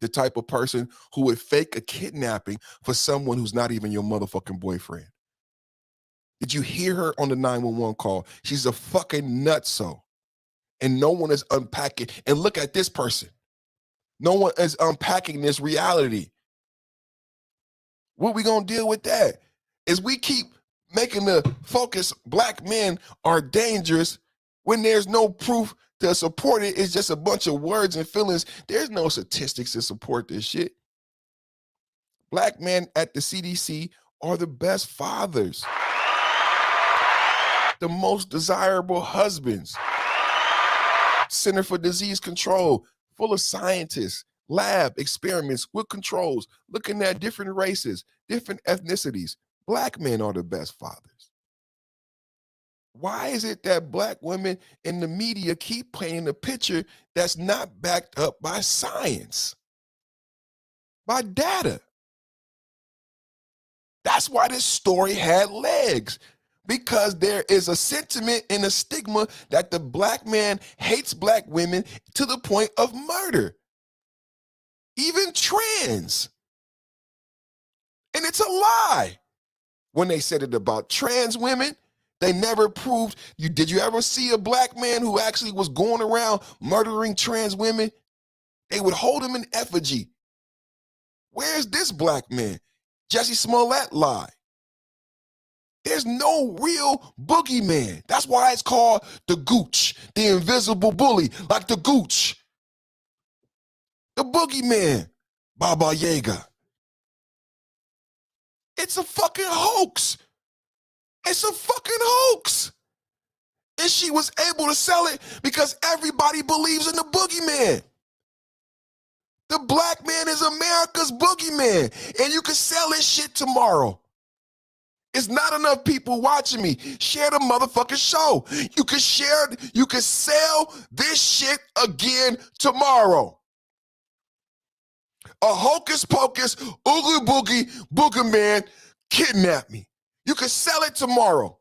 The type of person who would fake a kidnapping for someone who's not even your motherfucking boyfriend. Did you hear her on the 911 call? She's a fucking nutso. And no one is unpacking. And look at this person. No one is unpacking this reality. What we gonna deal with that? Is we keep making the focus black men are dangerous when there's no proof to support it. It's just a bunch of words and feelings. There's no statistics to support this shit. Black men at the CDC are the best fathers, the most desirable husbands. Center for Disease Control, full of scientists, lab experiments with controls, looking at different races, different ethnicities. Black men are the best fathers. Why is it that black women in the media keep painting a picture that's not backed up by science, by data? That's why this story had legs. Because there is a sentiment and a stigma that the black man hates black women to the point of murder. Even trans. And it's a lie. When they said it about trans women, they never proved. Did you ever see a black man who actually was going around murdering trans women? They would hold him in effigy. Where's this black man? Jesse Smollett lie. There's no real boogeyman. That's why it's called the Gooch, the invisible bully, like the Gooch. The boogeyman, Baba Yaga. It's a fucking hoax. It's a fucking hoax. And she was able to sell it because everybody believes in the boogeyman. The black man is America's boogeyman, and you can sell this shit tomorrow. It's not enough people watching me. Share the motherfucking show. You can share, you can sell this shit again tomorrow. A hocus pocus, oogie boogie, booger man kidnapped me. You can sell it tomorrow.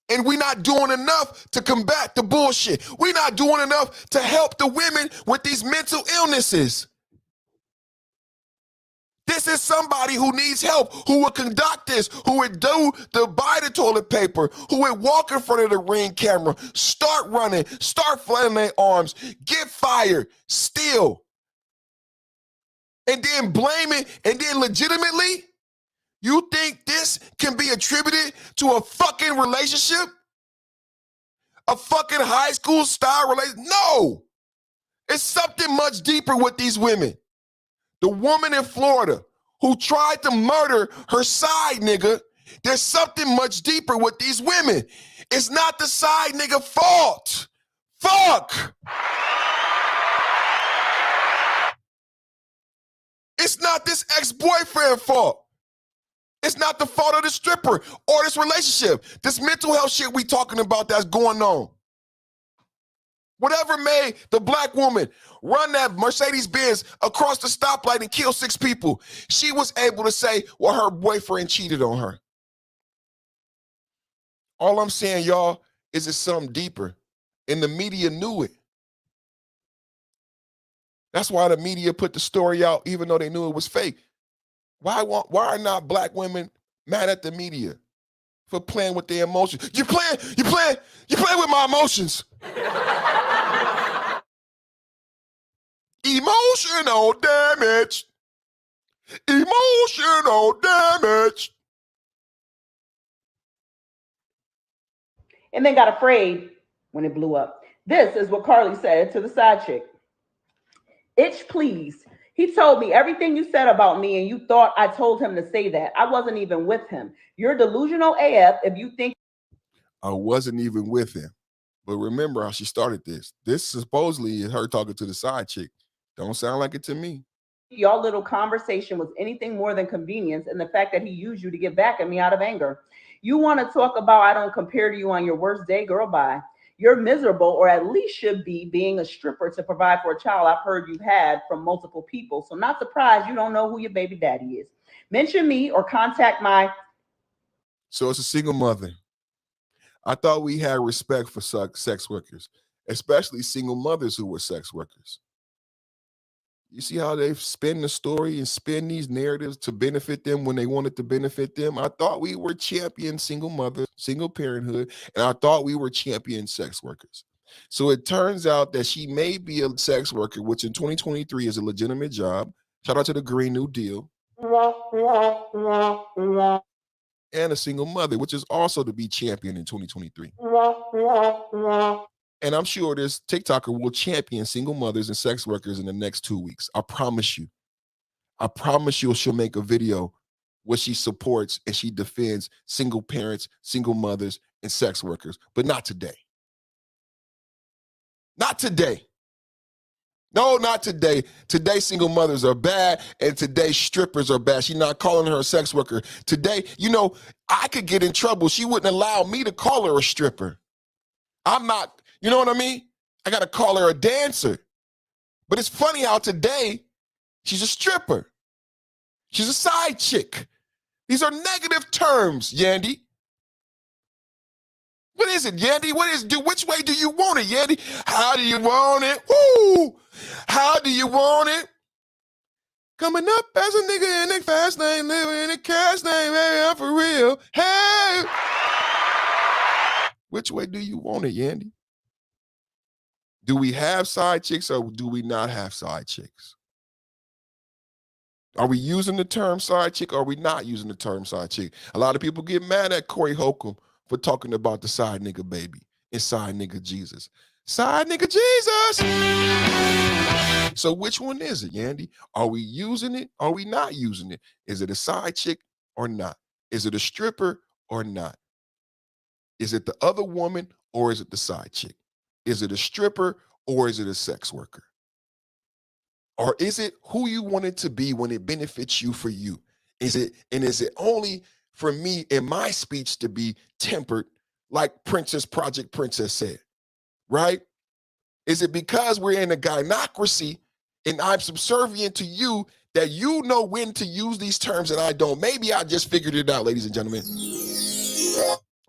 And we're not doing enough to combat the bullshit. We're not doing enough to help the women with these mental illnesses. This is somebody who needs help, who would conduct this, who would buy the toilet paper, who would walk in front of the Ring camera, start running, start flailing their arms, get fired, steal, and then blame it, and then legitimately, you think this can be attributed to a fucking relationship? A fucking high school style relationship? No! It's something much deeper with these women. The woman in Florida who tried to murder her side nigga, there's something much deeper with these women. It's not the side nigga fault. Fuck. It's not this ex-boyfriend fault. It's not the fault of the stripper or this relationship. This mental health shit we talking about that's going on. Whatever made the black woman run that Mercedes-Benz across the stoplight and kill 6 people, she was able to say, well, her boyfriend cheated on her. All I'm saying, y'all, is it's something deeper. And the media knew it. That's why the media put the story out, even though they knew it was fake. Why are not black women mad at the media for playing with their emotions? You playing with my emotions. Emotional damage. Emotional damage. And then got afraid when it blew up. This is what Carlee said to the side chick. Itch, please. He told me everything you said about me, and you thought I told him to say that. I wasn't even with him. You're delusional AF if you think I wasn't even with him. But remember how she started this. This supposedly is her talking to the side chick. Don't sound like it to me. y'all little conversation was anything more than convenience, and the fact that he used you to get back at me out of anger. You want to talk about I don't compare to you on your worst day, girl, bye. You're miserable, or at least should be, being a stripper to provide for a child I've heard you've had from multiple people. So not surprised you don't know who your baby daddy is. Mention me or contact my... So it's a single mother. I thought we had respect for sex workers, especially single mothers who were sex workers. You see how they spin the story and spin these narratives to benefit them when they wanted to benefit them? I thought we were champion single mothers, single parenthood, and I thought we were champion sex workers. So it turns out that she may be a sex worker, which in 2023 is a legitimate job. Shout out to the Green New Deal. And a single mother, which is also to be championed in 2023. And I'm sure this TikToker will champion single mothers and sex workers in the next 2 weeks. I promise you. I promise you she'll make a video where she supports and she defends single parents, single mothers, and sex workers. But not today. Not today. No, not today. Today, single mothers are bad, and today, strippers are bad. She's not calling her a sex worker. Today, you know, I could get in trouble. She wouldn't allow me to call her a stripper. I'm not, you know what I mean? I got to call her a dancer. But it's funny how today, she's a stripper. She's a side chick. These are negative terms, Yandy. What is it, Yandy? Which way do you want it, Yandy? How do you want it? Woo! How do you want it? Coming up as a nigga in the fast lane, living in a cash lane, baby, I'm for real. Hey! Which way do you want it, Yandy? Do we have side chicks or do we not have side chicks? Are we using the term side chick or are we not using the term side chick? A lot of people get mad at Corey Holcomb for talking about the side nigga baby and side nigga Jesus. Side nigga Jesus! So which one is it, Yandy? Are we using it? Are we not using it? Is it a side chick or not? Is it a stripper or not? Is it the other woman or is it the side chick? Is it a stripper or is it a sex worker? Or is it who you want it to be when it benefits you for you? Is it only for me in my speech to be tempered like Project Princess said, right? Is it because we're in a gynocracy and I'm subservient to you that you know when to use these terms and I don't? Maybe I just figured it out, ladies and gentlemen.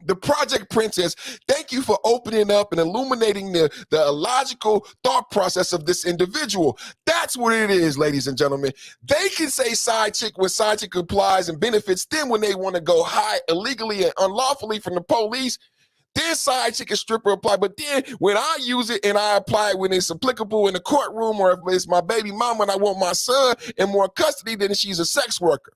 The Project Princess, thank you for opening up and illuminating the illogical thought process of this individual. That's what it is, ladies and gentlemen. They can say side chick when side chick applies and benefits them when they want to go hide illegally and unlawfully from the police. Then side chick and stripper apply. But then when I use it and I apply it when it's applicable in the courtroom or if it's my baby mama and I want my son in more custody, then she's a sex worker.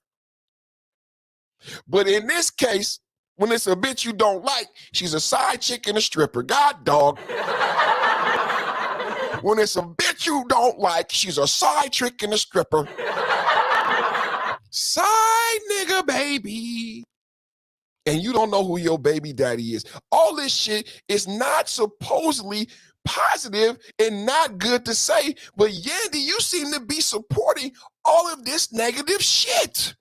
But in this case, when it's a bitch you don't like, she's a side chick and a stripper. God dog. When it's a bitch you don't like, she's a side chick and a stripper. Side nigga, baby. And you don't know who your baby daddy is. All this shit is not supposedly positive and not good to say, but Yandy, you seem to be supporting all of this negative shit.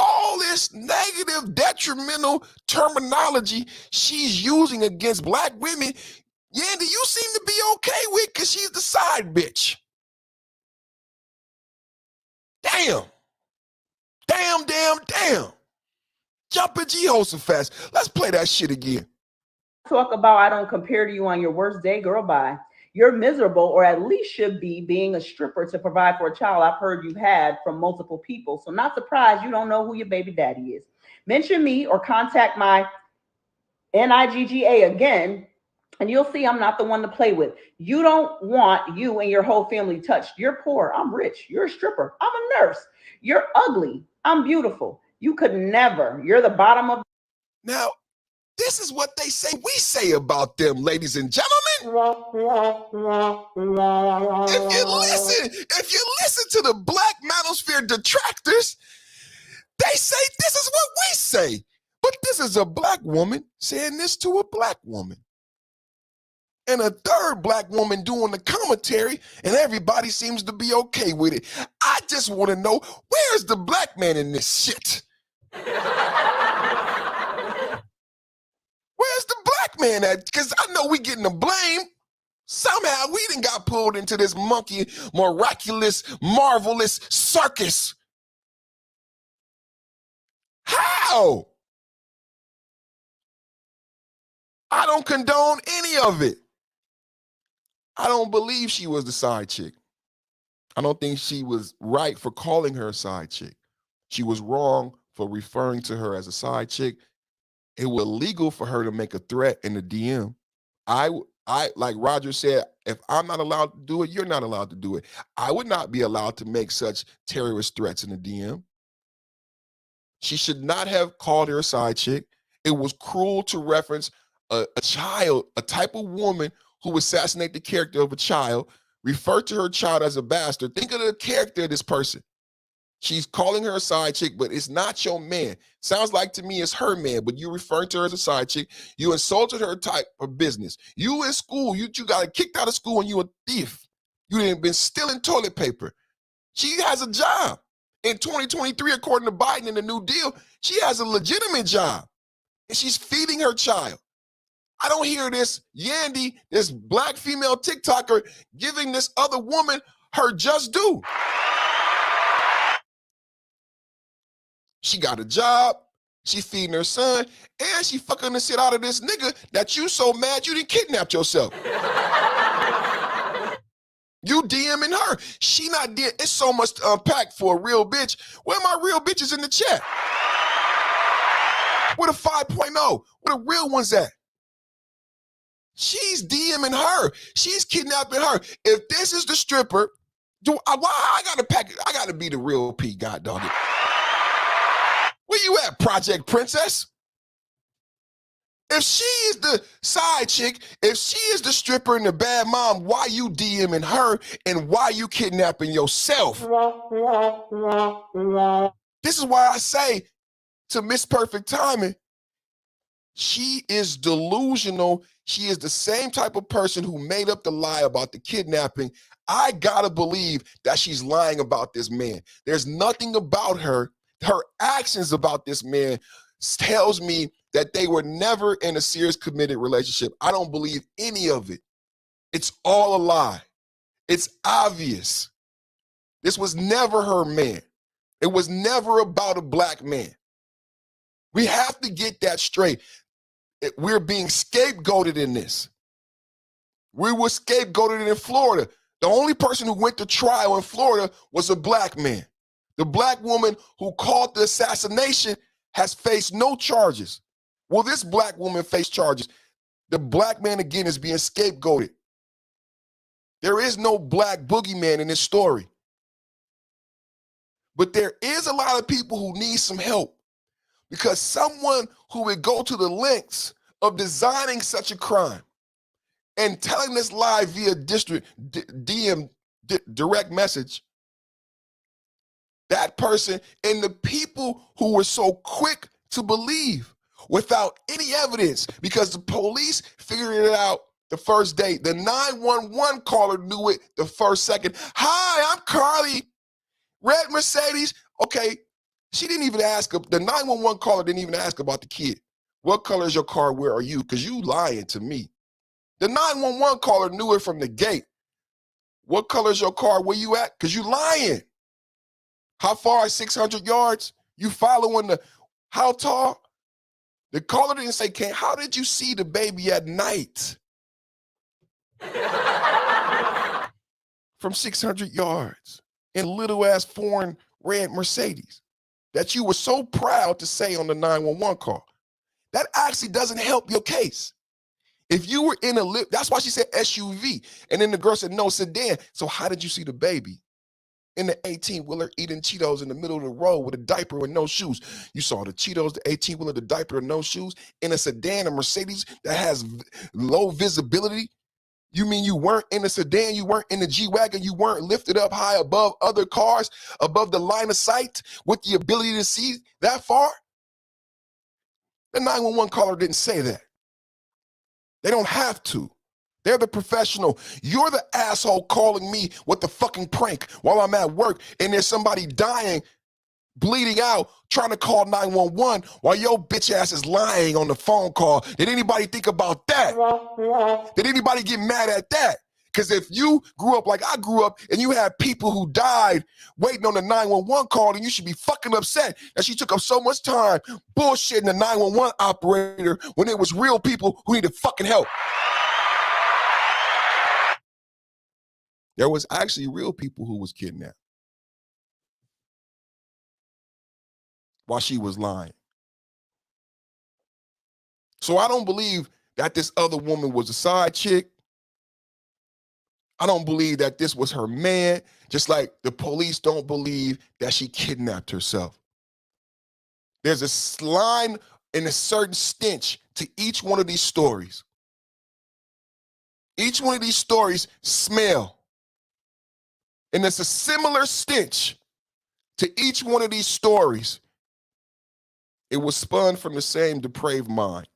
All this negative, detrimental terminology she's using against black women, Yandy, you seem to be okay with because she's the side bitch. Damn. Damn, damn, damn. Jumping Jehoshaphat. Let's play that shit again. Talk about I don't compare to you on your worst day, girl, bye. You're miserable, or at least should be, being a stripper to provide for a child I've heard you've had from multiple people. So not surprised you don't know who your baby daddy is. Mention me or contact my NIGGA again, and you'll see I'm not the one to play with. You don't want you and your whole family touched. You're poor. I'm rich. You're a stripper. I'm a nurse. You're ugly. I'm beautiful. You could never. You're the bottom of... Now, This is what they say we say about them, ladies and gentlemen. If you listen to the Black Manosphere detractors, they say this is what we say. But this is a black woman saying this to a black woman. And a third black woman doing the commentary, and everybody seems to be okay with it. I just want to know, where's the black man in this shit? Where's the black man at? Because I know we getting the blame. Somehow we done got pulled into this monkey, miraculous, marvelous circus. How? I don't condone any of it. I don't believe she was the side chick. I don't think she was right for calling her a side chick. She was wrong for referring to her as a side chick. It was illegal for her to make a threat in the DM. I like Roger said, if I'm not allowed to do it, you're not allowed to do it. I would not be allowed to make such terrorist threats in the DM. She should not have called her a side chick. It was cruel to reference a child, a type of woman who assassinate the character of a child, refer to her child as a bastard. Think of the character of this person. She's calling her a side chick, but it's not your man. Sounds like to me it's her man, but you referring to her as a side chick. You insulted her type of business. You in school, you got kicked out of school and you a thief. You didn't been stealing toilet paper. She has a job. In 2023, according to Biden and the New Deal, she has a legitimate job. And she's feeding her child. I don't hear this Yandy, this black female TikToker, giving this other woman her just due. She got a job, she feeding her son, and she fucking the shit out of this nigga that you so mad you didn't kidnap yourself. You DMing her. She not DM. It's so much to unpack for a real bitch. Where are my real bitches in the chat? Where the 5.0? Where the real ones at? She's DMing her. She's kidnapping her. If this is the stripper, why I gotta pack it? I gotta be the real P, god dog it. Where you at, Project Princess? If she is the side chick, if she is the stripper and the bad mom, why you DMing her and why you kidnapping yourself? This is why I say to Miss Perfect Timing, she is delusional. She is the same type of person who made up the lie about the kidnapping. I gotta believe that she's lying about this man. There's nothing about her. Her actions about this man tells me that they were never in a serious committed relationship. I don't believe any of it. It's all a lie. It's obvious. This was never her man. It was never about a black man. We have to get that straight. We're being scapegoated in this. We were scapegoated in Florida. The only person who went to trial in Florida was a black man. The black woman who called the assassination has faced no charges. Will this black woman face charges? The black man, again, is being scapegoated. There is no black boogeyman in this story. But there is a lot of people who need some help, because someone who would go to the lengths of designing such a crime and telling this lie via direct message, that person and the people who were so quick to believe without any evidence, because the police figured it out the first day. The 911 caller knew it the first second. Hi, I'm Carly. Red Mercedes. Okay, she didn't even ask, the 911 caller didn't even ask about the kid. What color is your car? Where are you? Because you lying to me. The 911 caller knew it from the gate. What color is your car? Where you at? Because you lying. How far? 600 yards? You following how tall? The caller didn't say, how did you see the baby at night? From 600 yards in little ass foreign red Mercedes that you were so proud to say on the 911 call. That actually doesn't help your case. If you were in that's why she said SUV. And then the girl said, no, sedan. So how did you see the baby? in the 18-wheeler eating Cheetos in the middle of the road with a diaper and no shoes. You saw the Cheetos, the 18-wheeler, the diaper and no shoes in a sedan, a Mercedes that has low visibility. You mean you weren't in a sedan, you weren't in the G-Wagon, you weren't lifted up high above other cars, above the line of sight with the ability to see that far? The 911 caller didn't say that. They don't have to. They're the professional. You're the asshole calling me with the fucking prank while I'm at work and there's somebody dying, bleeding out, trying to call 911 while your bitch ass is lying on the phone call. Did anybody think about that? Did anybody get mad at that? Because if you grew up like I grew up and you had people who died waiting on the 911 call, then you should be fucking upset that she took up so much time bullshitting the 911 operator when it was real people who needed fucking help. There was actually real people who was kidnapped while she was lying. So I don't believe that this other woman was a side chick. I don't believe that this was her man, just like the police don't believe that she kidnapped herself. There's a line and a certain stench to each one of these stories. Each one of these stories smell. And there's a similar stench to each one of these stories. It was spun from the same depraved mind.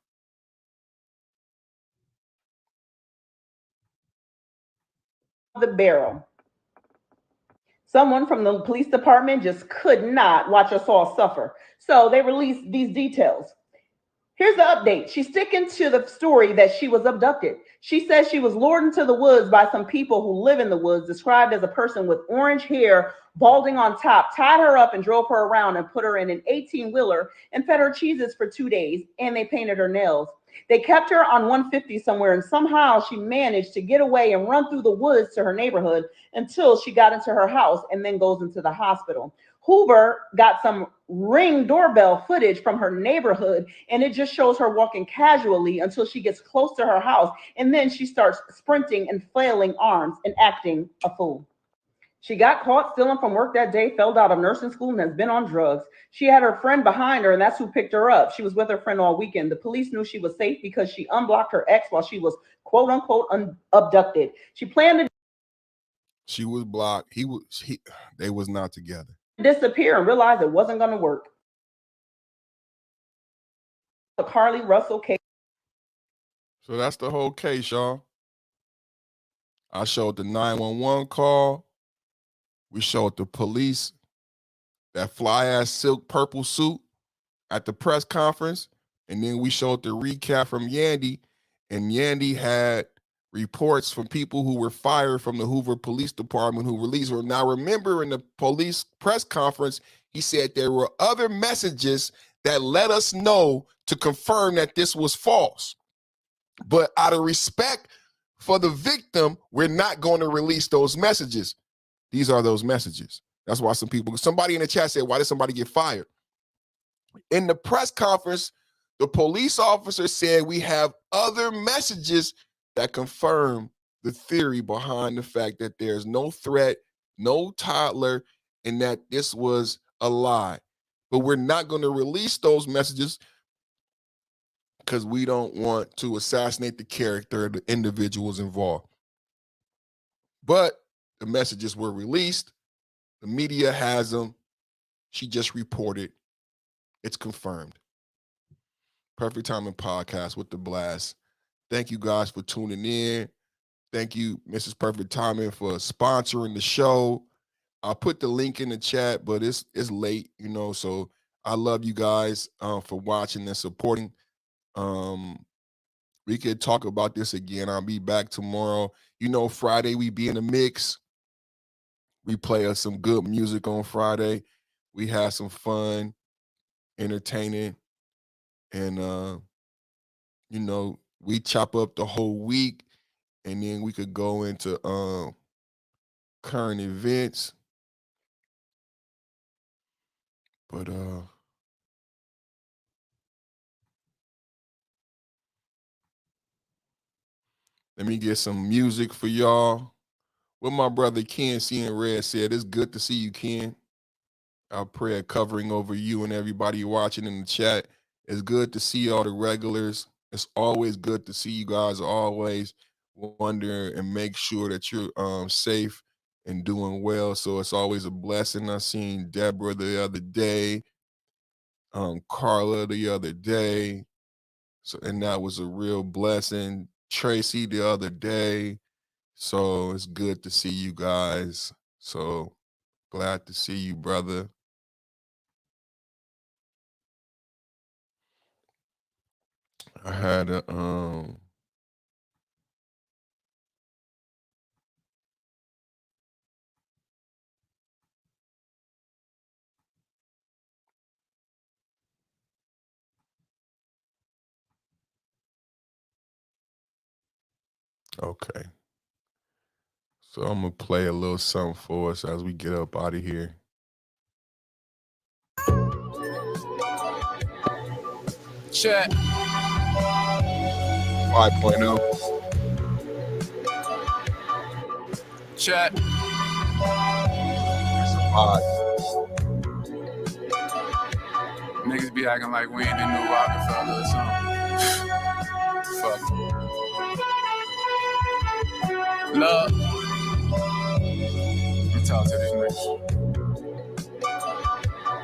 The barrel. Someone from the police department just could not watch us all suffer. So they released these details. Here's the update. She's sticking to the story that she was abducted. She says she was lured into the woods by some people who live in the woods, described as a person with orange hair, balding on top, tied her up and drove her around and put her in an 18-wheeler and fed her cheeses for 2 days, and they painted her nails. They kept her on 150 somewhere, and somehow she managed to get away and run through the woods to her neighborhood until she got into her house and then goes into the hospital. Hoover got some Ring doorbell footage from her neighborhood, and it just shows her walking casually until she gets close to her house, and then she starts sprinting and flailing arms and acting a fool. She got caught stealing from work that day, failed out of nursing school, and has been on drugs. She had her friend behind her, and that's who picked her up. She was with her friend all weekend. The police knew she was safe because she unblocked her ex while she was quote unquote abducted. She planned to She was blocked. They was not together. Disappear and realized it wasn't going to work. The CARLEE Russell case. So that's the whole case, y'all. I showed the 911 call. We showed the police that fly-ass silk purple suit at the press conference. And then we showed the recap from Yandy. And Yandy had reports from people who were fired from the Hoover Police Department who released her. Now, remember in the police press conference, he said there were other messages that let us know to confirm that this was false. But out of respect for the victim, we're not going to release those messages. These are those messages. That's why somebody in the chat said, why did somebody get fired? In the press conference, the police officer said we have other messages that confirm the theory behind the fact that there's no threat, no toddler, and that this was a lie. But we're not going to release those messages because we don't want to assassinate the character of the individuals involved. But the messages were released. The media has them. She just reported. It's confirmed. Perfect Timing Podcast with the Blast. Thank you guys for tuning in. Thank you, Mrs. Perfect Timing, for sponsoring the show. I'll put the link in the chat, but it's late, so I love you guys for watching and supporting. We could talk about this again. I'll be back tomorrow. Friday we be in the mix. We play us some good music on Friday. We have some fun, entertaining, and we chop up the whole week, and then we could go into current events. But let me get some music for y'all What my brother Ken seeing red said, it's good to see you, Ken. Our prayer covering over you and everybody watching in the chat. It's good to see all the regulars. It's always good to see you guys always wonder and make sure that you're safe and doing well. So it's always a blessing. I seen Deborah the other day, Carla the other day. So and that was a real blessing. Tracy the other day. So it's good to see you guys. So glad to see you, brother. I had a okay. So I'm gonna play a little something for us as we get up out of here. Check. 5.0. Check. Niggas be acting like we ain't the new Rockefeller or something. Fuck. Love. Let me talk to these niggas.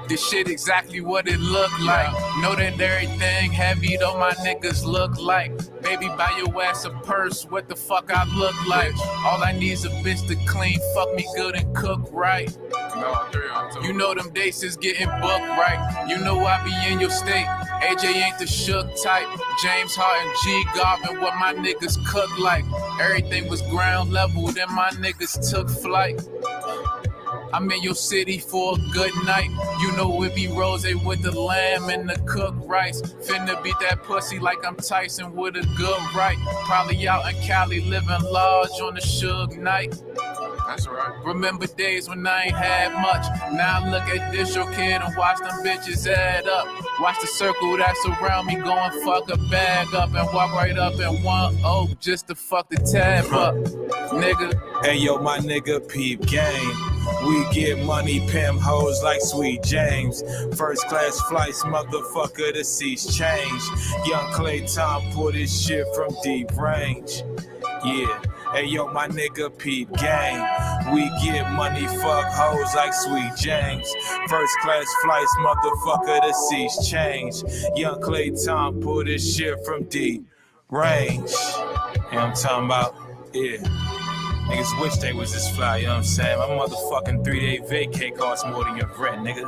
This shit exactly what it look like. Know that everything heavy though my niggas look like. Baby, buy your ass a purse, what the fuck I look like? All I need is a bitch to clean, fuck me good and cook right. You know them dates is getting booked right. You know I be in your state. AJ ain't the shook type. James Hart and G Garvin, what my niggas cook like. Everything was ground level, then my niggas took flight. I'm in your city for a good night. You know it be rose with the lamb and the cooked rice. Finna beat that pussy like I'm Tyson with a good right. Probably out in Cali living large on the Suge night. That's right. Remember days when I ain't had much. Now look at this your kid and watch them bitches add up. Watch the circle that's around me go and fuck a bag up and walk right up in one oak just to fuck the tab up, nigga. Hey yo, my nigga, peep game. We get money, pimp hoes like Sweet James. First class flights, motherfucker, the seats change. Young Clay Tom put his shit from deep range. Yeah. Hey yo, my nigga, peep game. We get money, fuck hoes like Sweet James. First class flights, motherfucker, the seats change. Young Clay Tom put his shit from deep range. You know what I'm talking about? Yeah. Niggas wish they was this fly, you know what I'm saying? My motherfucking 3-day vacay costs more than your rent, nigga.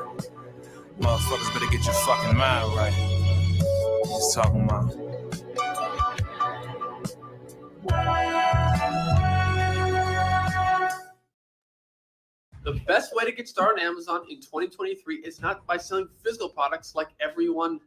Motherfuckers better get your fucking mind right. Just talking about. The best way to get started on Amazon in 2023 is not by selling physical products like everyone